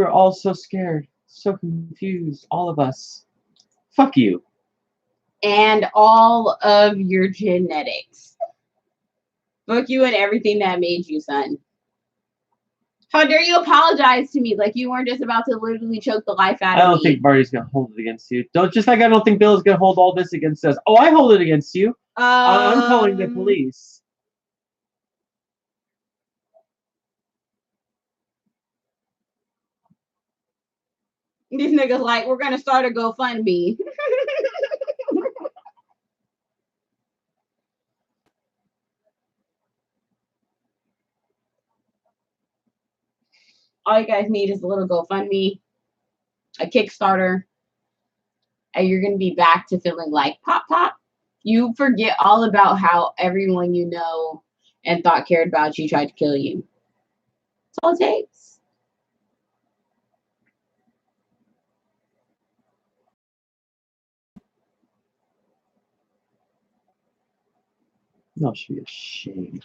S5: all so scared, so confused, all of us. Fuck you.
S2: And all of your genetics. Fuck you and everything that made you, son. How dare you apologize to me like you weren't just about to literally choke the life out of me.
S5: I don't think Marty's gonna hold it against you. Just like I don't think Bill's gonna hold all this against us. Oh, I hold it against you. I'm calling the police.
S2: These niggas like, we're gonna start a GoFundMe. All you guys need is a little GoFundMe, a Kickstarter, and you're gonna be back to feeling like pop pop. You forget all about how everyone you know and thought cared about you tried to kill you. That's all it takes.
S5: Y'all should be ashamed.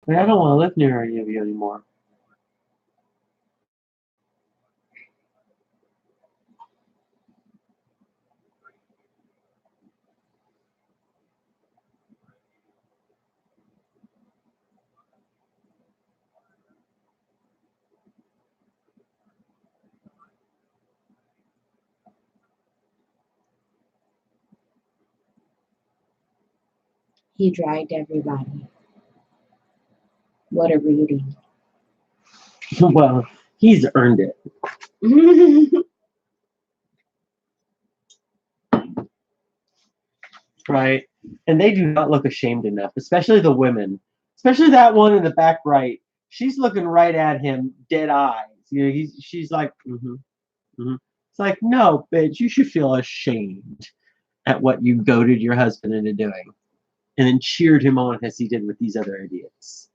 S5: I don't want to live near any of you anymore.
S2: He dragged everybody. What a reading.
S5: Well, he's earned it. Right? And they do not look ashamed enough, especially the women. Especially that one in the back right. She's looking right at him, dead eyes. You know, she's like, It's like, no, bitch, you should feel ashamed at what you goaded your husband into doing. And then cheered him on as he did with these other idiots.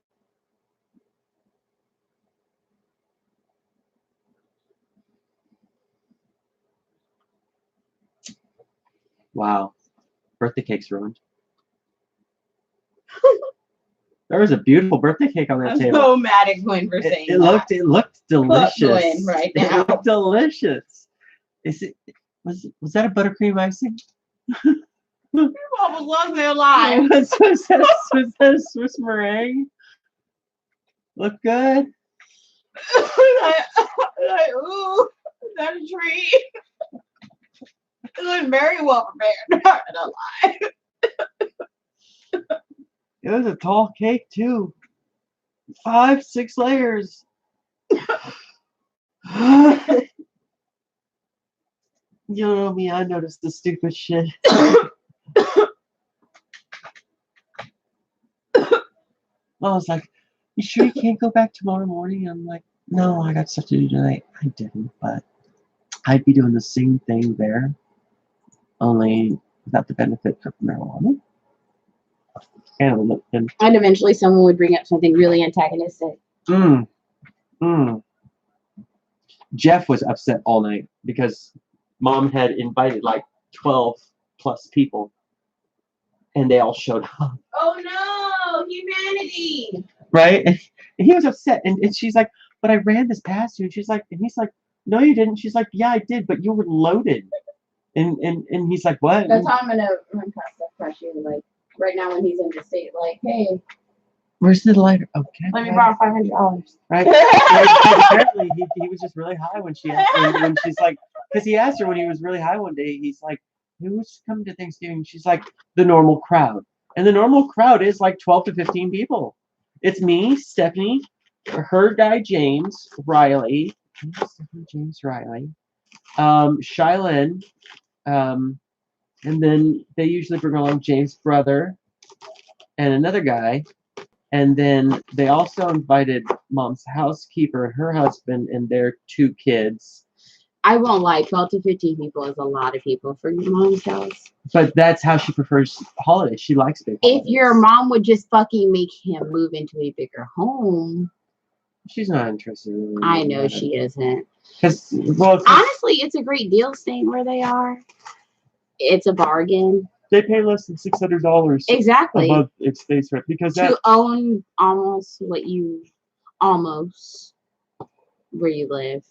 S5: Wow. Birthday cake's ruined. There was a beautiful birthday cake on that
S2: I'm
S5: table.
S2: so mad at Gwen for saying
S5: It
S2: that.
S5: looked delicious.
S2: Gwen right now.
S5: It looked delicious. Was that a buttercream icing?
S2: Your mom was lost their lives.
S5: was that a Swiss meringue? Look good.
S2: like, ooh, is that a treat? It was very well prepared. Not gonna lie.
S5: It was a tall cake too. 5-6 layers. You know me, I noticed the stupid shit. I was like, you sure you can't go back tomorrow morning? I'm like, no, I got stuff to do tonight. I didn't, but I'd be doing the same thing there, only without the benefit of marijuana. And
S2: eventually someone would bring up something really antagonistic.
S5: Jeff was upset all night because Mom had invited like 12 plus people, and they all showed up.
S2: Oh no, humanity!
S5: Right? And he was upset, and she's like, but I ran this past you. And she's like, and he's like, no, you didn't. She's like, yeah, I did, but you were loaded. And he's like, what?
S2: That's how I'm gonna run past that pressure. Like right now when he's in the state, like, hey,
S5: Where's the lighter? Okay.
S2: let me borrow $500.
S5: Right. Like, apparently, he was just really high when she asked when she's like, because he asked her when he was really high one day. He's like, who's coming to Thanksgiving? She's like, the normal crowd, and the normal crowd is like 12 to 15 people. It's me, Stephanie, her guy James Riley, James Riley, Shylin, and then they usually bring along James' brother and another guy. And then they also invited Mom's housekeeper and her husband and their 2 kids.
S2: I won't lie, 12 to 15 people is a lot of people for your mom's house.
S5: But that's how she prefers holidays. She likes big holidays.
S2: If your mom would just fucking make him move into a bigger home.
S5: She's not interested in
S2: I know she isn't.
S5: Because, well,
S2: honestly, it's a great deal staying where they are. It's a bargain.
S5: they pay less than $600
S2: Exactly.
S5: above its base rent. Because
S2: To own almost what you, almost where you live.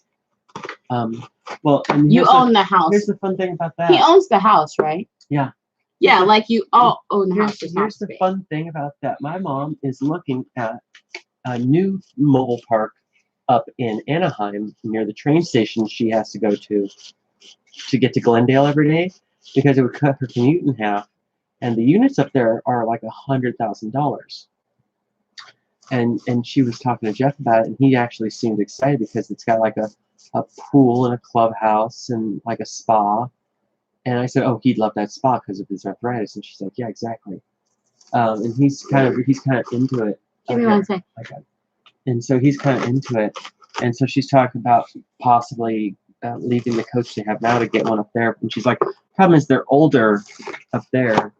S5: Well, and
S2: You own the house.
S5: Here's the fun thing about that.
S2: He owns the house, right?
S5: Yeah.
S2: Yeah, like you all own the house.
S5: Here's the fun thing about that. My mom is looking at a new mobile park up in Anaheim near the train station she has to go to get to Glendale every day because it would cut her commute in half. And the units up there are like $100,000. And she was talking to Jeff about it, and he actually seemed excited because it's got like a pool and a clubhouse and like a spa. And I said, oh, he'd love that spa because of his arthritis. And she's like, yeah, exactly. And he's kind of into it.
S2: Give me one sec.
S5: Okay. And so he's kind of into it. And so she's talking about possibly leaving the coach they have now to get one up there. And she's like, problem is they're older up there.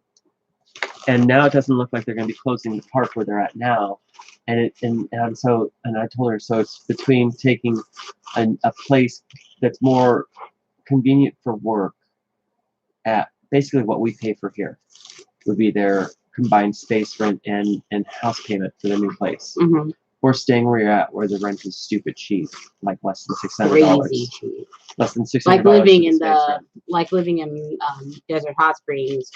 S5: And now it doesn't look like they're going to be closing the park where they're at now. And I told her, so it's between taking a place that's more convenient for work at basically what we pay for here would be their combined space rent and house payment for the new place.
S2: Mm-hmm.
S5: Or staying where you're at, where the rent is stupid cheap, like less than $600.
S2: Crazy cheap.
S5: Less than $600.
S2: Like living in Desert Hot Springs,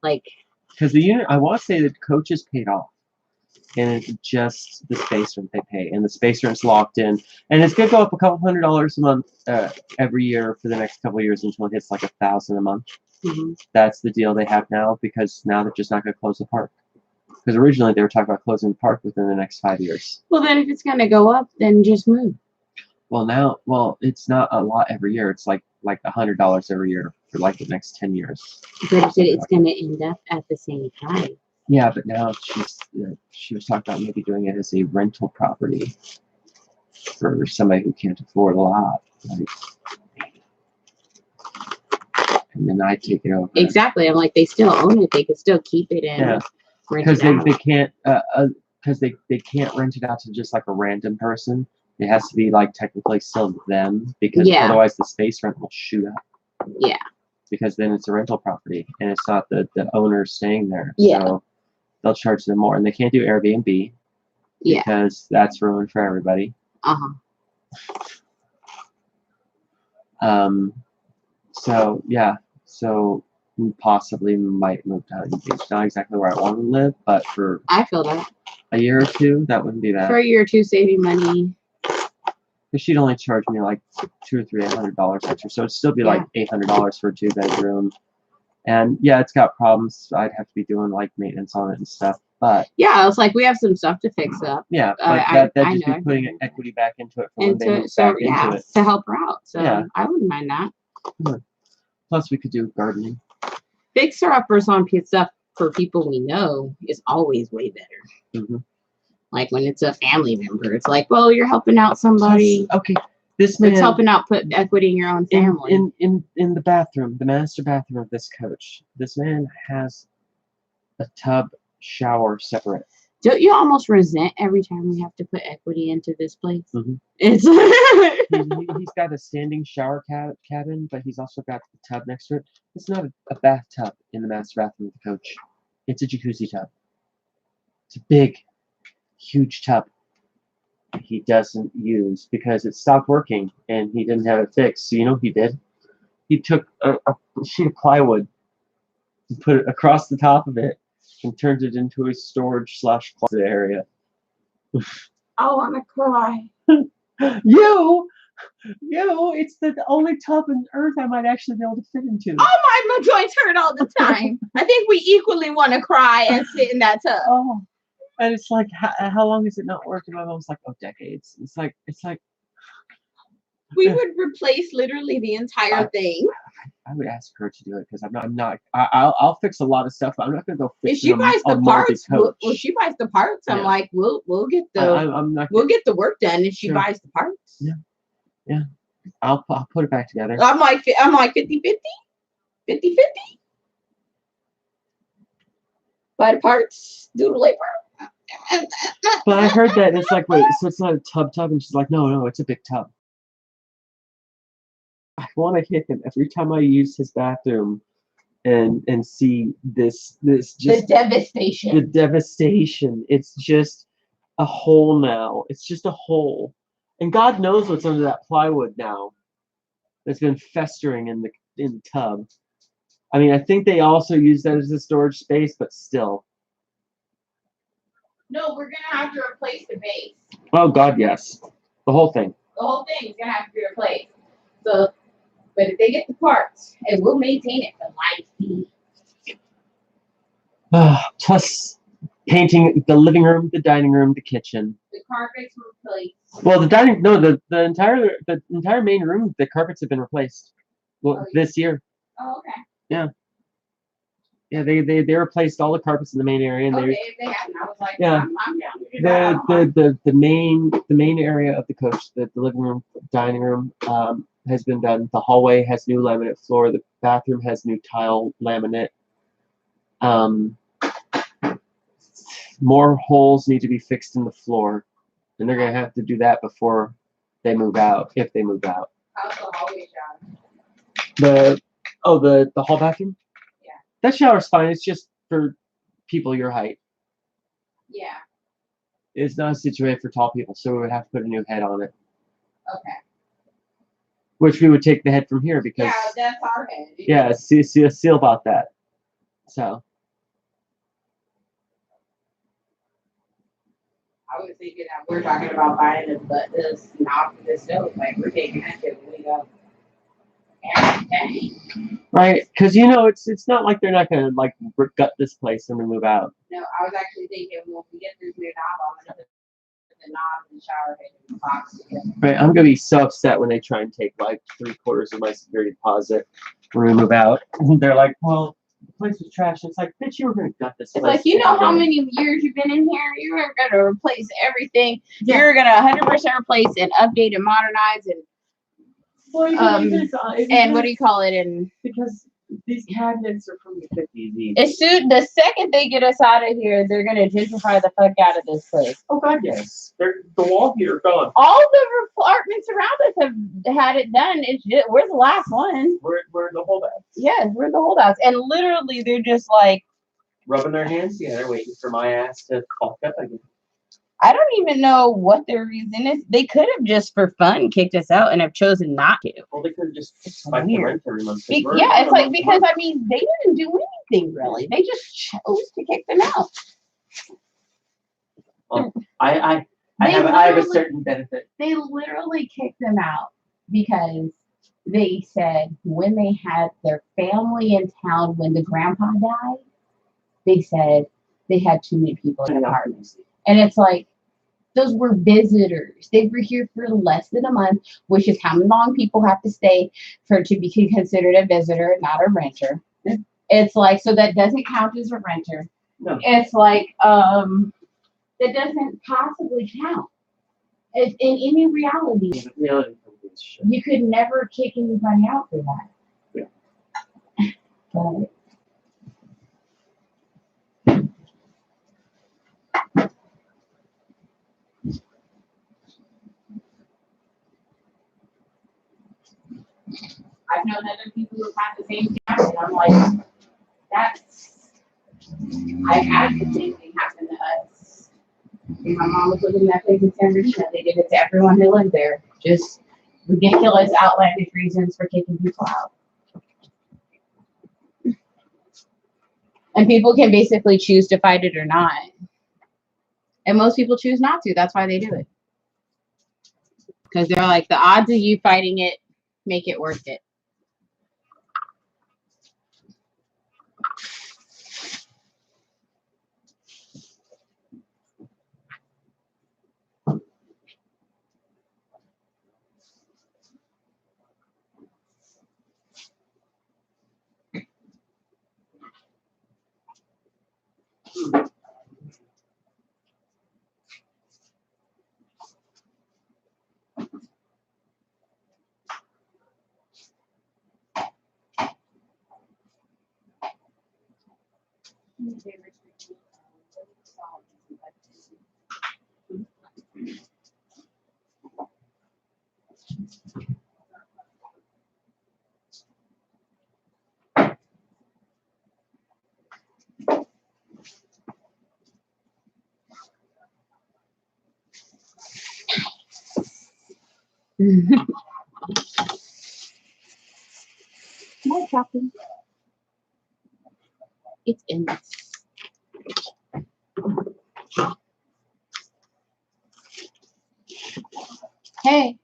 S2: like.
S5: Because the unit, I want to say that coach is paid off, and it's just the space rent they pay, and the space rent's locked in, and it's gonna go up a couple $100 a month every year for the next couple of years until it hits like $1,000 a month.
S2: Mm-hmm.
S5: That's the deal they have now because now they're just not gonna close the park. Because originally they were talking about closing the park within the next 5 years.
S2: Well, then if it's gonna go up, then just move.
S5: Well, it's not a lot every year. It's like $100 every year for like the next 10 years.
S2: But it's gonna end up at the same time.
S5: Yeah, but now she was talking about maybe doing it as a rental property for somebody who can't afford a lot. And then I take it over.
S2: Exactly. I'm like, they still own it. They could still keep it in.
S5: Yeah. Because they can't they can't rent it out to just like a random person. It has to be like technically still them because otherwise the space rent will shoot up.
S2: Yeah.
S5: Because then it's a rental property and it's not the owner staying there.
S2: Yeah.
S5: So they'll charge them more, and they can't do Airbnb.
S2: Yeah.
S5: Because that's ruined for everybody. So yeah. So we possibly might move to Huntington Beach. Not exactly where I want to live, but for
S2: I feel that.
S5: a year or two, that wouldn't be bad.
S2: For a year or two, saving money.
S5: Because she'd only charge me like $200 or $300 extra, so it'd still be like $800 for a 2-bedroom. And yeah, it's got problems. I'd have to be doing like maintenance on it and stuff. But
S2: yeah, it's like we have some stuff to fix up.
S5: Yeah, but that'd just be putting equity back into it for when they move back into it.
S2: To help her out. So
S5: yeah.
S2: I wouldn't mind that.
S5: Plus, we could do gardening.
S2: Fixer-uppers on stuff for people we know is always way better.
S5: Mm-hmm.
S2: Like when it's a family member, it's like, well, you're helping out somebody.
S5: Okay, this man.
S2: It's helping out put equity in your own family.
S5: In the bathroom, the master bathroom of this coach, this man has a tub shower separate.
S2: Don't you almost resent every time we have to put equity into this place?
S5: Mm-hmm.
S2: It's
S5: he's got a standing shower cabin, but he's also got the tub next to it. It's not a bathtub in the master bathroom of the coach. It's a jacuzzi tub. It's a big, huge tub. he doesn't use because it stopped working and he didn't have it fixed. So you know what he did? He took a sheet of plywood and put it across the top of it and turned it into a storage/closet area.
S2: I want to cry.
S5: It's the only tub on earth I might actually be able to fit into.
S2: Oh my joints hurt all the time. I think we equally want to cry and sit in that tub.
S5: Oh, and it's like, how long has it not worked? And my mom's like, oh, decades. It's like.
S2: We would replace literally the entire thing.
S5: I would ask her to do it because I'm not. I'll fix a lot of stuff, but I'm not gonna go fix.
S2: If she buys the parts, she buys the parts. I'm
S5: Yeah.
S2: like, we'll get the
S5: I'm not.
S2: we'll get the work done if she
S5: Sure.
S2: buys the parts.
S5: Yeah. I'll put it back together.
S2: I'm like 50-50. 50-50. Buy the parts, do the labor.
S5: But I heard that it's like, wait, so it's not a tub, and she's like, no, it's a big tub. I want to hit him every time I use his bathroom, and see this just
S2: The devastation.
S5: the devastation. It's just a hole now. It's just a hole, and God knows what's under that plywood now. That's been festering in the tub. I mean, I think they also use that as a storage space, but still.
S2: No, we're gonna have to replace the base.
S5: Oh God, yes, the whole thing.
S2: The whole thing's gonna have to be replaced. So, but if they get the parts, and we'll maintain it for life.
S5: Plus, painting the living room, the dining room, the kitchen.
S2: The carpets were replaced.
S5: Well, the entire main room, the carpets have been replaced. Well, this year.
S2: Oh, okay.
S5: Yeah, they replaced all the carpets in the main area, and
S2: Okay, if they haven't, I was like,
S5: Yeah.
S2: I'm down to do that.
S5: the main area of the coach, the living room, dining room, has been done. The hallway has new laminate floor. The bathroom has new tile laminate. More holes need to be fixed in the floor, and they're gonna have to do that before they move out, if they move out.
S2: How's the hallway shower?
S5: The hall bathroom?
S2: Yeah.
S5: That shower's fine. It's just for people your height.
S2: Yeah.
S5: It's not situated for tall people, so we would have to put a new head on it.
S2: Okay.
S5: Which we would take the head from here because
S2: Yeah, that's our head.
S5: yeah, see about that. So
S2: I was thinking that we're talking about buying this knob for this stove. Like, we're taking that shit when we go.
S5: right, because it's not like they're not gonna like gut this place when we move out.
S2: No, I was actually thinking, well, if we get this new knob, I'm gonna put the knob and the shower head in the box together.
S5: Right, I'm gonna be so upset when they try and take like 3/4 of my security deposit when we move out. They're like, well, the place was trash. It's like, bitch, you were gonna gut this
S2: It's
S5: place.
S2: like, you know how many years you've been in here? You're gonna replace everything.
S5: Yeah.
S2: You're gonna 100% replace and update and modernize and and what do you call it? And
S5: because these cabinets are from the 50s.
S2: as soon the second they get us out of here, they're gonna gentrify the fuck out of this place.
S5: Oh God, yes. The wall here are gone.
S2: All the apartments around us have had it done. It's just, we're the last one.
S5: We're the holdouts.
S2: Yes, we're the holdouts, and literally they're just like,
S5: Rubbing their hands together, waiting for my ass to fuck up again.
S2: I don't even know what their reason is. They could have just for fun kicked us out and have chosen not to.
S5: Well, they could have just spiked the rent every month.
S2: Yeah, it's like, because I mean, they didn't do anything really. They just chose to kick them out.
S5: Well, I
S2: They
S5: have a
S2: literally-
S5: certain benefit.
S2: They literally kicked them out because they said when they had their family in town, when the grandpa died, they said they had too many people in the apartments. And it's like, those were visitors. They were here for less than a month, which is how long people have to stay to be considered a visitor, not a renter.
S5: Yeah.
S2: It's like, so that doesn't count as a renter.
S5: No.
S2: It's like, that doesn't possibly count. If in any reality, you could never kick anybody out for that.
S5: Yeah.
S2: But I've known other people who've had the same thing happen, and I'm like, I've had the same thing happen to us. And my mom was looking at things in San Bernardino. They did it to everyone who lived there. Just ridiculous, outlandish reasons for kicking people out. And people can basically choose to fight it or not. And most people choose not to. That's why they do it. Because they're like, the odds of you fighting it make it worth it. More chopping. It's in this. Hey.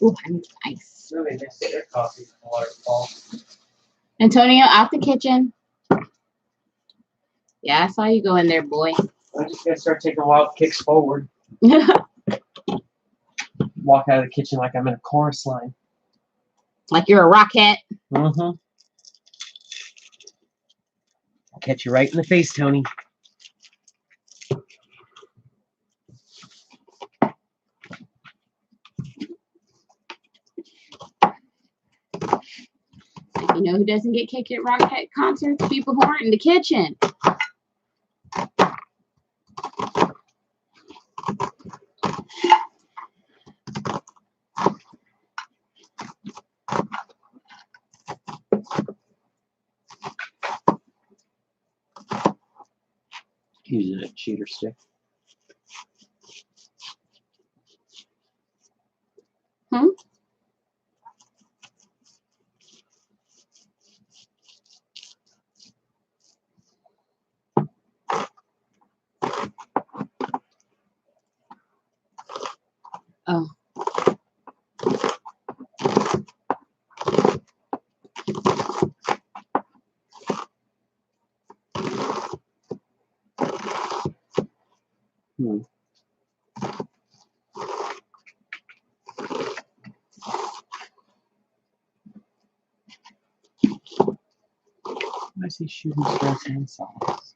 S2: Ooh, I need ice.
S5: Really nice their coffee waterfall.
S2: Antonio, out the kitchen. Yeah, I saw you go in there, boy.
S5: I'm just gonna start taking wild kicks forward. Walk out of the kitchen like I'm in a chorus line.
S2: Like you're a rockhead.
S5: Mm-hmm. I'll catch you right in the face, Tony.
S2: Like, you know who doesn't get kicked at rockhead concerts? People who aren't in the kitchen.
S5: Using a cheater stick.
S2: Hmm? Oh.
S5: Hmm. I see shooting stars and songs.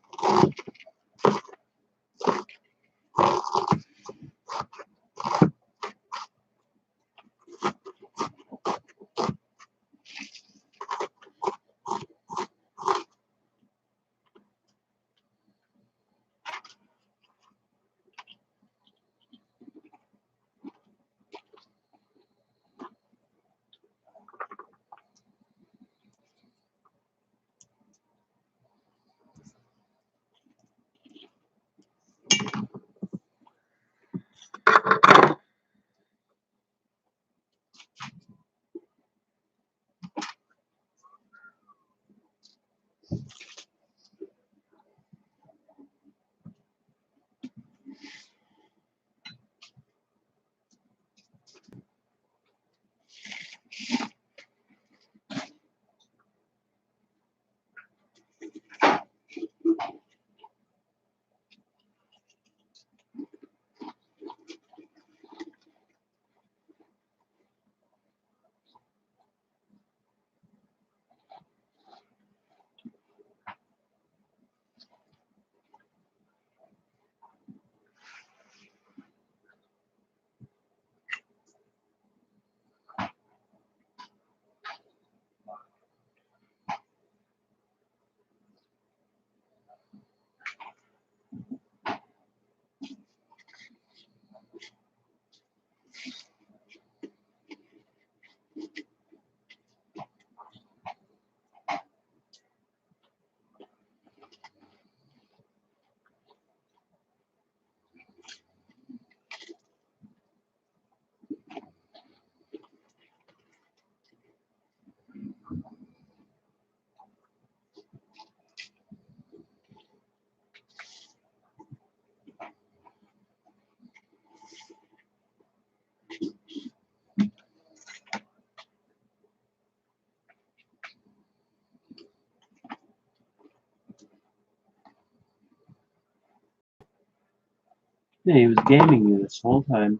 S5: Yeah, he was gaming you this whole time.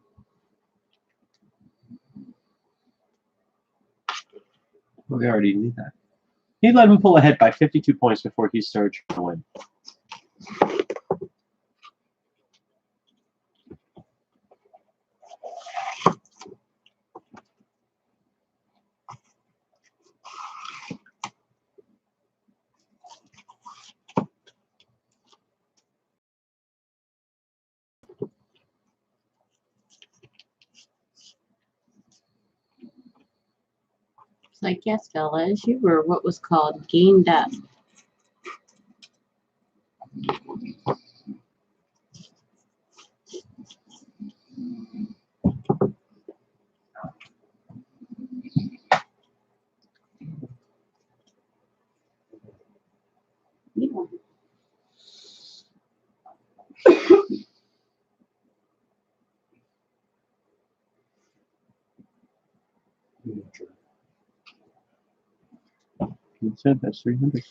S5: Well, we already knew that. He let him pull ahead by 52 points before he started trying to win.
S2: It's like, yes, fellas, you were what was called gamed up. Yeah.
S5: He said that's 300.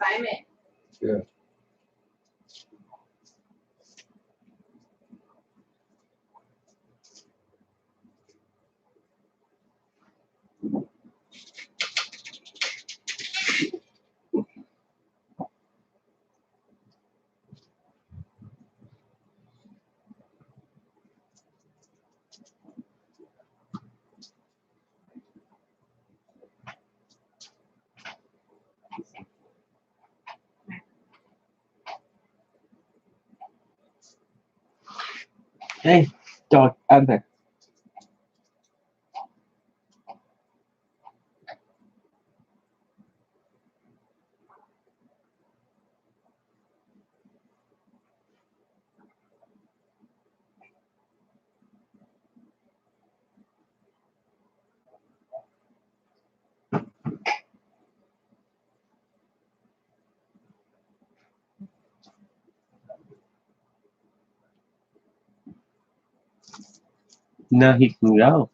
S2: Simon.
S4: Yeah.
S5: Hey, dog, out there. No, he can go.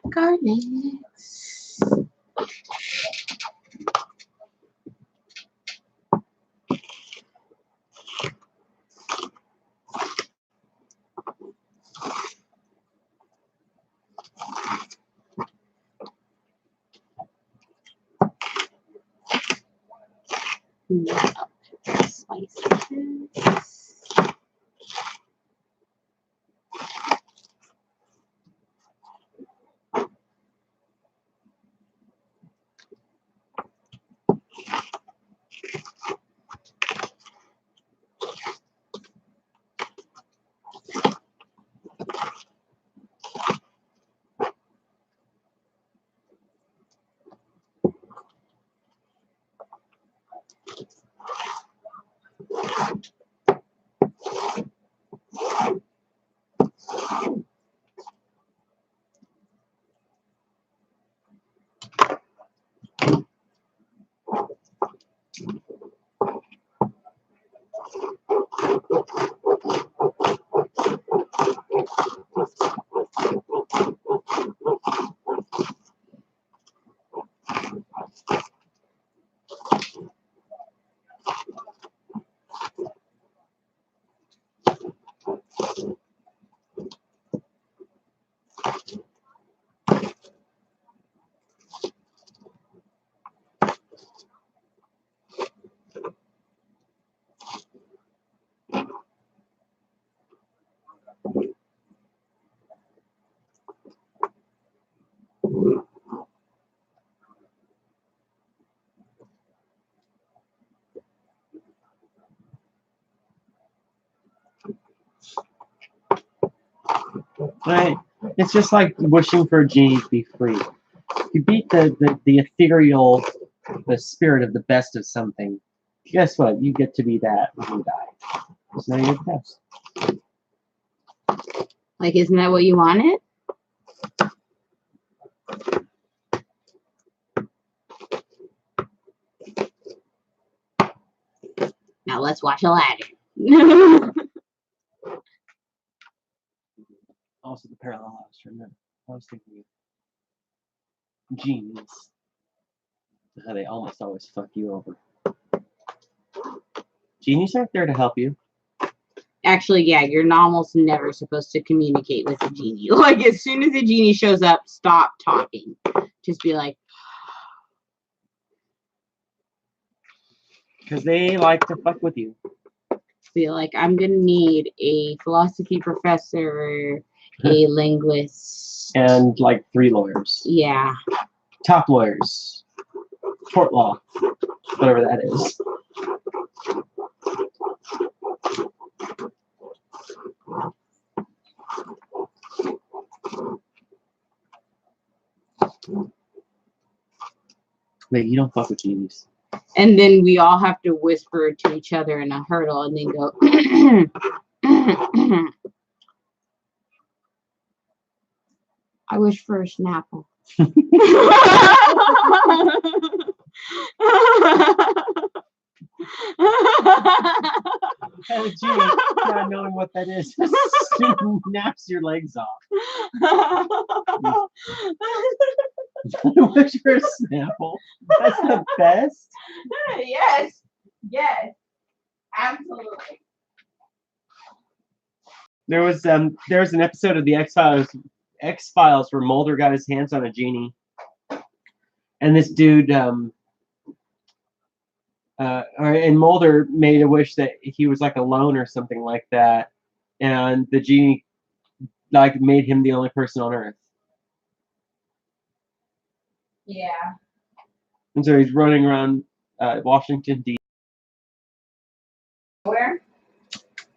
S2: Garnets. Slices.
S5: Right? It's just like wishing for a genie to be free. You beat the ethereal, the spirit of the best of something. Guess what? You get to be that when you die. It's not your best.
S2: Like, isn't that what you wanted? Now let's watch Aladdin.
S5: Also, the parallel house. Remember, I was thinking of genies. How they almost always fuck you over. Genies aren't there to help you.
S2: Actually, yeah, you're almost never supposed to communicate with a genie. Like, as soon as a genie shows up, stop talking. Just be like,
S5: Because they like to fuck with you.
S2: I'm gonna need a philosophy professor, a linguist,
S5: And like 3 lawyers.
S2: yeah.
S5: Top lawyers. Tort law. Whatever that is. Wait, you don't fuck with genies.
S2: And then we all have to whisper to each other in a hurdle and then go, I wish for a Snapple.
S5: And a genie, not knowing what that is, snaps your legs off. Wish for a Snapple. That's the best.
S2: Yes. Yes. Absolutely.
S5: There was an episode of the X-Files where Mulder got his hands on a genie, and this dude and Mulder made a wish that he was like alone or something like that, and the genie like made him the only person on Earth.
S2: Yeah.
S5: And so he's running around Washington D.C.
S2: Where?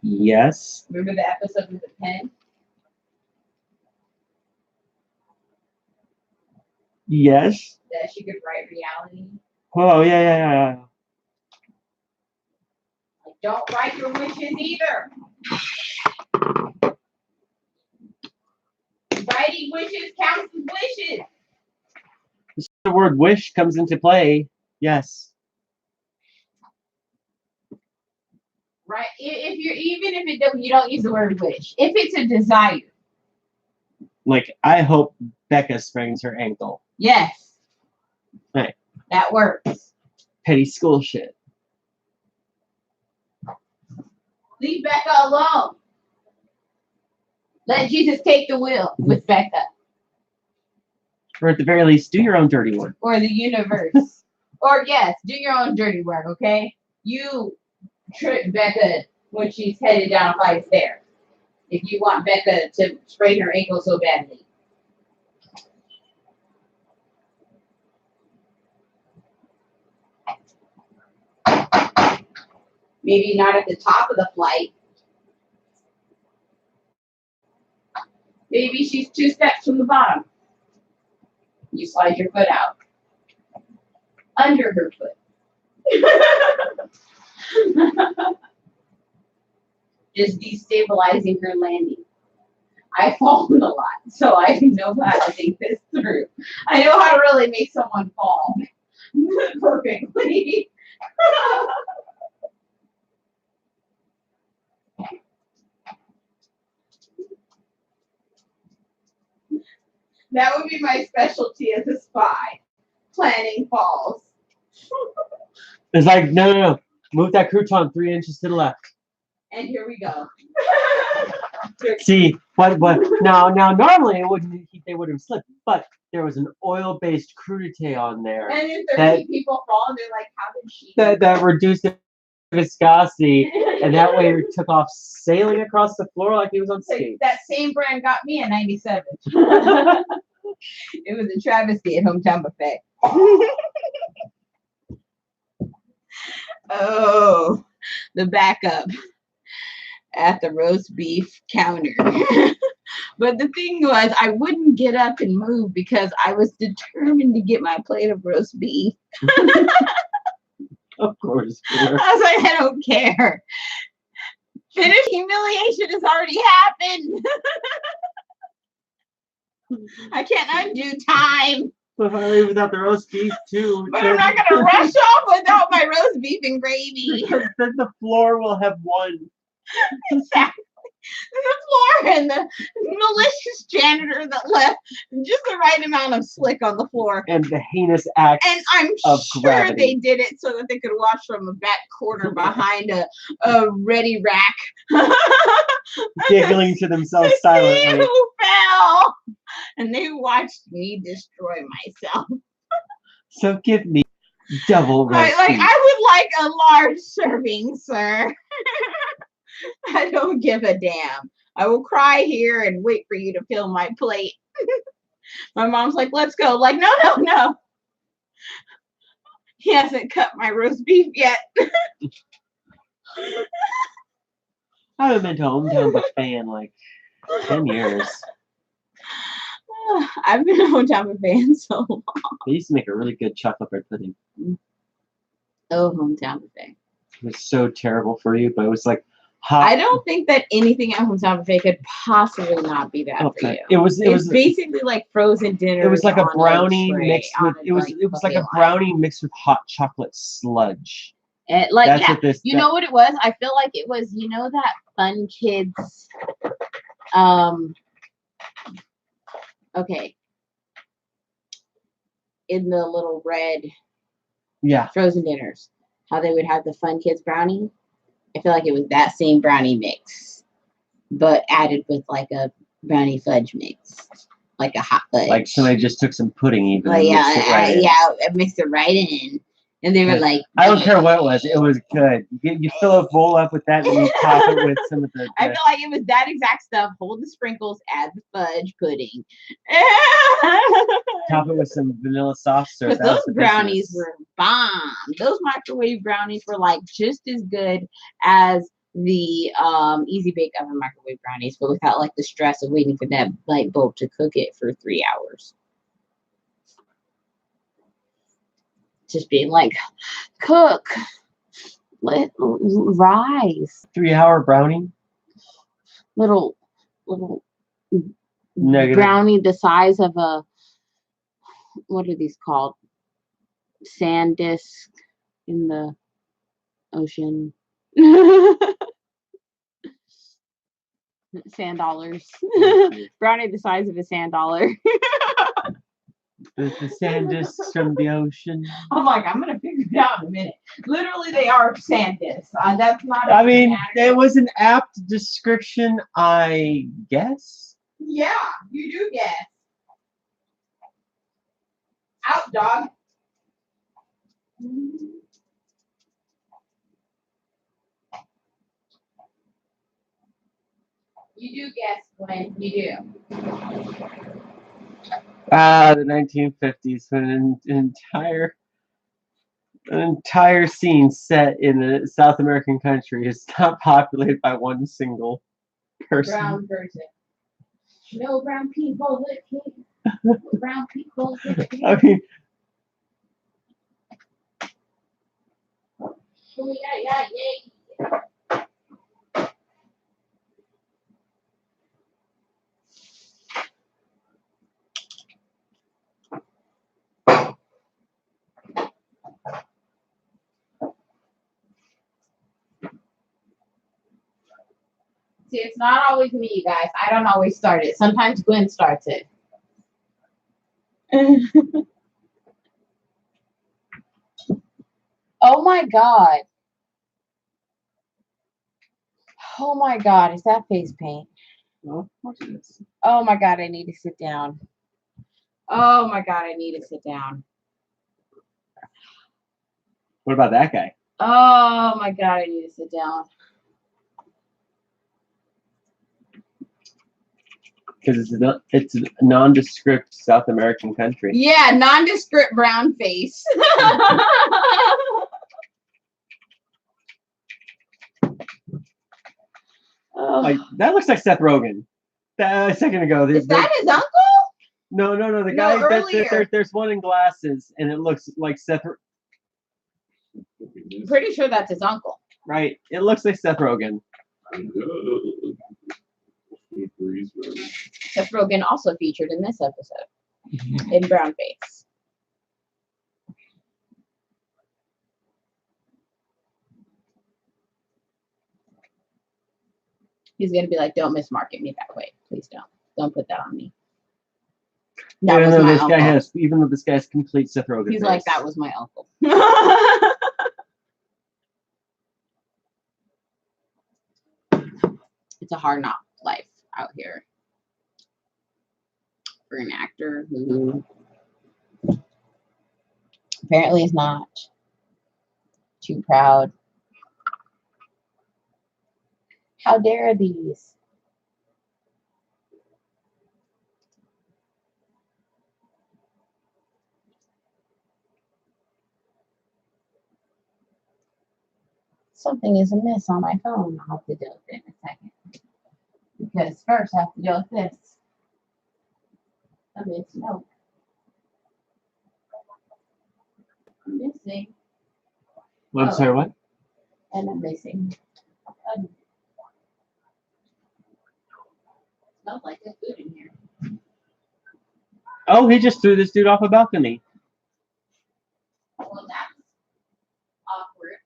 S5: Yes.
S2: Remember the episode with the pen?
S5: Yes.
S2: That she could write reality.
S5: Oh yeah.
S2: Like, don't write your wishes either. Writing wishes counts as wishes.
S5: The word wish comes into play. Yes.
S2: Right? If you're even if it don't, you don't use the word wish. If it's a desire.
S5: Like, I hope Becca sprains her ankle.
S2: Yes.
S5: Right.
S2: That works.
S5: Petty school shit.
S2: Leave Becca alone. Let Jesus take the wheel with Becca.
S5: Or at the very least, do your own dirty work.
S2: Or the universe. Or yes, do your own dirty work, okay? You trip Becca when she's headed down a flight of stairs. If you want Becca to sprain her ankle so badly. Maybe not at the top of the flight. Maybe she's 2 steps from the bottom. You slide your foot out. Under her foot. Just destabilizing her landing. I've fallen a lot, so I know how to think this through. I know how to really make someone fall perfectly. That would be my specialty as a spy, planning falls.
S5: It's like, no. Move that crouton 3 inches to the left.
S2: And here we go.
S5: See, what? Now, normally they would have slipped, but there was an oil-based crudité on there
S2: And if 30 people fall, and they're like, how did she?
S5: that reduced the viscosity, and that way it took off sailing across the floor like he was on skates.
S2: That same brand got me in 97. It was a travesty at Hometown Buffet. Oh, the backup at the roast beef counter. But the thing was, I wouldn't get up and move because I was determined to get my plate of roast beef.
S5: Of course.
S2: I was like, I don't care. Finish humiliation has already happened. I can't undo time.
S5: If I leave without the roast beef too.
S2: But I'm not gonna rush off without my roast beef and gravy.
S5: Because then the floor will have won.
S2: Exactly. The floor and the malicious janitor that left just the right amount of slick on the floor.
S5: And the heinous act.
S2: And I'm
S5: of
S2: sure
S5: gravity.
S2: they did it so that they could watch from a back corner behind a ready rack.
S5: Giggling to themselves
S2: To see
S5: silently.
S2: who fell. And they watched me destroy myself.
S5: So give me double roast beef.
S2: I would like a large serving, sir. I don't give a damn. I will cry here and wait for you to fill my plate. My mom's like, let's go. I'm like, no. He hasn't cut my roast beef yet.
S5: I haven't been to Hometown Buffet in like 10 years.
S2: I've been a Hometown Buffet in so long.
S5: They used to make a really good chocolate bread pudding.
S2: Oh, Hometown Buffet.
S5: It was so terrible for you, but it was like hot.
S2: I don't think that anything at Hometown Buffet could possibly not be bad for you.
S5: It was
S2: basically like frozen dinner.
S5: It was like a brownie mixed with it was like a brownie mixed with hot chocolate sludge.
S2: And like
S5: That's
S2: yeah,
S5: what this
S2: you know what it was? I feel like it was, you know, that Fun Kids okay. In the little red frozen dinners, how they would have the Fun Kids brownie. I feel like it was that same brownie mix, but added with like a brownie fudge mix, like a hot fudge.
S5: Like somebody just took some pudding even.
S2: Like,
S5: and
S2: mixed it right in. And they were like,
S5: I don't care what it was good. You fill a bowl up with that and you top it with some of the.
S2: I feel like it was that exact stuff. Hold the sprinkles, add the fudge pudding.
S5: Top it with some vanilla soft serve.
S2: But those brownies were bomb. Those microwave brownies were like just as good as the easy bake oven microwave brownies, but without like the stress of waiting for that light bulb to cook it for 3 hours. Just being like, cook, let rise.
S5: 3-hour brownie.
S2: Little
S5: Negative.
S2: brownie the size of a, what are these called? Sand disc in the ocean. Sand dollars. Brownie the size of a sand dollar.
S5: The sand discs from the ocean.
S2: I'm like, I'm gonna figure it out in a minute. Literally, they are sand discs. That's not.
S5: I mean, it was an apt description, I guess.
S2: Yeah, you do guess. Out, dog. You do guess, Glenn. You do.
S5: The 1950s, when an entire scene set in a South American country is not populated by one single person.
S2: Brown person. No brown people live here. Brown people live here.
S5: I mean,
S2: Oh, yeah. See, it's not always me, you guys. I don't always start it. Sometimes Gwen starts it. Oh my God. Oh my God. Is that face paint?
S5: well, of course it is.
S2: Oh my God. I need to sit down. Oh my God. I need to sit down.
S5: What about that guy?
S2: Oh my God. I need to sit down.
S5: Because it's a nondescript South American country.
S2: Yeah, nondescript brown face.
S5: Like that looks like Seth Rogen. A second ago,
S2: Is that his uncle?
S5: No. The
S2: No,
S5: guy
S2: earlier.
S5: there's one in glasses, and it looks like Seth.
S2: Pretty sure that's his uncle.
S5: Right, it looks like Seth Rogen.
S2: Seth Rogen also featured in this episode in brown face. He's gonna be like, "Don't mismarket me that way, please don't. Don't put that on me." That was my uncle.
S5: Even though this guy has complete Seth Rogen.
S2: He's
S5: face.
S2: like, "That was my uncle." It's a hard knock life out here for an actor who apparently is not too proud. How dare these? Something is amiss on my phone. I'll have to deal with it in a second. Because first I have to deal with this. A missed note. I'm missing.
S5: Well, I'm sorry, what?
S2: And I'm missing. Smells like there's food in here.
S5: Oh, he just threw this dude off a balcony.
S2: Well, that's awkward.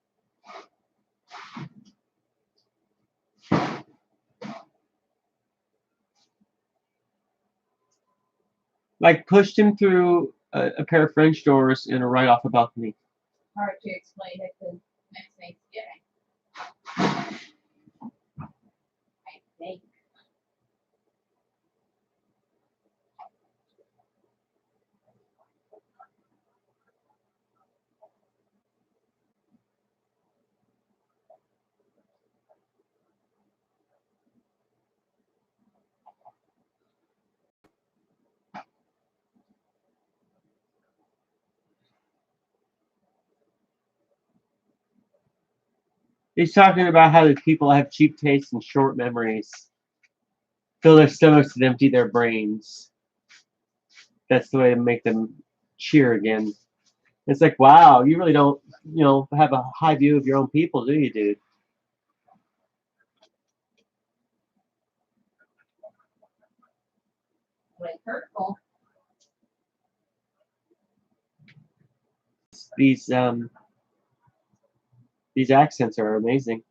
S5: Like pushed him through a pair of French doors and right off a balcony.
S2: Hard to explain it to next Thanksgiving. I think.
S5: He's talking about how the people have cheap tastes and short memories. Fill their stomachs and empty their brains. That's the way to make them cheer again. It's like, wow, you really don't, have a high view of your own people, do you, dude?
S2: Like hurtful.
S5: These accents are amazing.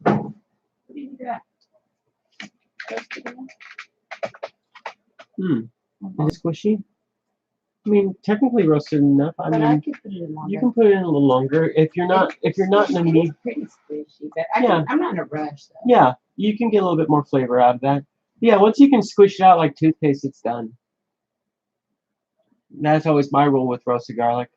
S2: What do you do that?
S5: Is it squishy? I mean, technically roasted enough. I
S2: But
S5: mean,
S2: I could put it in longer.
S5: you can put it in a little longer if you're not in the
S2: It
S5: need.
S2: is pretty squishy, but
S5: Yeah.
S2: I'm not in a rush though.
S5: Yeah, you can get a little bit more flavor out of that. Yeah, once you can squish it out like toothpaste, it's done. That's always my rule with roasted garlic.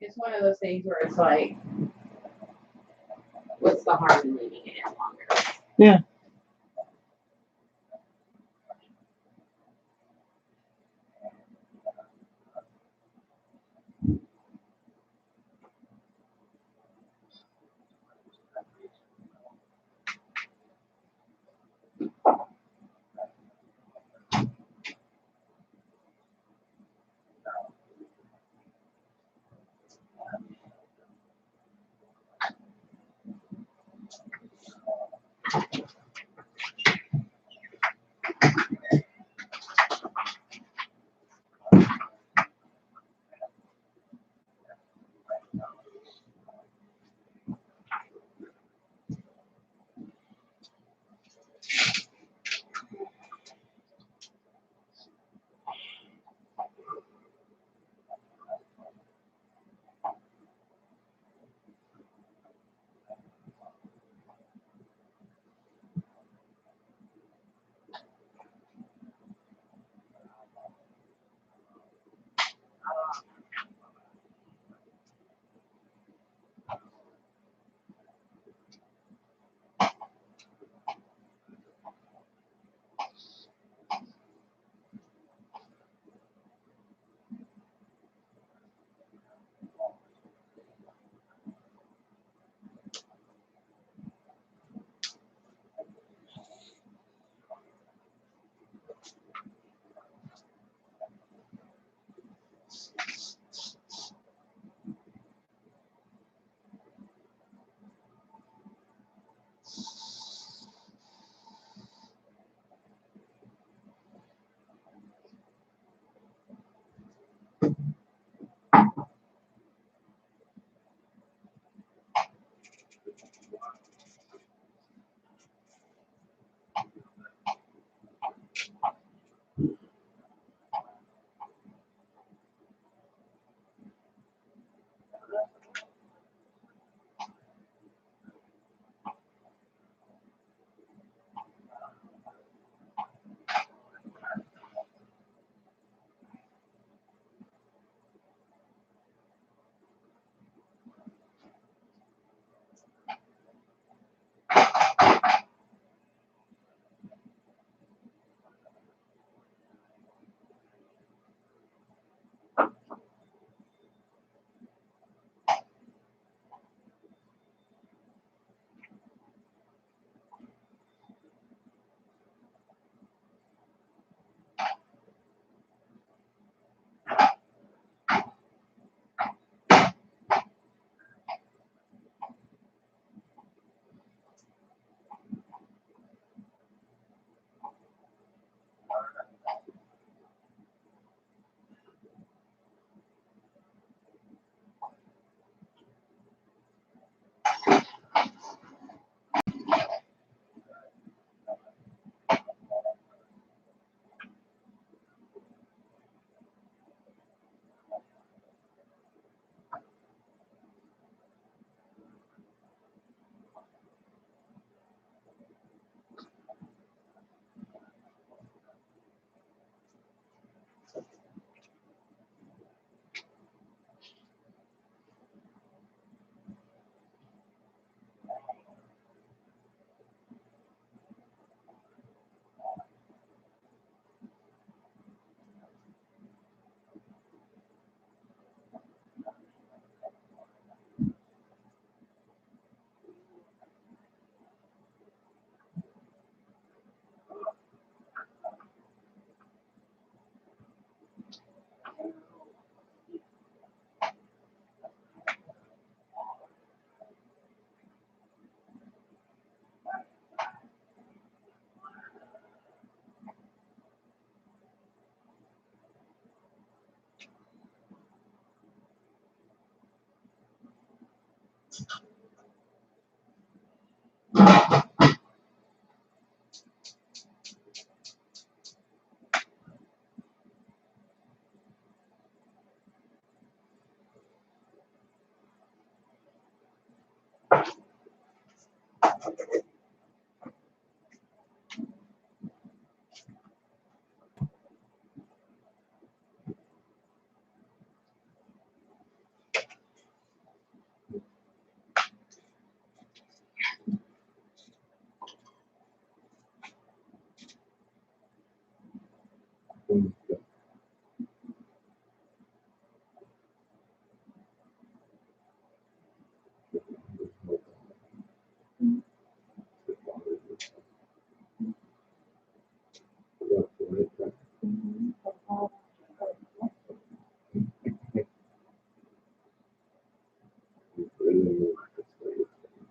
S2: It's one of those things where it's like, what's the harm in leaving it in longer?
S5: Yeah.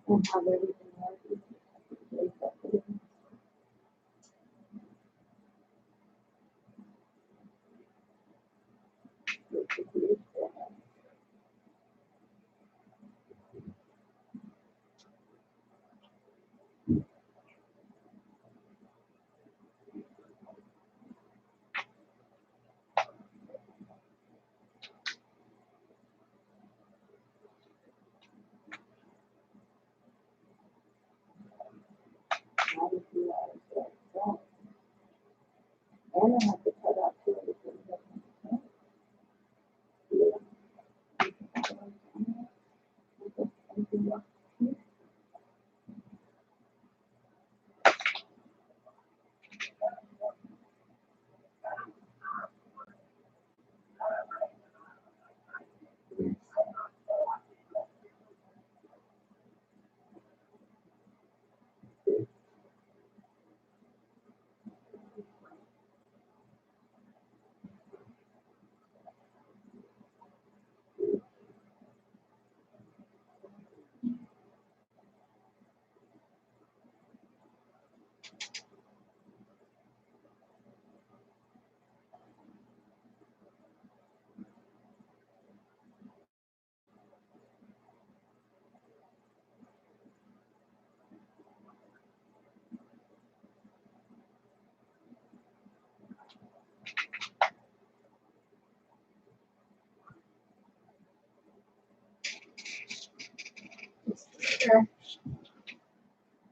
S3: And have everything else. And I have to cut out two other things.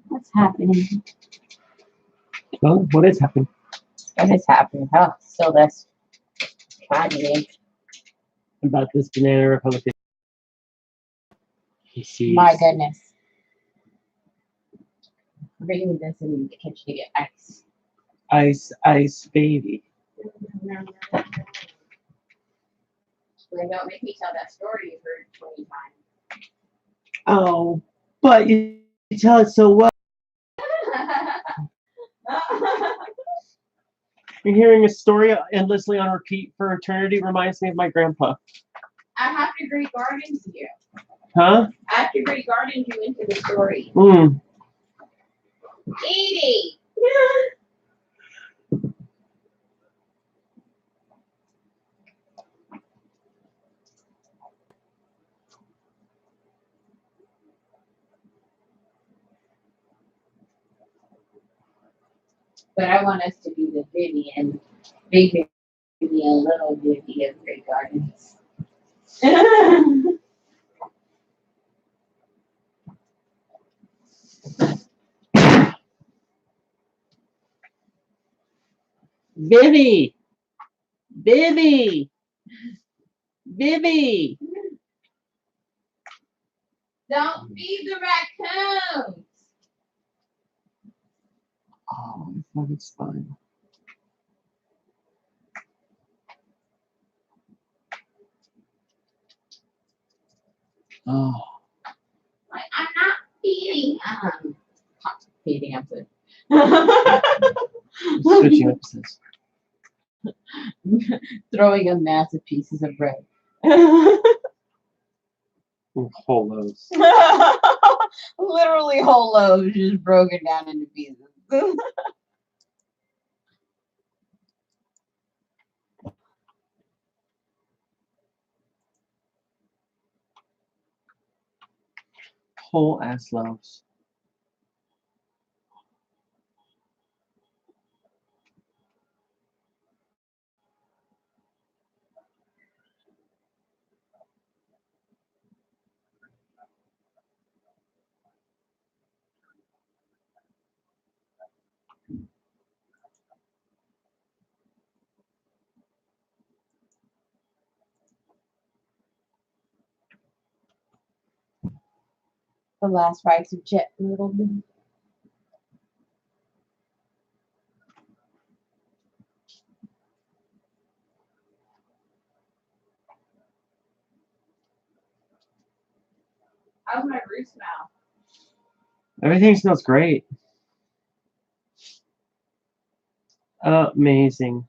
S2: What's happening?
S5: Well, what is happening?
S2: What is happening? Oh, still this tragedy.
S5: About this banana Republican.
S2: My goodness. Bringing this in the kitchen to get ice.
S5: Ice, baby.
S2: Well, don't make me tell that story you've heard 20 times.
S5: Oh, but you tell it so well. And hearing a story endlessly on repeat for eternity reminds me of my grandpa.
S2: I have to Greek gardens you.
S5: Huh?
S2: I have to Greek gardens you into the story.
S5: Mm.
S2: Edie! But I want us to be the Vivian, big Vivian, little Vivian of Great Gardens.
S5: Vivi! Vivi! Vivi!
S2: Don't feed the raccoons.
S5: Oh, my fucking spine. Oh.
S2: I'm not feeding. Feeding episode.
S5: Switching episodes.
S2: Throwing a massive pieces of bread.
S5: Whole loaves.
S2: Literally whole loaves just broken down into pieces.
S5: Whole ass loaves.
S2: The last rites of jet noodle. How's my root smell?
S5: Everything smells great. Amazing.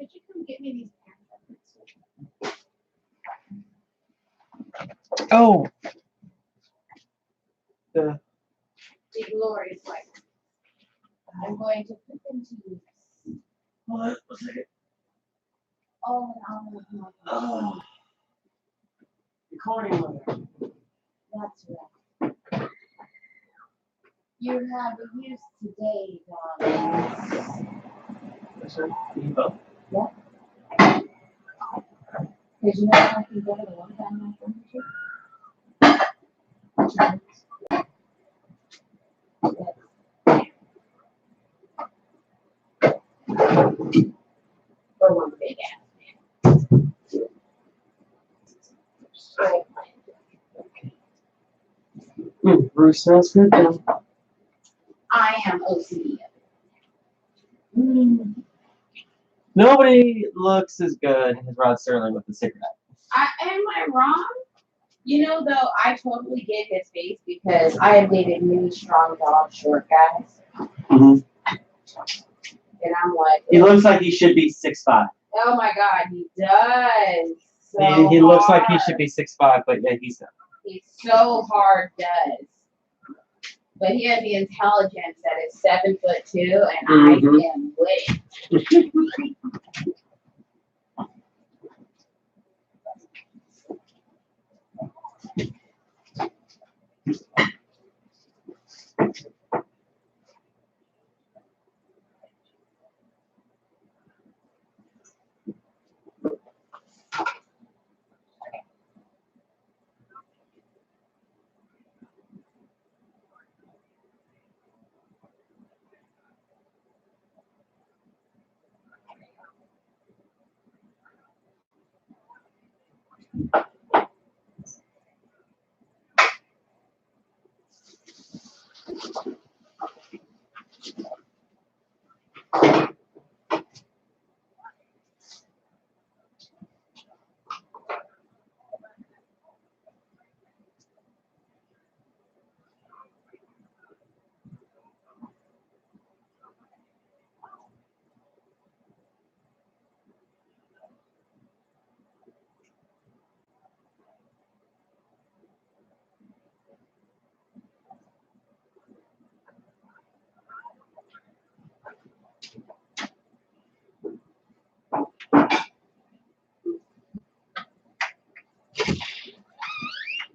S2: Could you come get me these
S5: Oh. The
S2: glorious lights? I'm going to put them to use.
S5: what was it?
S2: All in honor of my
S5: Oh. Recording mother.
S2: That's right. You have a use today, darling. Yeah. Did you know I can go to the one time my furniture? For one big ass man.
S5: Bruce smells good though.
S2: I am OCD.
S5: Nobody looks as good as Rod Serling with the cigarette.
S2: Am I wrong? You know, though, I totally get his face because I have dated many strong dog short guys.
S5: Mm-hmm.
S2: And I'm like,
S5: He looks like he should be 6'5".
S2: oh my God, he does.
S5: He looks like he should be 6'5", but yeah, he's not.
S2: He's so hard, does. But he has the intelligence that is 7'2", and I am with it.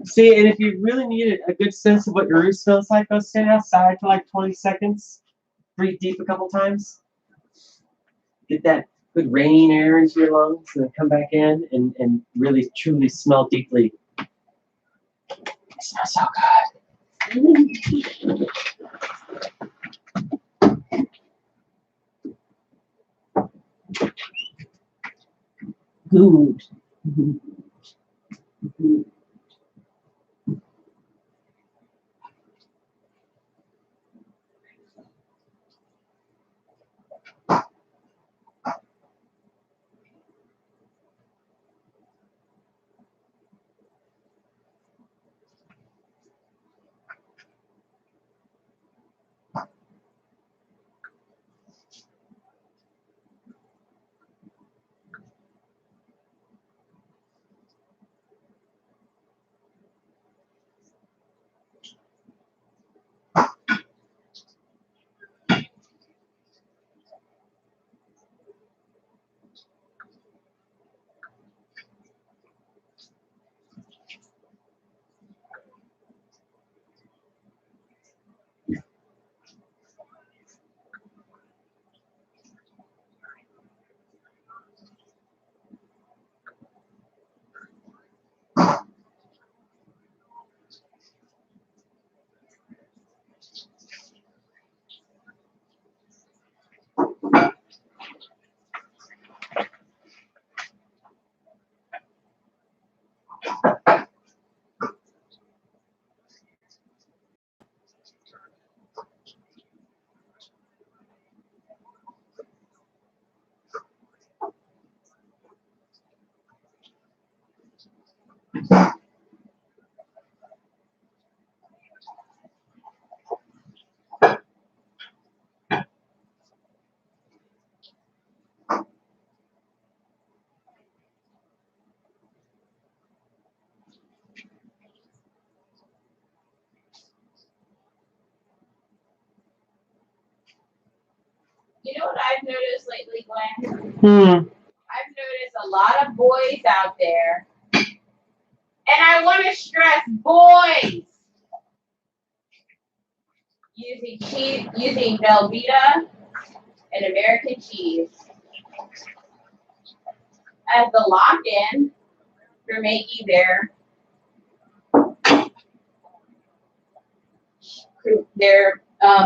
S5: See, and if you really need a good sense of what your root smells like, go stand outside for like 20 seconds breathe deep a couple times. Get that good rain air into your lungs, and then come back in and really truly smell deeply. It smells so good. Good.
S2: You know what I've noticed lately, Glenn? I've noticed a lot of boys out there, and I want to stress boys, using Velveeta and American cheese as the lock-in for making their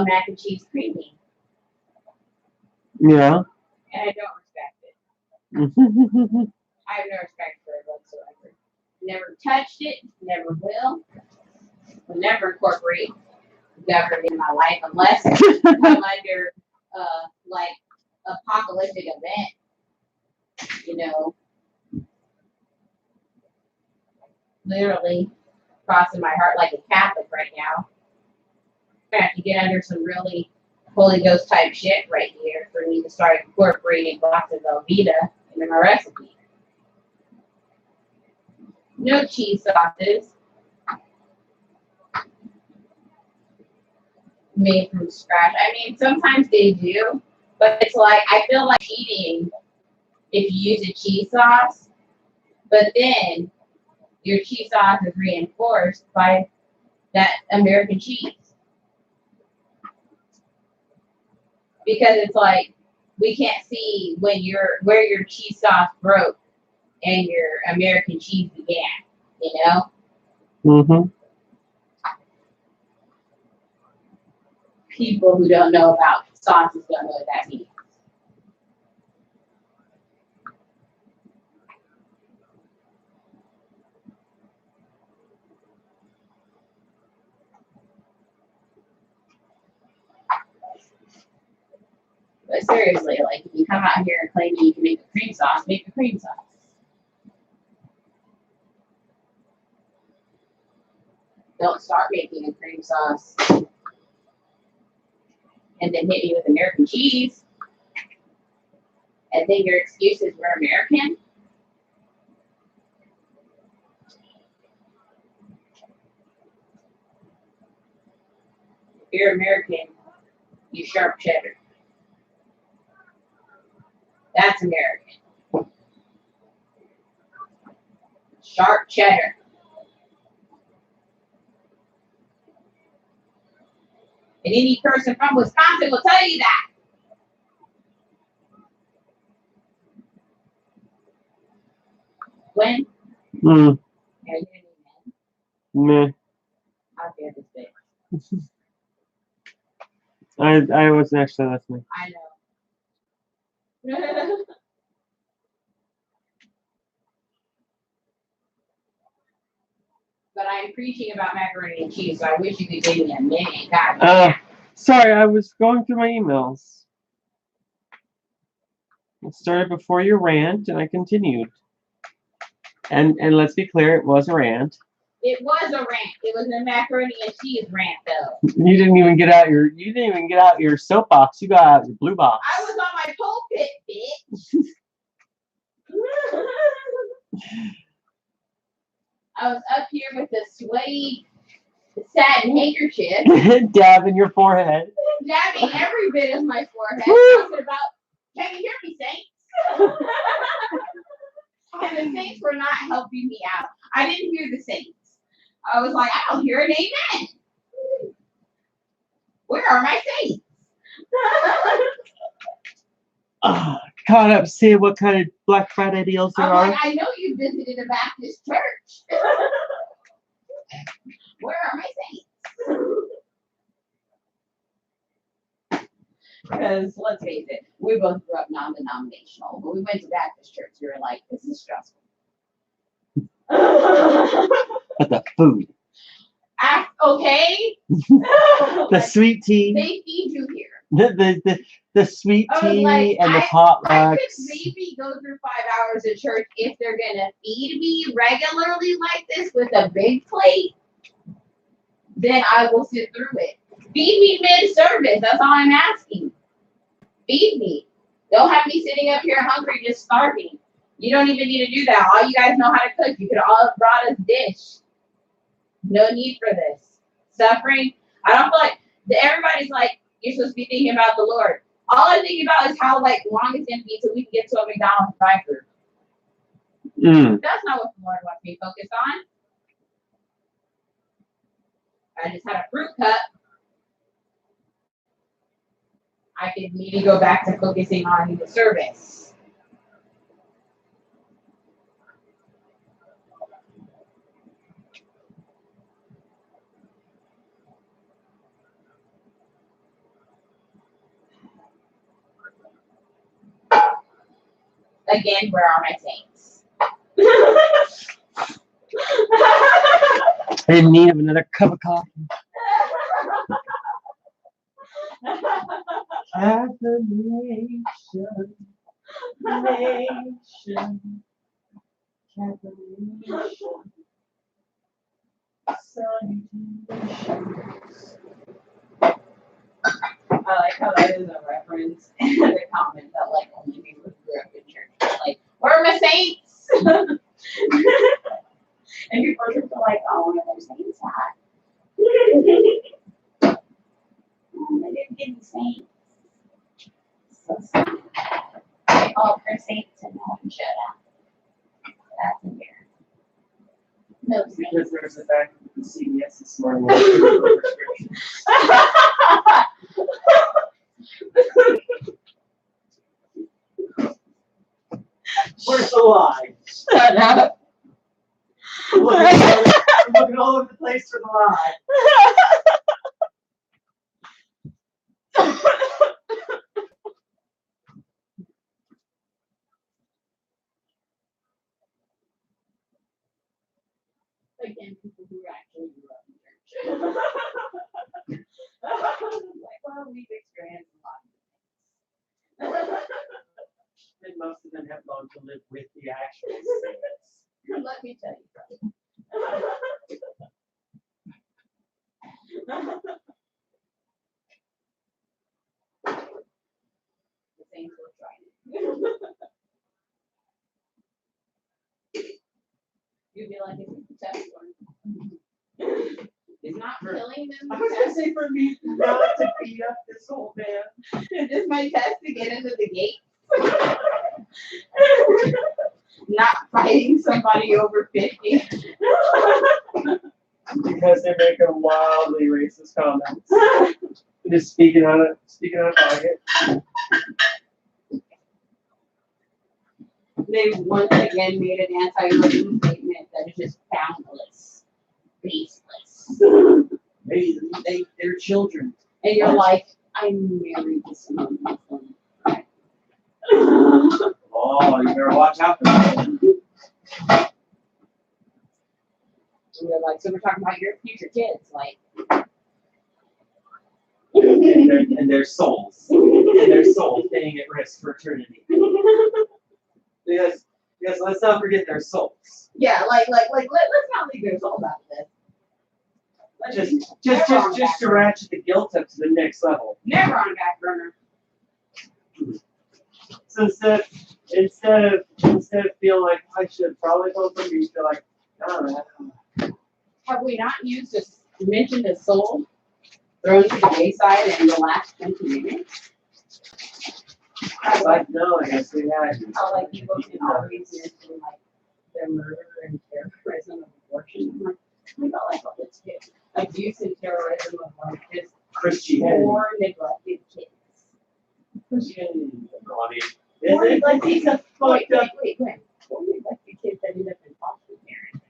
S2: mac and cheese creamy.
S5: Yeah.
S2: And I don't respect it. I have no respect for it whatsoever. Never touched it, never will never incorporate government in my life unless I'm under like apocalyptic event, you know. Literally crossing my heart like a Catholic right now. I have to get under some really Holy Ghost type shit right here for me to start incorporating lots of Velveeta into my recipe. No cheese sauces. Made from scratch. I mean, sometimes they do, but it's like, I feel like cheating if you use a cheese sauce, but then your cheese sauce is reinforced by that American cheese. Because it's like, we can't see when where your cheese sauce broke and your American cheese began, you know?
S5: Mm-hmm.
S2: People who don't know about sauces don't know what that means. But seriously, like, if you come out here and claim that you can make a cream sauce, make a cream sauce. Don't start making a cream sauce and then hit me with American cheese, and then your excuses were American. If you're American, you sharp cheddar. That's American. Sharp cheddar. And any person from Wisconsin will tell you that. When?
S5: Mm,
S2: Yeah, you didn't
S5: meh.
S2: I'll get this bit.
S5: I wasn't actually listening.
S2: I know. But I'm preaching about macaroni and cheese, so I wish you could give me a minute. God.
S5: Sorry, I was going through my emails. It started before your rant, and I continued. And let's be clear, it was a rant.
S2: It was a rant. It was a macaroni and cheese rant, though.
S5: You didn't even get out your soapbox. You got out your blue box.
S2: I was on my pulpit, bitch. I was up here with the sweaty satin handkerchief.
S5: Dabbing your forehead.
S2: Dabbing every bit of my forehead. Talking about, can you hear me, saints? And the saints were not helping me out. I didn't hear the saints. I was like, I don't hear an amen. Where are my saints?
S5: Caught up seeing what kind of Black Friday deals there
S2: I'm
S5: are.
S2: like, I know you visited a Baptist church. Where are my saints? Because let's face it, we both grew up non-denominational. When we went to Baptist church, we were like, this is stressful.
S5: But the food.
S2: Okay.
S5: The sweet tea.
S2: They feed you here.
S5: The sweet
S2: I was
S5: tea
S2: like,
S5: and the
S2: I
S5: potlucks.
S2: could maybe go through 5 hours of church if they're gonna feed me regularly like this with a big plate. Then I will sit through it. Feed me mid-service. That's all I'm asking. Feed me. Don't have me sitting up here hungry, just starving. You don't even need to do that. All you guys know how to cook. You could all have brought us dish. No need for this. Suffering. I don't feel like everybody's like, you're supposed to be thinking about the Lord. All I'm thinking about is how long it's gonna be until we can get to a McDonald's drive-thru. That's not what the Lord wants me focused on. I just had a fruit cup. I could maybe go back to focusing on the service. Again, where are my saints?
S5: In need of another cup of coffee. Affirmation, nation, affirmation, salutations.
S2: I like how that is a reference in the comment that only people who grew up in church are like, where are my saints? And people are just like, oh, where are their saints at? They didn't give me saints. So sad. They called for saints and no one showed up. That's weird. No saints.
S5: Because there's a back in CBS this morning. Where's the lie?
S2: Shut up.
S5: Looking all over the place for the lie.
S2: Again, people who actually grew up in church. Well, we've experienced a lot of things.
S5: And most of them have gone to live with the actual saints.
S2: Let me tell you something. The saints will try it. You'd be like, it's a test one. It's not killing them.
S5: I was gonna say for me not to beat up this old man.
S2: Is this my test to get into the gate? Not fighting somebody over 50.
S5: Because they make wildly racist comments. Just speaking on it. Speaking on it.
S2: They once again made an anti-religion statement that is just boundless, baseless.
S5: They're children.
S2: And you're like, I'm married to someone Muslim.
S5: Oh, you better watch out for that.
S2: And they're like, so we're talking about your future kids, like.
S5: And their souls. And their souls being at risk for eternity. Yes, let's not forget their souls.
S2: Yeah, let's not leave their souls out of this.
S5: Just to ratchet the guilt up to the next level.
S2: Never on a back burner.
S5: So instead of feeling like I should probably go for you, feel like, oh,
S2: Have we not mentioned a soul thrown to the wayside in the last 20 minutes?
S5: no, I guess we had.
S2: How like people can always mention like their murder and terrorism of abortion. I'm like, oh my god, like all this kid. Abuse and terrorism of like just
S5: Christianity.
S2: poor neglected kids.
S5: Christianity.
S2: Or
S5: Is it?
S2: like these are
S5: Wait.
S2: poor neglected kids that end up in foster care.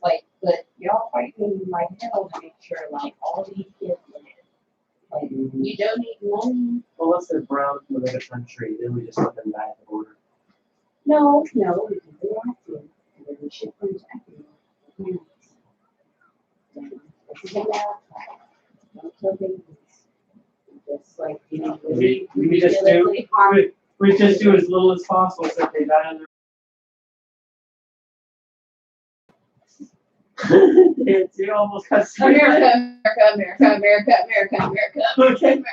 S2: Like, but y'all fighting like hell to make sure like all these kids live. Like, you don't need money.
S5: Well, unless they're brown from another country, then we just let them die at the border.
S2: No, because they have to. And then we ship them back to their parents. This is a matter. Don't kill babies. Just like,
S5: We just
S2: ridiculously harm.
S5: We just do as little as possible so they die on their you almost got
S2: America, America, America, America, America, America,
S5: Okay.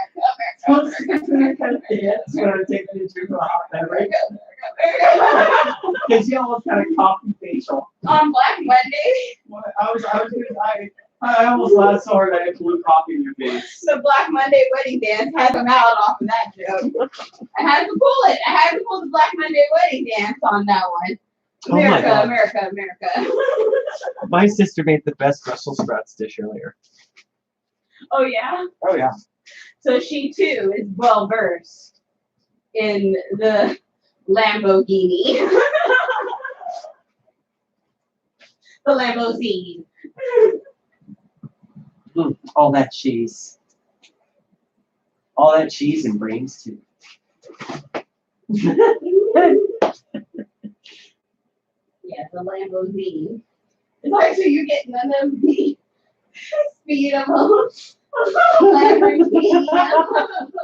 S2: America,
S5: It's gonna take me to a hot beverage.
S2: America.
S5: Because you almost got a coffee facial.
S2: On Black Monday,
S5: I almost laughed so hard I had blue coffee in your face.
S2: the Black Monday wedding dance had come out off of that joke. I had to pull it. I had to pull the Black Monday wedding dance on that one.
S5: Oh my
S2: America,
S5: God.
S2: America, America.
S5: My sister made the best Brussels sprouts dish earlier.
S2: Oh yeah.
S5: Oh yeah.
S2: So she too is well versed in the Lamborghini. The Lamborghini.
S5: All that cheese. All that cheese and brains too.
S2: Yeah, the Lamborghini. It's like, so you get none of the speed of a Lamborghini, the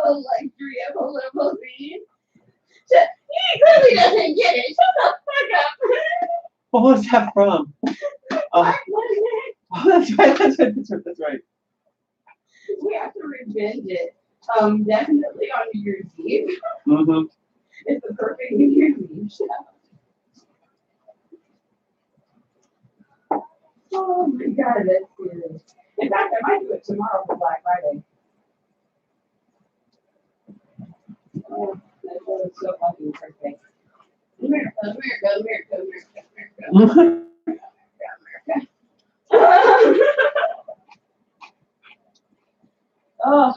S2: luxury of a limousine. He clearly doesn't get it. Shut the fuck up.
S5: What was that from? Oh, that's right. That's right.
S2: We have to revenge it. Definitely on New Year's Eve.
S5: Mm-hmm.
S2: It's the perfect New Year's Eve show. Oh my god, that's serious. In fact, I might do it tomorrow for Black Friday. Oh, that show is so fucking perfect. America, America, America, America, America, America, America. Oh.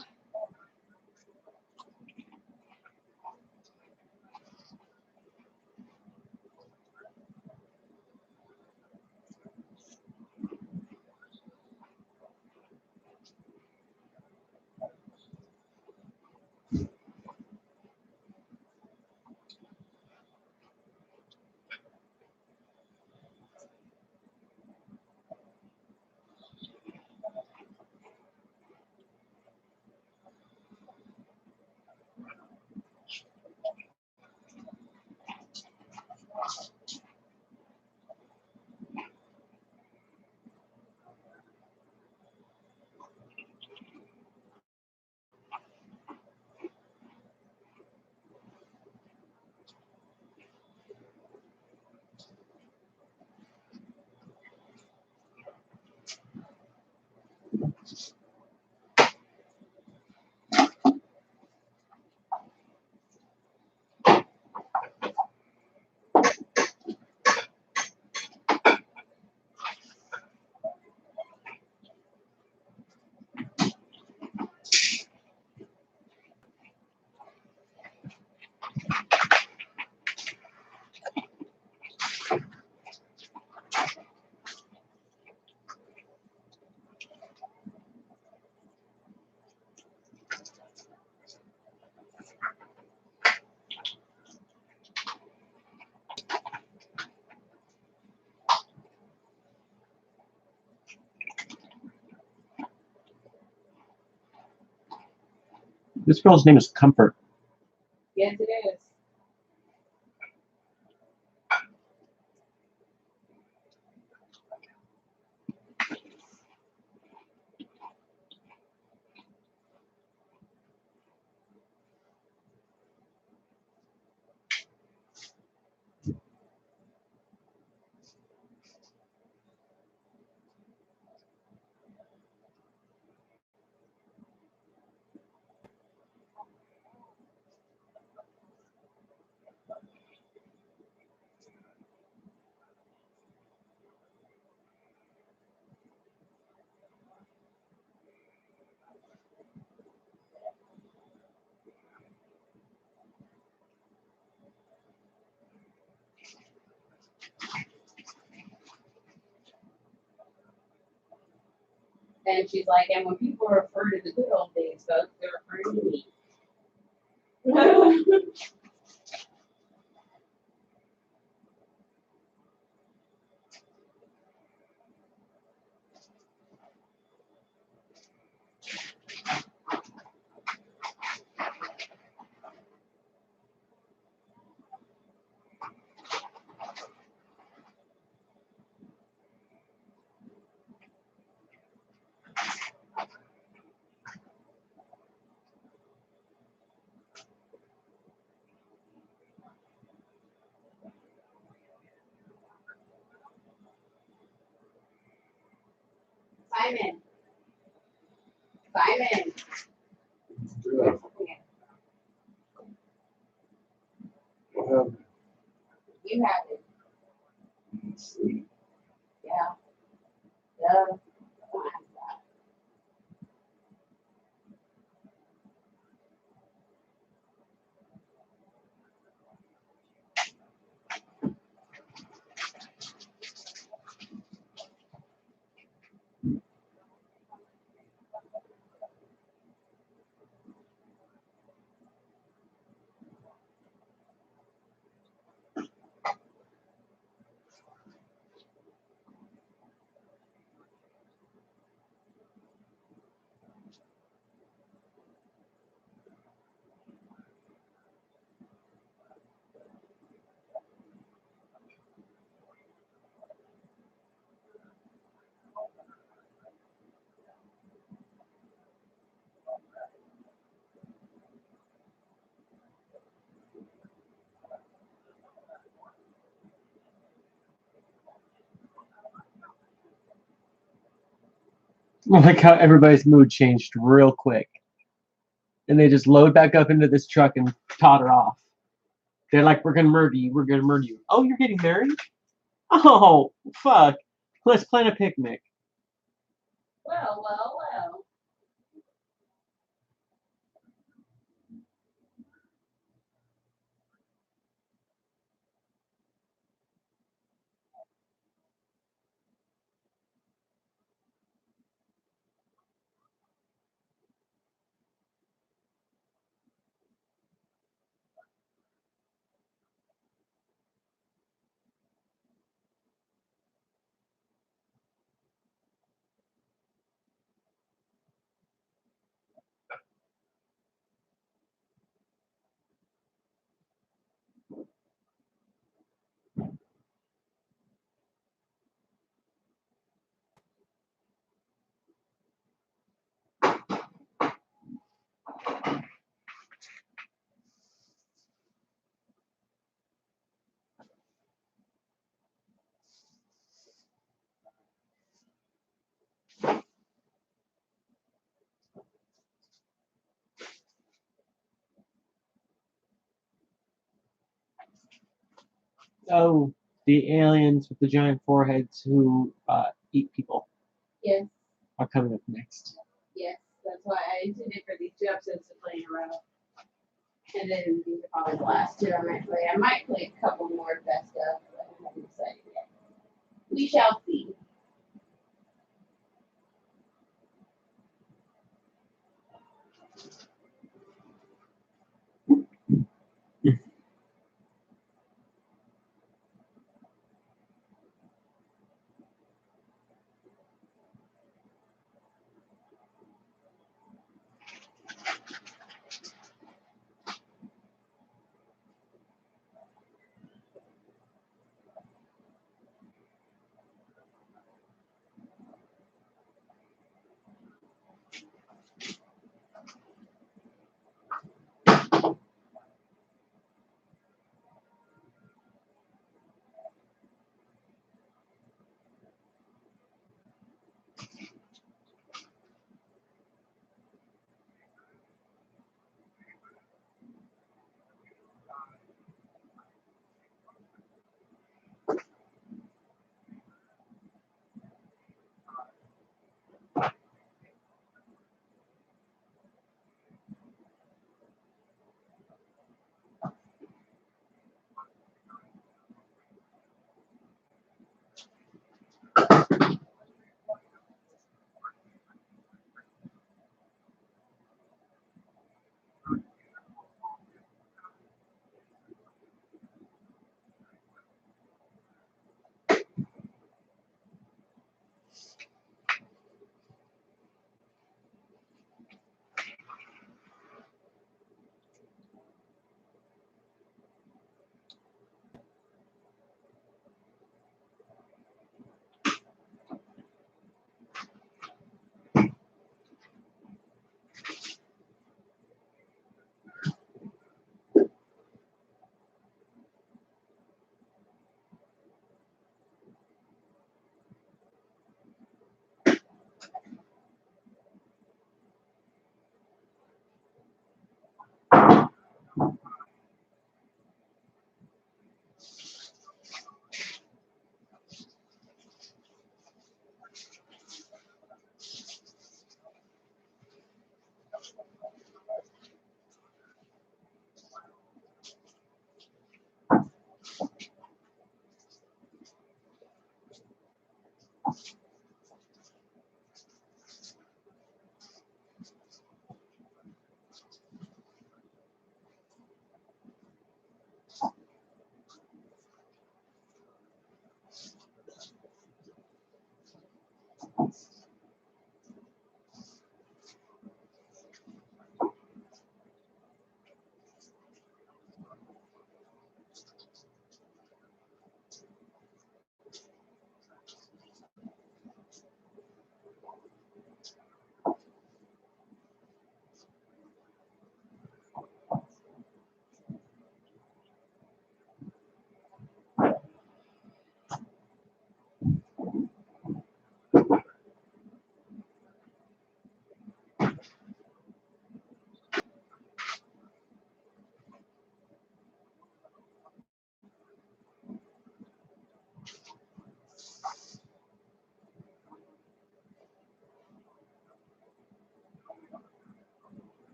S5: This girl's name is Comfort.
S2: Yes, it is. And she's like, and when people refer to the good old days, folks, they're referring to me. Simon. Simon.
S4: Yeah. What happened?
S2: You have it.
S4: Let's see.
S2: Yeah. Yeah.
S5: I like how everybody's mood changed real quick. And they just load back up into this truck and totter off. They're like, we're gonna murder you, we're gonna murder you. Oh, you're getting married? Oh, fuck. Let's plan a picnic.
S2: Well, well, well.
S5: Oh, the aliens with the giant foreheads who eat people
S2: Yes,
S5: are coming up next.
S2: yes. That's why I intended for these 2 episodes to play in a row. And then these are probably the last 2 I might play. I might play a couple more best of, but I haven't decided yet. We shall see.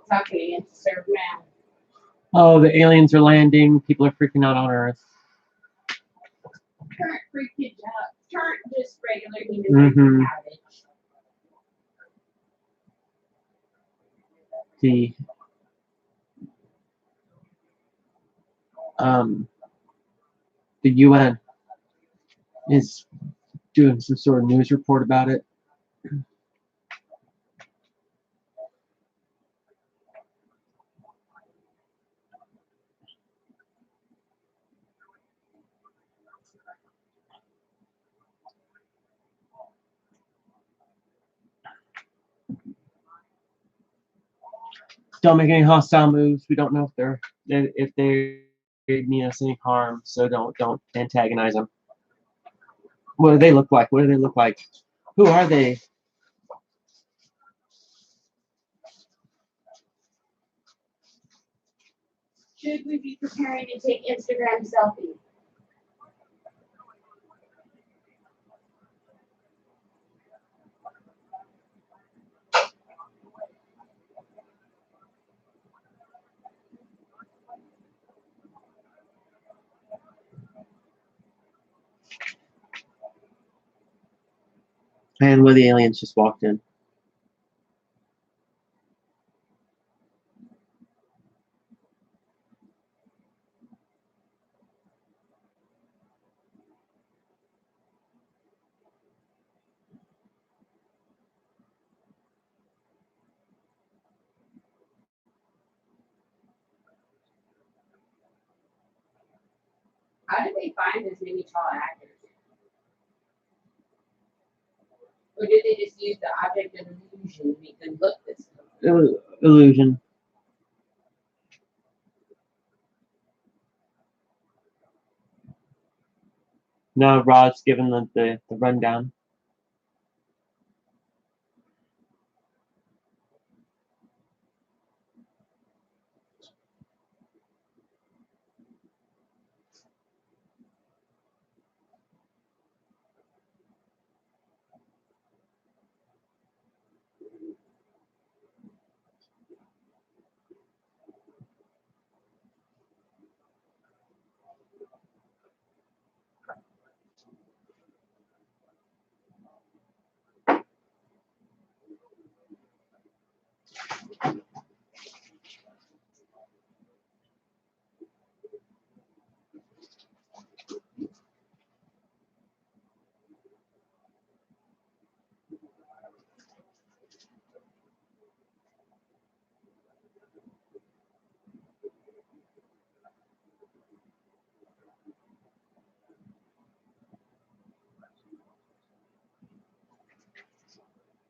S2: talking into serve now.
S5: Oh, the aliens are landing. People are freaking out on Earth.
S2: Current freaking job. Current just regular human
S5: Mhm.
S2: cabbage.
S5: The UN is doing some sort of news report about it. Don't make any hostile moves. We don't know if they mean us any harm, so don't antagonize them. What do they look like? What do they look like? Who are they?
S2: Should we be preparing to take Instagram selfies?
S5: And one of the aliens just walked in.
S2: How did they find as many tall actors? Or did they just use the object of illusion to make them look this way?
S5: Illusion. Now Rod's given the rundown.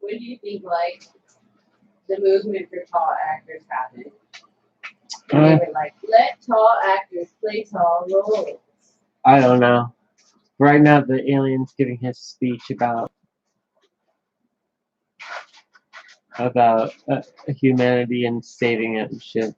S2: When do you think like the movement for tall actors happened? And they were like, let tall actors play tall roles.
S5: I don't know. Right now, the alien's giving his speech about humanity and saving it and shit.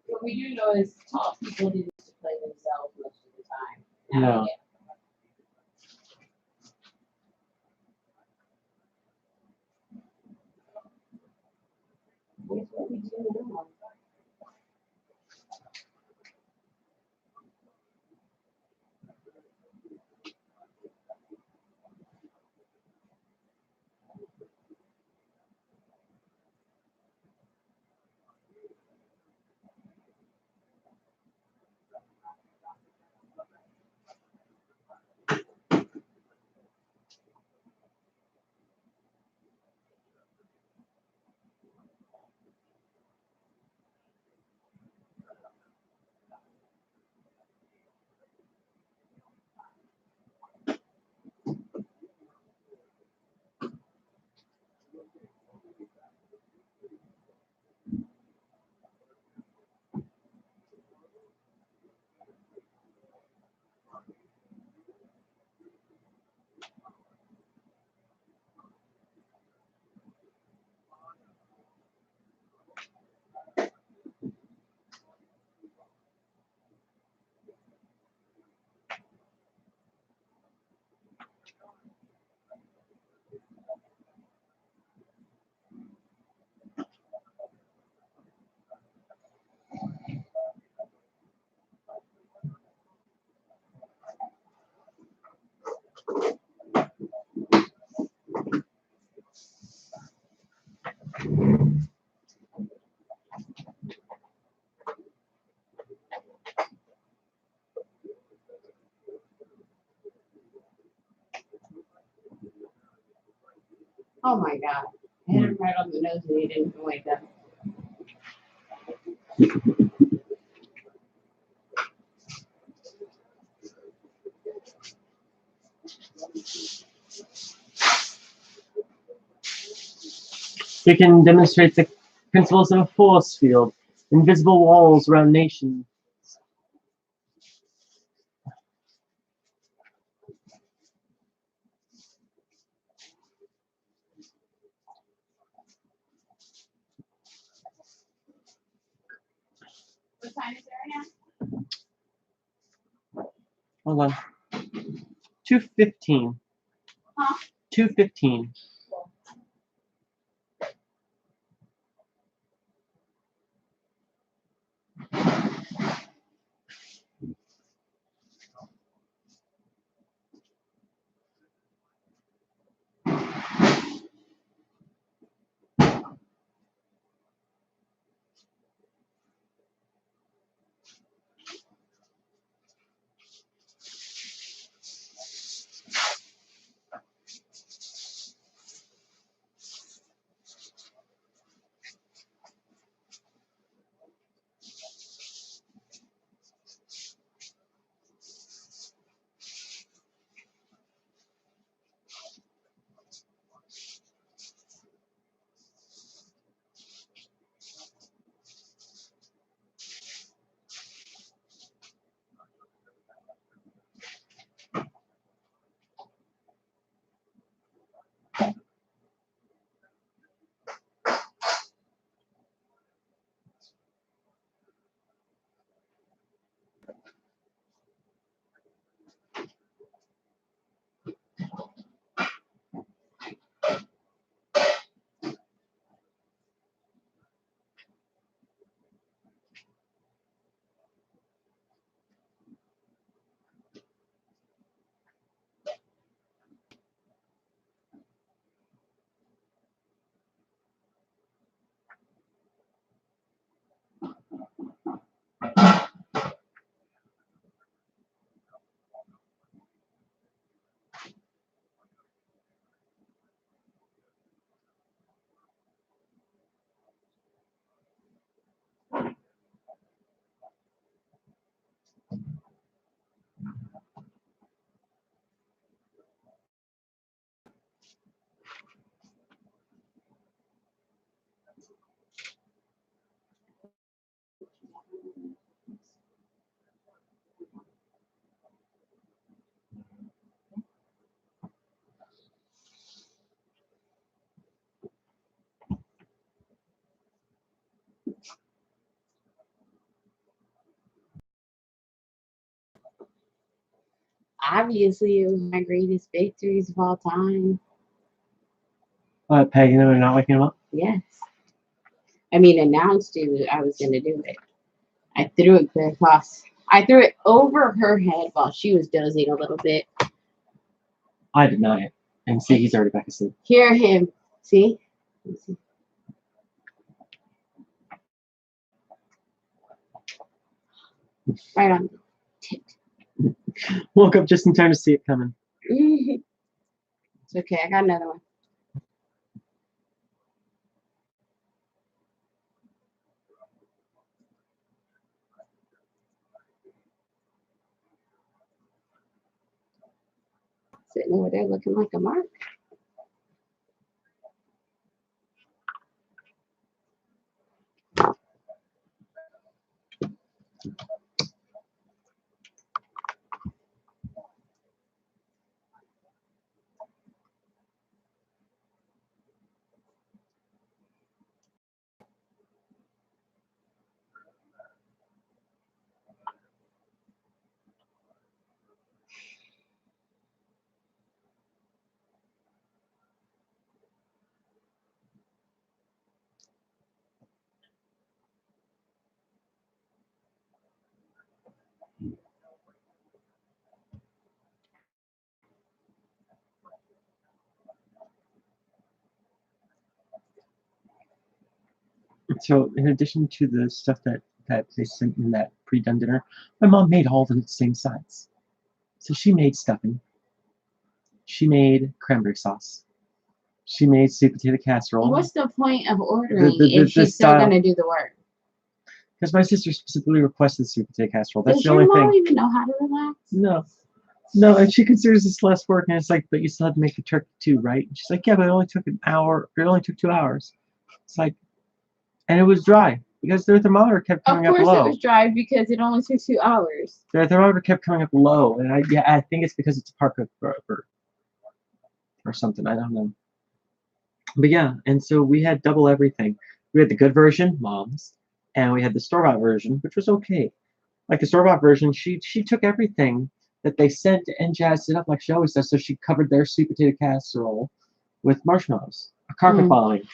S2: What we do know is tall people didn't used to play themselves most of the time. Now
S5: No.
S2: they get- Here's what we do now. Oh my god. I hit him right on the nose and he didn't even wake up.
S5: We can demonstrate the principles of a force field, invisible walls around nations.
S2: What time is it right now?
S5: Hold on. 2:15.
S2: Huh?
S5: 2:15.
S2: Obviously, it was my greatest victories of all time.
S5: Pegging him and not waking him up?
S2: Yes. I mean, announced it, I was going to do it. I threw it clear across. I threw it over her head while she was dozing a little bit.
S5: I deny it. And see, he's already back asleep.
S2: Hear him. See? Right on the tit.
S5: Woke up just in time to see it coming.
S2: It's okay. I got another one. Sitting over there looking like a mark.
S5: So, in addition to the stuff that they sent in that pre-done dinner, my mom made all the same sides. So she made stuffing. She made cranberry sauce. She made sweet potato casserole.
S2: What's the point of ordering
S5: the
S2: if she's still
S5: style.
S2: gonna do the work?
S5: Because my sister specifically requested sweet potato casserole. That's
S2: Does
S5: the
S2: your
S5: only
S2: mom
S5: thing.
S2: even know how to relax?
S5: No. No, and she considers this less work, and it's like, but you still had to make the turkey too, right? And she's like, yeah, but it only took an hour. It only took 2 hours. It's like, and it was dry because their thermometer kept
S2: Of
S5: coming up
S2: course
S5: low.
S2: it was dry because it only took 2 hours.
S5: Their thermometer kept coming up low, and I think it's because it's a par cook or something. I don't know. But yeah, and so we had double everything. We had the good version, Mom's, and we had the store-bought version, which was okay. Like the store-bought version, she took everything that they sent and jazzed it up like she always does. So she covered their sweet potato casserole with marshmallows, a carpet bombing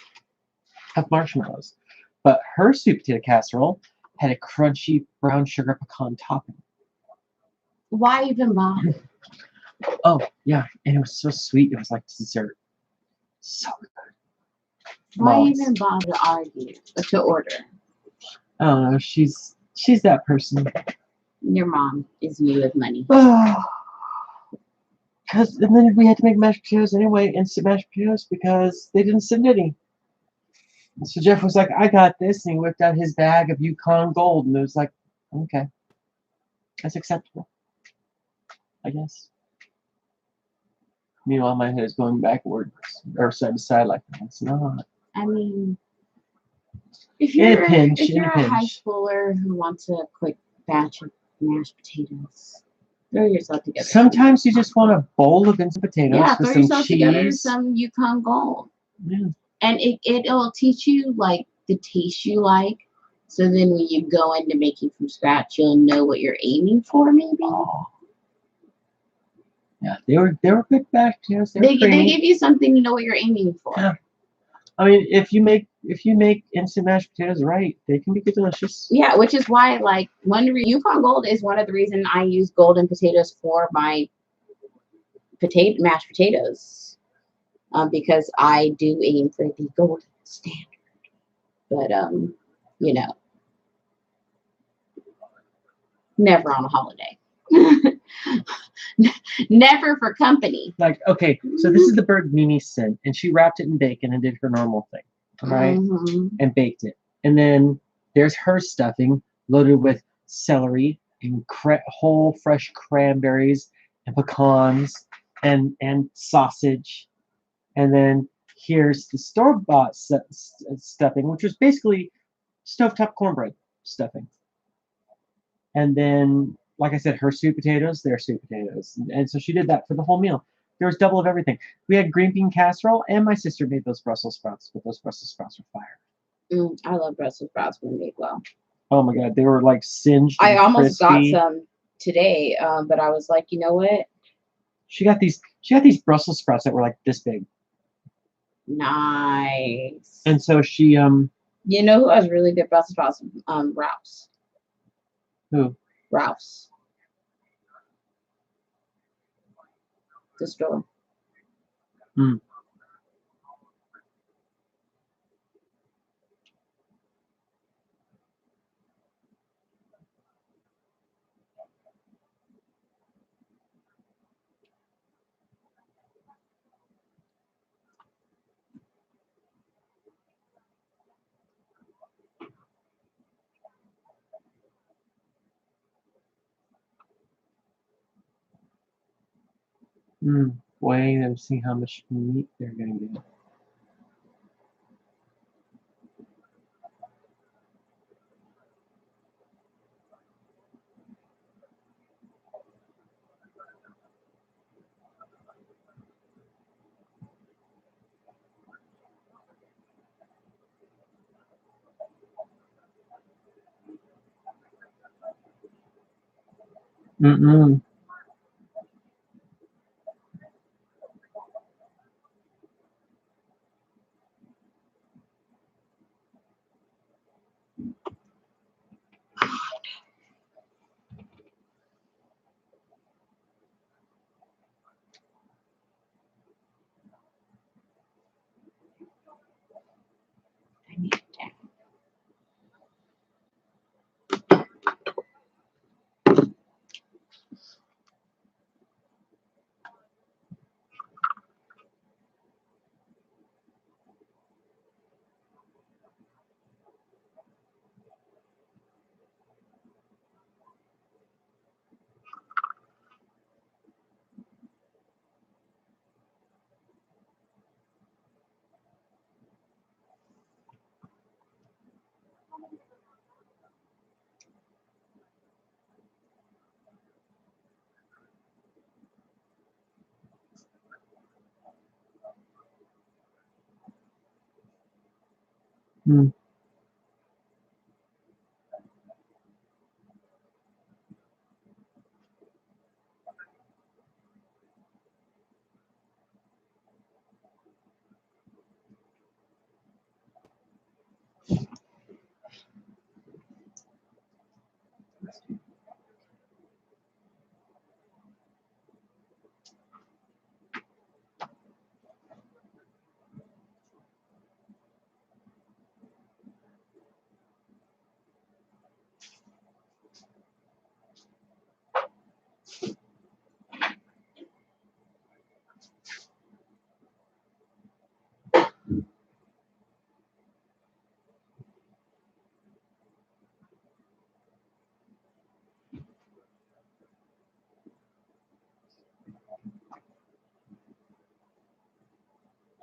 S5: of marshmallows. But her sweet potato casserole had a crunchy brown sugar pecan topping.
S2: Why even bother?
S5: Oh yeah, and it was so sweet. It was like dessert. So good.
S2: Why
S5: Mom's.
S2: even bother to argue or to order?
S5: I don't know. She's that person.
S2: Your mom is you with money.
S5: Because and then we had to make mashed potatoes anyway, instant mashed potatoes, because they didn't send any. And so Jeff was like, "I got this," and he whipped out his bag of Yukon Gold, and it was like, "Okay, that's acceptable, I guess." Meanwhile, my head is going backwards or side to side like that. It's not.
S2: I mean, if
S5: In a
S2: you're
S5: pinch,
S2: if
S5: in
S2: you're
S5: a
S2: a high
S5: pinch.
S2: schooler who wants a quick batch of mashed potatoes, throw yourself together.
S5: Sometimes you just want a bowl of instant potatoes
S2: Yeah,
S5: with
S2: throw
S5: some
S2: yourself together
S5: cheese.
S2: some Yukon Gold.
S5: Yeah.
S2: And it'll teach you like the taste you like. So then when you go into making from scratch, you'll know what you're aiming for, maybe.
S5: Oh. Yeah, they were good mashed potatoes.
S2: They
S5: creamy.
S2: give you something to know what you're aiming for.
S5: Yeah. I mean, if you make instant mashed potatoes right, they can be good, delicious.
S2: Yeah, which is why like Yukon Gold is one of the reasons I use golden potatoes for my mashed potatoes. Because I do aim for the golden standard. But you know, never on a holiday. Never for company.
S5: Like, okay, so this is the bird Mimi sent, and she wrapped it in bacon and did her normal thing, right? And baked it. And then there's her stuffing loaded with celery and whole fresh cranberries and pecans and sausage. And then here's the store-bought stuffing, which was basically stovetop cornbread stuffing. And then, like I said, her sweet potatoes, their sweet potatoes. And so she did that for the whole meal. There was double of everything. We had green bean casserole, and my sister made those Brussels sprouts, but those Brussels sprouts were fire.
S2: I love Brussels sprouts when made well.
S5: Oh my God, they were like singed.
S2: I almost
S5: crispy.
S2: got some today, but I was like, you know what?
S5: She got these Brussels sprouts that were like this big.
S2: Nice.
S5: And so she
S2: You know who has really good Brussels sprouts? Ralph's.
S5: Who?
S2: Ralph's. The store.
S5: Mm. Weighing and seeing how much meat they're gonna get. Mm-mm.
S2: I need that.
S5: Hmm.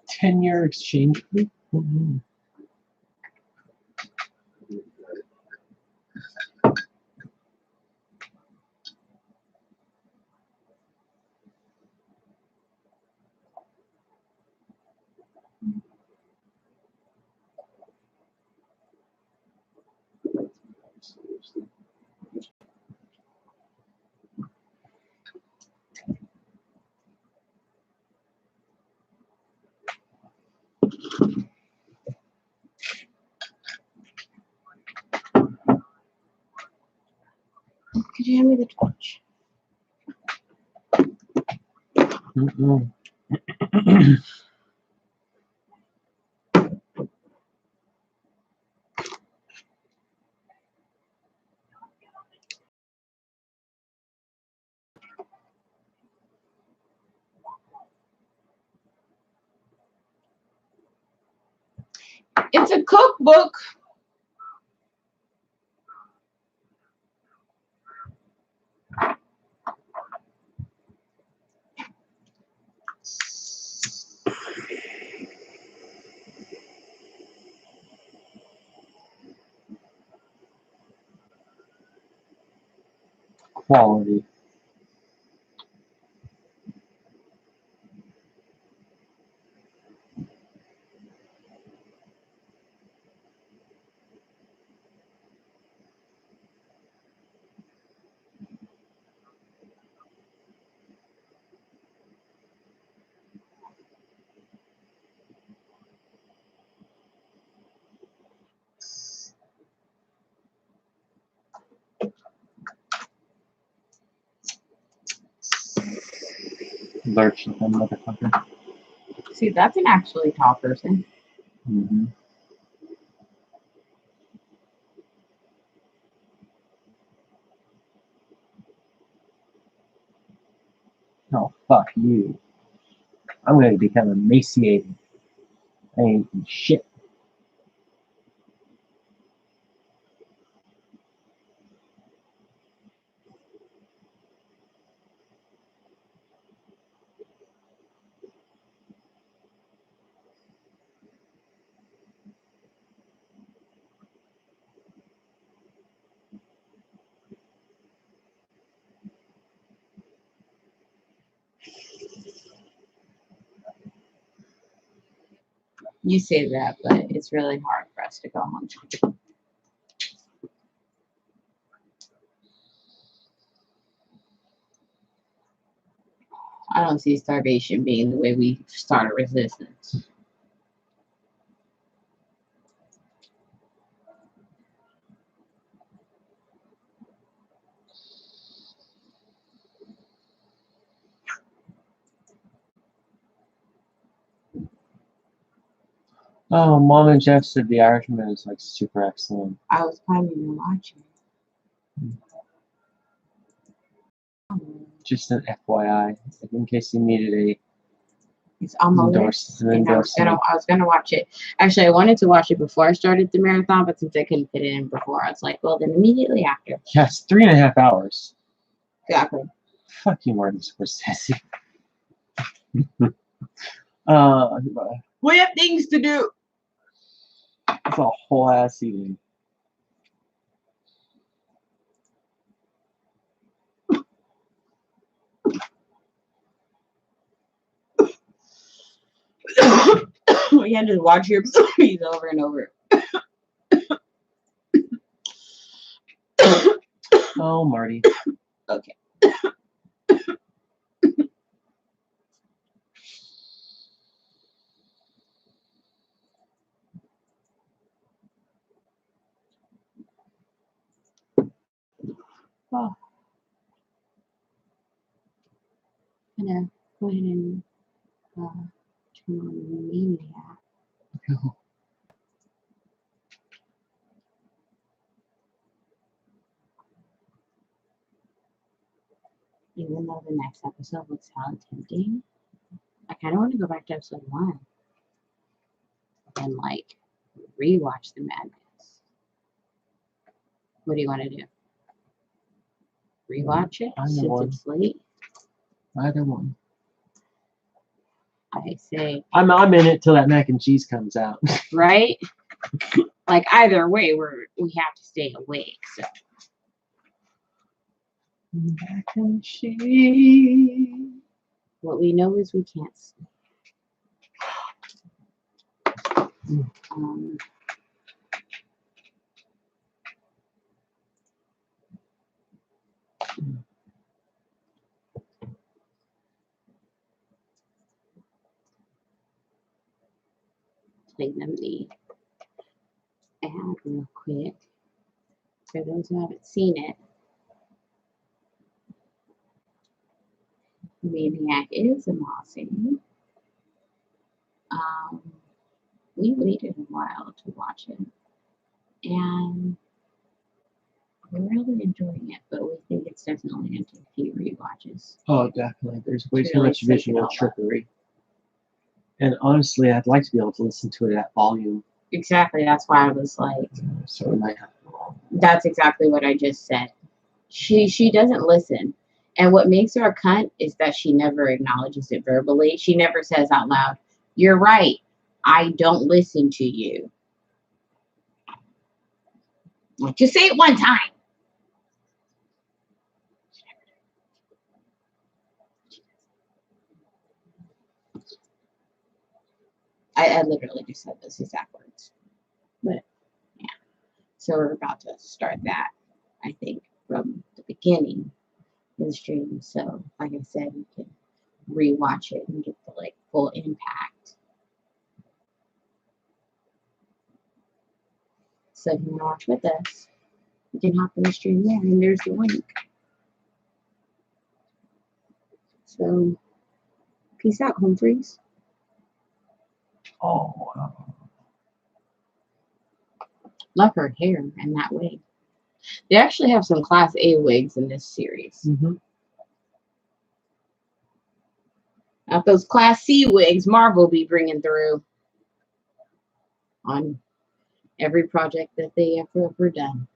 S5: Ten-year exchange rate? Mhm.
S2: Could you hand me the torch?
S5: Mm-mm.
S2: It's a cookbook.
S5: Quality. Lurch with them motherfucker.
S2: See, that's an actually tall person.
S5: Mm-hmm. Oh, fuck you. I'm going to become emaciated. I ain't eating shit.
S2: You say that, but it's really hard for us to go home. I don't see starvation being the way we start a resistance.
S5: Oh, Mom and Jeff said The Irishman is like super excellent.
S2: I was planning to watch it.
S5: Just an FYI, in case you needed
S2: It's on my list, and I was gonna watch it. Actually, I wanted to watch it before I started the marathon, but since I couldn't fit it in before, I was like, well, then immediately after.
S5: Yes, 3.5 hours.
S2: Exactly.
S5: Fuck you, Martin Scorsese.
S2: We have things to do.
S5: It's a whole ass evening.
S2: We had to watch your movies over and over.
S5: Oh, Marty.
S2: Okay. Oh. I'm gonna go ahead and turn on Maniac. Even though the next episode looks hella tempting, I kind of want to go back to episode 1 and like rewatch the madness. What do you want to do? Rewatch it
S5: Either
S2: since
S5: one.
S2: it's late?
S5: Either one.
S2: I say,
S5: I'm in it till that mac and cheese comes out.
S2: right? Like either way, we have to stay awake. So
S5: Mac and cheese.
S2: what we know is we can't sleep. Play them the ad real quick for those who haven't seen it. Maniac is a Mossy. We waited a while to watch it, and we're really enjoying it, but we think it's definitely going to take a few rewatches.
S5: Oh, definitely. There's way too
S2: Really
S5: much
S2: soak it
S5: visual
S2: all up.
S5: trickery. And honestly, I'd like to be able to listen to it at volume.
S2: Exactly, that's why I was like,
S5: So we might have
S2: that's exactly what I just said. She doesn't listen. And what makes her a cunt is that she never acknowledges it verbally. She never says out loud, "You're right. I don't listen to you." Like, just say it one time. I literally just said those exact words. But yeah. So we're about to start that, I think, from the beginning of the stream. So like I said, you can rewatch it and get the like full impact. So if you want to watch with us, you can hop in the stream there, and there's the link. So peace out, home freeze. Love her hair and that wig. They actually have some Class A wigs in this series.
S5: Mm-hmm.
S2: Not those Class C wigs Marvel be bringing through on every project that they have ever done.